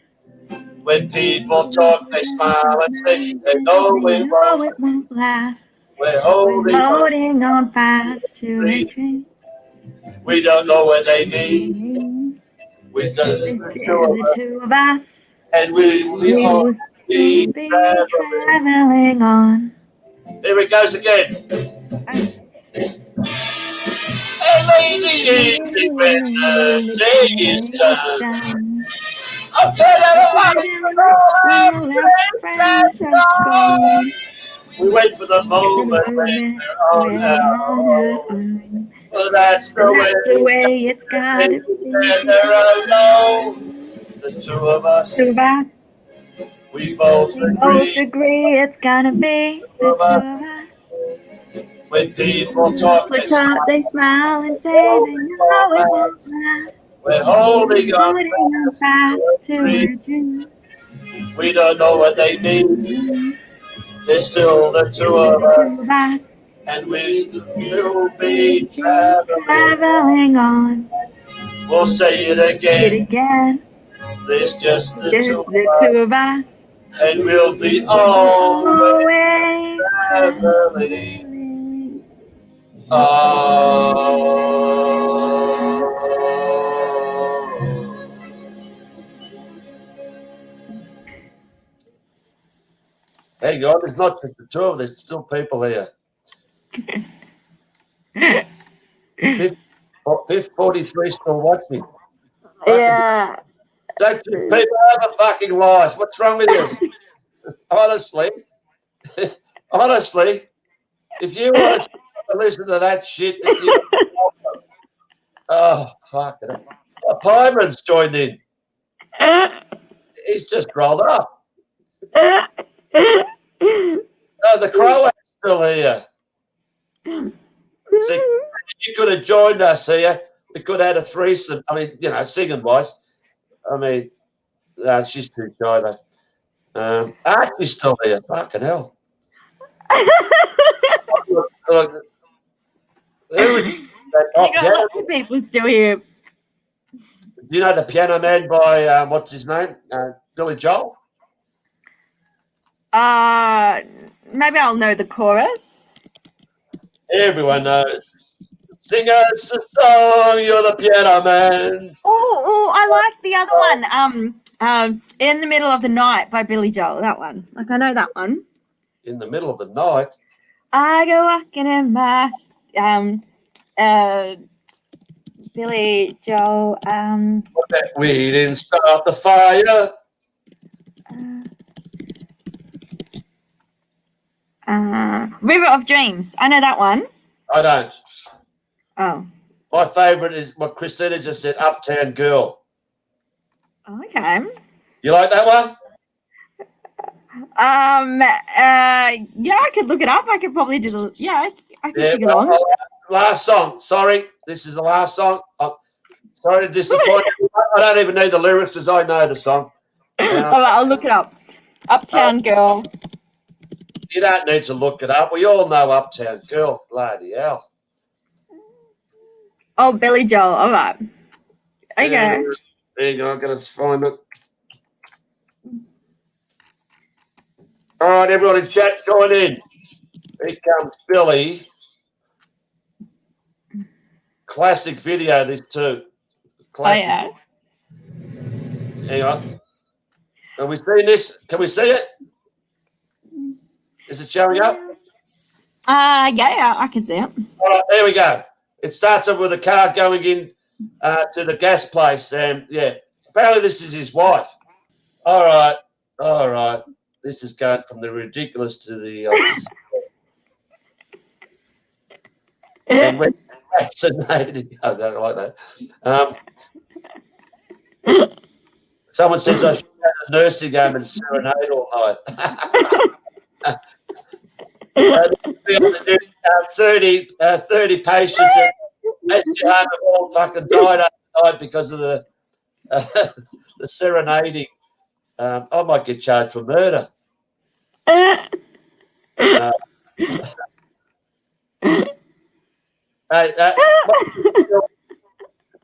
When people talk, they smile and say they know it won't
last.
We're holding
on fast to a dream.
We don't know what they mean. We just
the two of us.
and we will
We
all
will
be
still be
traveling.
traveling on.
There it goes again.
Oh.
And late in the evening when the day is done,
Done.
I'll turn
I'll
out the
turn
lights
down
when
lights
all
when
our
all our
friends
friends
have
have
gone.
gone.
We wait for the
Wait for the
moment when
moment
we're on
when we're on
our
our
own.
own.
Well, that's
And
the way
that's the way it's
it's
gotta
gotta
be
be together alone. The two of
two of
us,
us.
we both
We both
agree.
agree it's gonna be the
Of
two
us.
of us.
When people
When
talk,
people
they
talk,
smile.
they smile and say
Oh,
they
it
know
won't
it won't
last.
last.
We're holding on
Holding on
fast
fast
to
to
a dream.
a dream.
We don't know what they mean. There's still the two
Still
of
the two of
us,
us.
and we still
Still
be
be
traveling.
traveling on.
We'll say it
It
again.
again.
There's just the two
Just the
of us,
two of us.
and we'll be
We'll be
always
always
traveling.
traveling.
Hang on, it's not just the two of us, there's still people here. Fifth 43 still watching.
Yeah.
Don't you people have a fucking life? What's wrong with you? Honestly, honestly, if you want to listen to that shit, oh, fuck it. Pyman's joined in. He's just rolled up. Oh, the Croat's still here. See, you could have joined us here. We could have had a threesome. I mean, you know, singing wise. I mean, she's too shy though. Archie's still here. Fucking hell. Look, who is that?
You got lots of people still here.
Do you know the Piano Man by what's his name? Billy Joel.
Maybe I'll know the chorus.
Everyone knows. Sing us a song. You're the Piano Man.
Oh, I like the other one. In the Middle of the Night by Billy Joel. That one. Like I know that one.
In the middle of the night.
I go walking in my Billy Joel.
We didn't start the fire.
River of Dreams. I know that one.
I don't.
Oh.
My favourite is what Christina just said, Uptown Girl.
Okay.
You like that one?
Yeah, I could look it up. I could probably do the. Yeah, I can sing along.
Last song. Sorry, this is the last song. I'm sorry to disappoint you. I don't even know the lyrics because I know the song.
All right, I'll look it up. Uptown Girl.
You don't need to look it up. We all know Uptown Girl. Bloody hell.
Oh, Billy Joel. All right. Okay.
There you go. I'm going to find it. All right, everyone in chat, join in. Here comes Billy. Classic video, this too. Classic.
Oh, yeah.
Hang on. Are we seeing this? Can we see it? Is it showing up?
Yeah, I can see it.
All right, there we go. It starts off with a car going in to the gas place, and yeah, apparently this is his wife. All right. This is going from the ridiculous to the and when vaccinated. I don't like that. Someone says I should go to the nursing home and serenade all night. 30 patients at nursing home have all fucking died overnight because of the serenading. I might get charged for murder.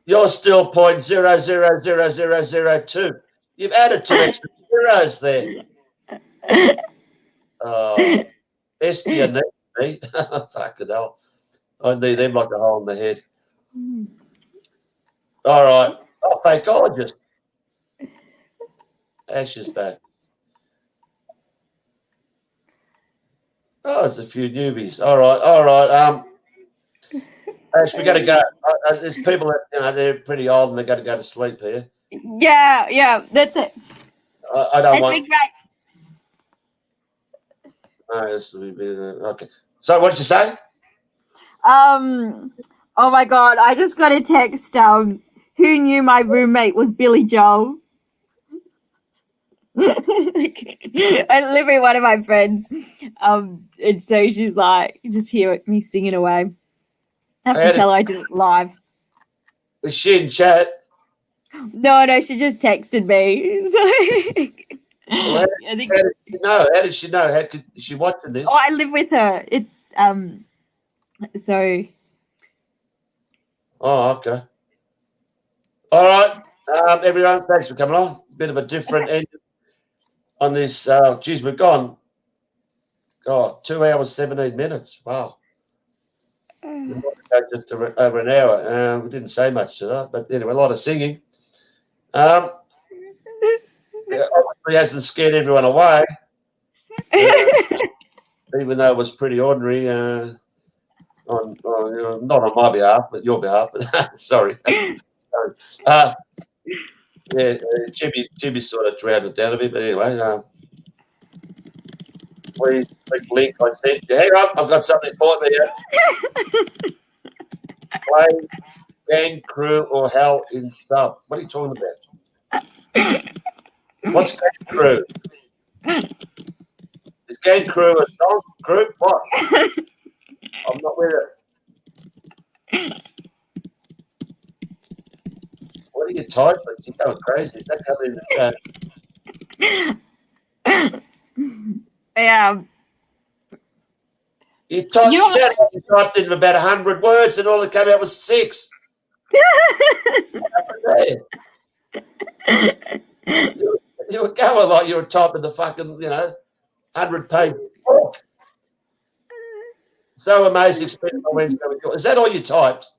You're still 0.000002. You've added 2 extra zeros there. Oh, Estia needs me. Fucking hell. I need them like a hole in the head. All right. Oh, thank God. Ash is back. Oh, there's a few newbies. All right. Ash, we got to go. There's people that they're pretty old and they got to go to sleep here.
Yeah, that's it.
I don't
It's
want.
been great.
This will be okay. So, what did you say?
Oh my God, I just got a text. Who knew my roommate was Billy Joel? I live with one of my friends. And so she's like, you just hear me singing away. I have to tell her I did it live.
Was she in chat?
No, she just texted me.
Well, how did she know? How did she know? How could is she watching this?
Oh, I live with her. So.
Oh, okay. All right, everyone. Thanks for coming on. Bit of a different end on this. Geez, we've gone. God, 2 hours 17 minutes. Wow. Just over an hour. We didn't say much today, but anyway, a lot of singing. Obviously hasn't scared everyone away, even though it was pretty ordinary. Not on my behalf, but your behalf. Sorry. Yeah, Jimmy sort of drowned it down a bit, but anyway. Please click link I sent you. Hang on, I've got something for you. Play Gang Crew or Hell in Sub. What are you talking about? What's Gang Crew? Is Gang Crew a song group? What? I'm not with it. What are you typing? You're going crazy. Is that coming in the chat?
Yeah.
You typed in about 100 words and all that came out was 6. You were going like you were typing the fucking, 100-page book. So amazing. Wednesday. Is that all you typed?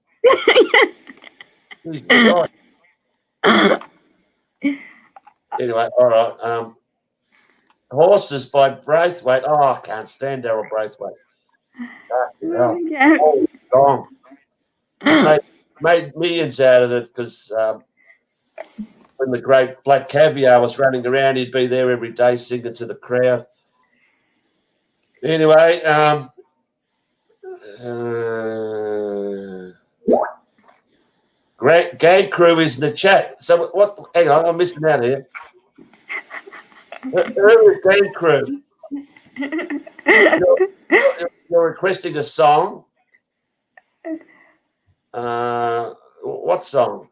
Anyway, all right. Horses by Braithwaite. Oh, I can't stand Daryl Braithwaite. Oh, gone. Made millions out of it because when the great Black Caviar was running around, he'd be there every day singing to the crowd. Anyway, Gang Crew is in the chat. So what? Hang on, I'm missing out here. Who is Gang Crew? You're requesting a song. What song?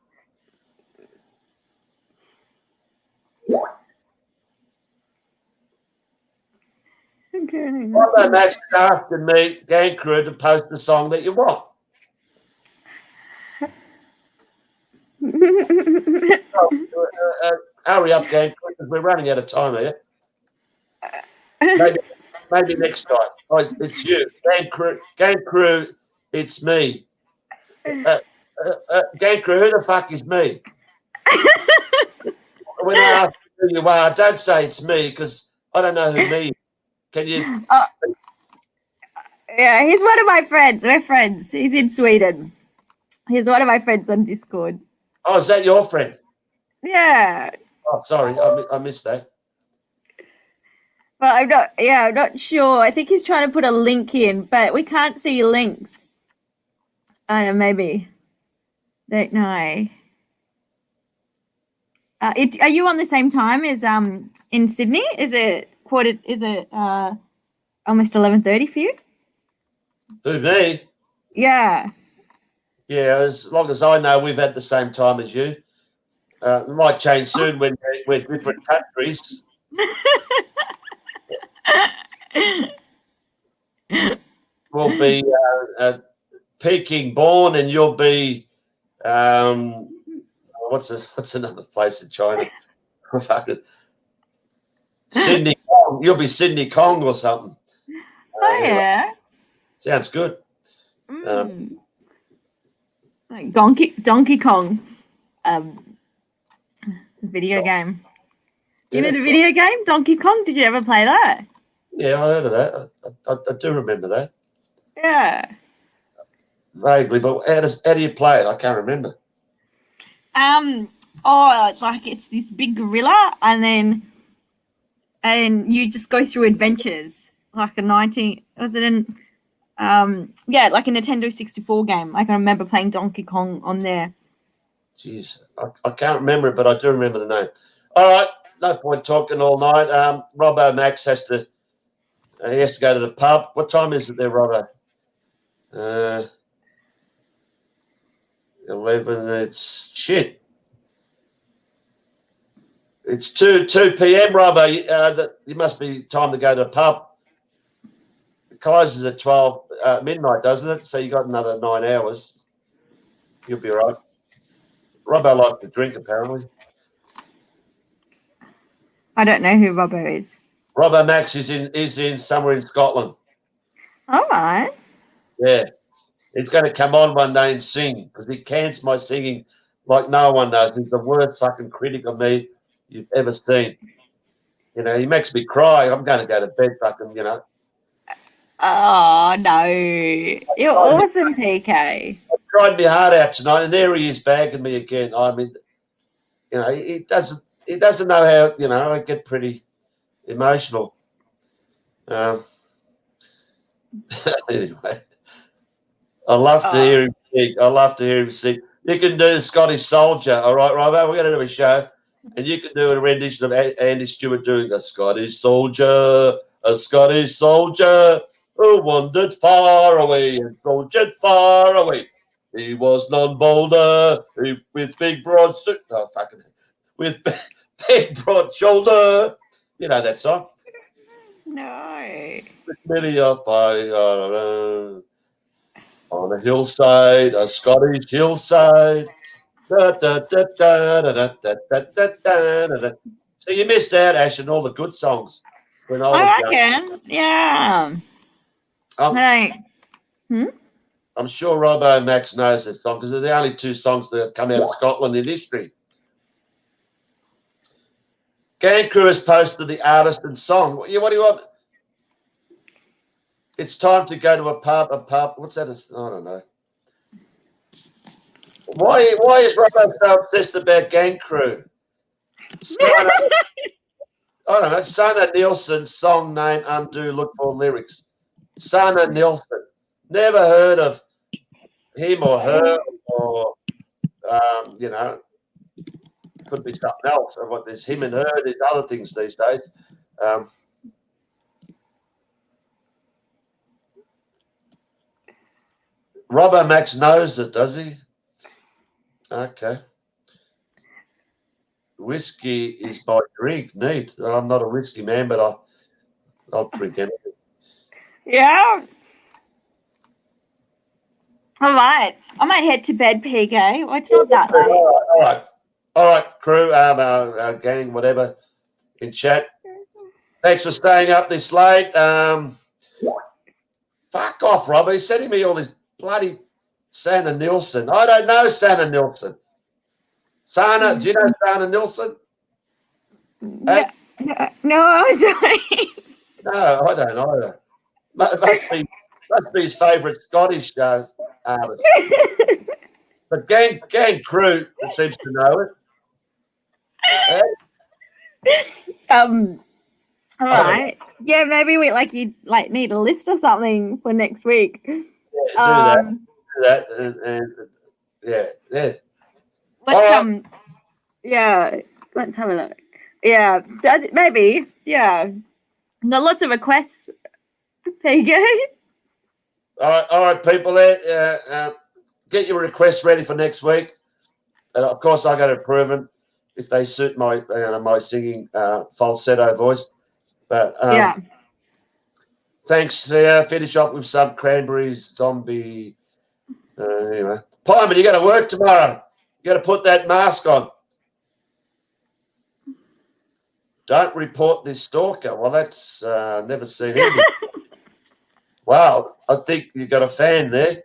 What about Max is asking me, Gang Crew, to post the song that you want? Hurry up, Gang Crew, because we're running out of time here. Maybe next time. Oh, it's you, Gang Crew. It's me. Gang Crew. Who the fuck is me? When I ask who you are, don't say it's me because I don't know who me is. Can you?
Yeah, he's one of my friends. We're friends. He's in Sweden. He's one of my friends on Discord.
Oh, is that your friend?
Yeah.
Oh, sorry, I missed that.
Well, I'm not sure. I think he's trying to put a link in, but we can't see links. I don't know, maybe. Don't know. Are you on the same time as in Sydney? Is it almost 11:30 for you?
Who, me?
Yeah.
Yeah, as long as I know, we've had the same time as you. It might change soon when we're different countries. We'll be Peking born, and you'll be what's another place in China? Sydney Kong. You'll be Sydney Kong or something.
Oh yeah.
Sounds good.
Like Donkey Kong, video game. You know the video game Donkey Kong? Did you ever play that?
Yeah, I heard of that. I do remember that
Yeah.
vaguely, but how do you play it? I can't remember.
Like it's this big gorilla, and you just go through adventures like a like a Nintendo 64 game. I can remember playing Donkey Kong on there.
Jeez, I can't remember it, but I do remember the name. All right, no point talking all night. Robbo Max has to go to the pub. What time is it there, Robbo? 11. It's shit. It's 2 p.m. Robbo. You must be time to go to the pub. Kaiser's at 12 midnight, doesn't it? So you got another 9 hours. You'll be all right. Robbo likes to drink, apparently.
I don't know who Robbo is.
Robbo Max is in somewhere in Scotland.
All right.
Yeah. He's going to come on one day and sing because he cans my singing like no one does. He's the worst fucking critic of me you've ever seen. You know, he makes me cry. I'm going to go to bed fucking, you know.
Oh, no. You're awesome, Peekay.
I tried my heart out tonight, and there he is bagging me again. I mean, you know, he doesn't know how, you know, I get pretty emotional. Anyway, I love to hear him sing. I love to hear him sing. You can do Scottish Soldier, all right, Robbo? We're going to do a show, and you can do a rendition of Andy Stewart doing a Scottish soldier who wandered far away and soldiered far away. He was none bolder with big broad with big broad shoulder. You know that song?
No.
With many a fight on a hillside, a Scottish hillside. Da, da, da, da, da, da, da, da, da, da, da. So you missed out, Ash, and all the good songs. When
I reckon. Yeah.
I'm sure Robbo Max knows this song because they're the only 2 songs that have come out of Scotland in history. Gang Crew has posted the artist and song. What do you want? It's time to go to a pub. What's that? I don't know. Why is Robbo so obsessed about Gang Crew? I don't know. Sana Nielsen's song name Undo. Look for lyrics. Sana Nielsen. Never heard of him or her or, you know, could be something else. What there's him and her. There's other things these days. Robbo Max knows it, does he? Okay. Whiskey is my drink. Neat. I'm not a whiskey man, but I'll drink anything.
Yeah. All right. I might head to bed, Peekay. Well, it's not that late.
All right, crew, gang, whatever, in chat. Thanks for staying up this late. Fuck off, Rob. He's sending me all this bloody Sana Nielsen. I don't know Sana Nielsen. Sana, do you know Sana Nielsen?
No, I don't.
No, I don't either. Must be his favourite Scottish artist. But gang crew that seems to know it.
All right. Yeah, maybe we you need a list or something for next week.
Yeah, do that, and yeah.
Let's let's have a look. Yeah, maybe. Yeah, got lots of requests. Peekay.
All right, people. There, get your requests ready for next week. And of course, I got to approve them if they suit my my singing falsetto voice. But
yeah.
Thanks. Finish up with some Cranberries Zombie. Anyway, Pyman, you got to work tomorrow. You got to put that mask on. Don't report this stalker. Well, that's never seen anything. Wow, I think you got a fan there.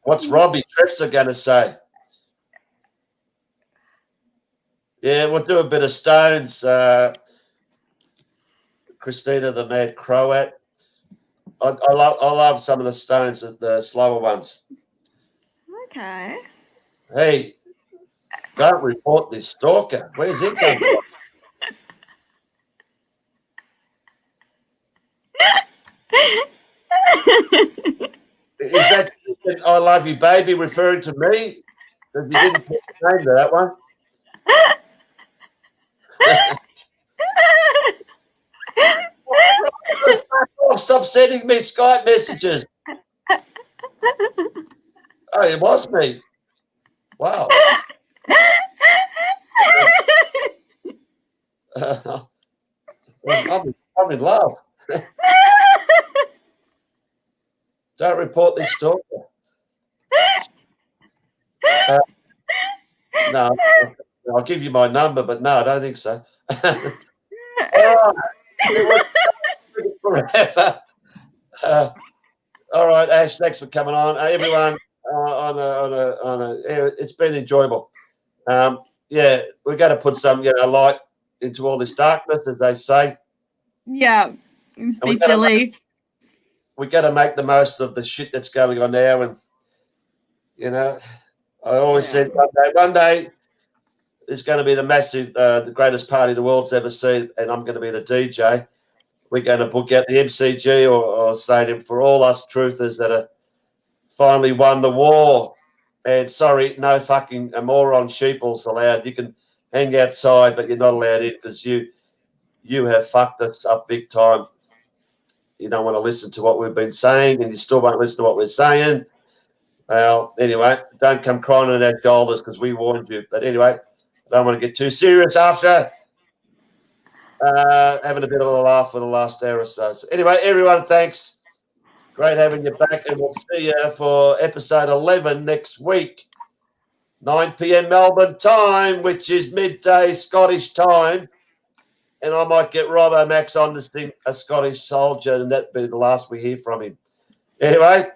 What's Robbie Trepser going to say? Yeah, we'll do a bit of Stones. Christina the Mad Croat. I love some of the Stones, the slower ones.
Okay.
Hey, don't report this stalker. Where's it come from? Is that I love you, baby, referring to me? If you didn't put the name to that one. Stop sending me Skype messages. Oh, it was me. Wow. I'm in love. Don't report this stalker. No, I'll give you my number, but no, I don't think so. Forever. All right, Ash, thanks for coming on. Everyone, it's been enjoyable. Yeah, we're going to put some light into all this darkness, as they say.
Yeah, it's be silly.
We got to make the most of the shit that's going on now, and I always said one day it's going to be the greatest party the world's ever seen, and I'm going to be the DJ. We're going to book out the MCG or stadium for all us truthers that are finally won the war. And sorry, no fucking moron sheeples allowed. You can hang outside, but you're not allowed in because you have fucked us up big time. You don't want to listen to what we've been saying, and you still won't listen to what we're saying. Well, anyway, don't come crying on our shoulders because we warned you. But anyway, I don't want to get too serious after having a bit of a laugh for the last hour or so. So anyway, everyone, thanks. Great having you back, and we'll see you for episode 11 next week, 9 p.m. Melbourne time, which is midday Scottish time. And I might get Robbo Max on to sing A Scottish Soldier, and that'd be the last we hear from him. Anyway,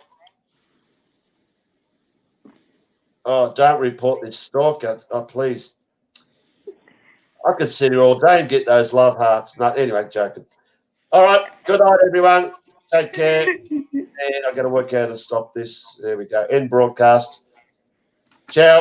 don't report this stalker. Oh, please. I could sit here all day and get those love hearts. No, anyway, joking. All right, good night, everyone. Take care. And I've got to work out how to stop this. There we go. End broadcast. Ciao.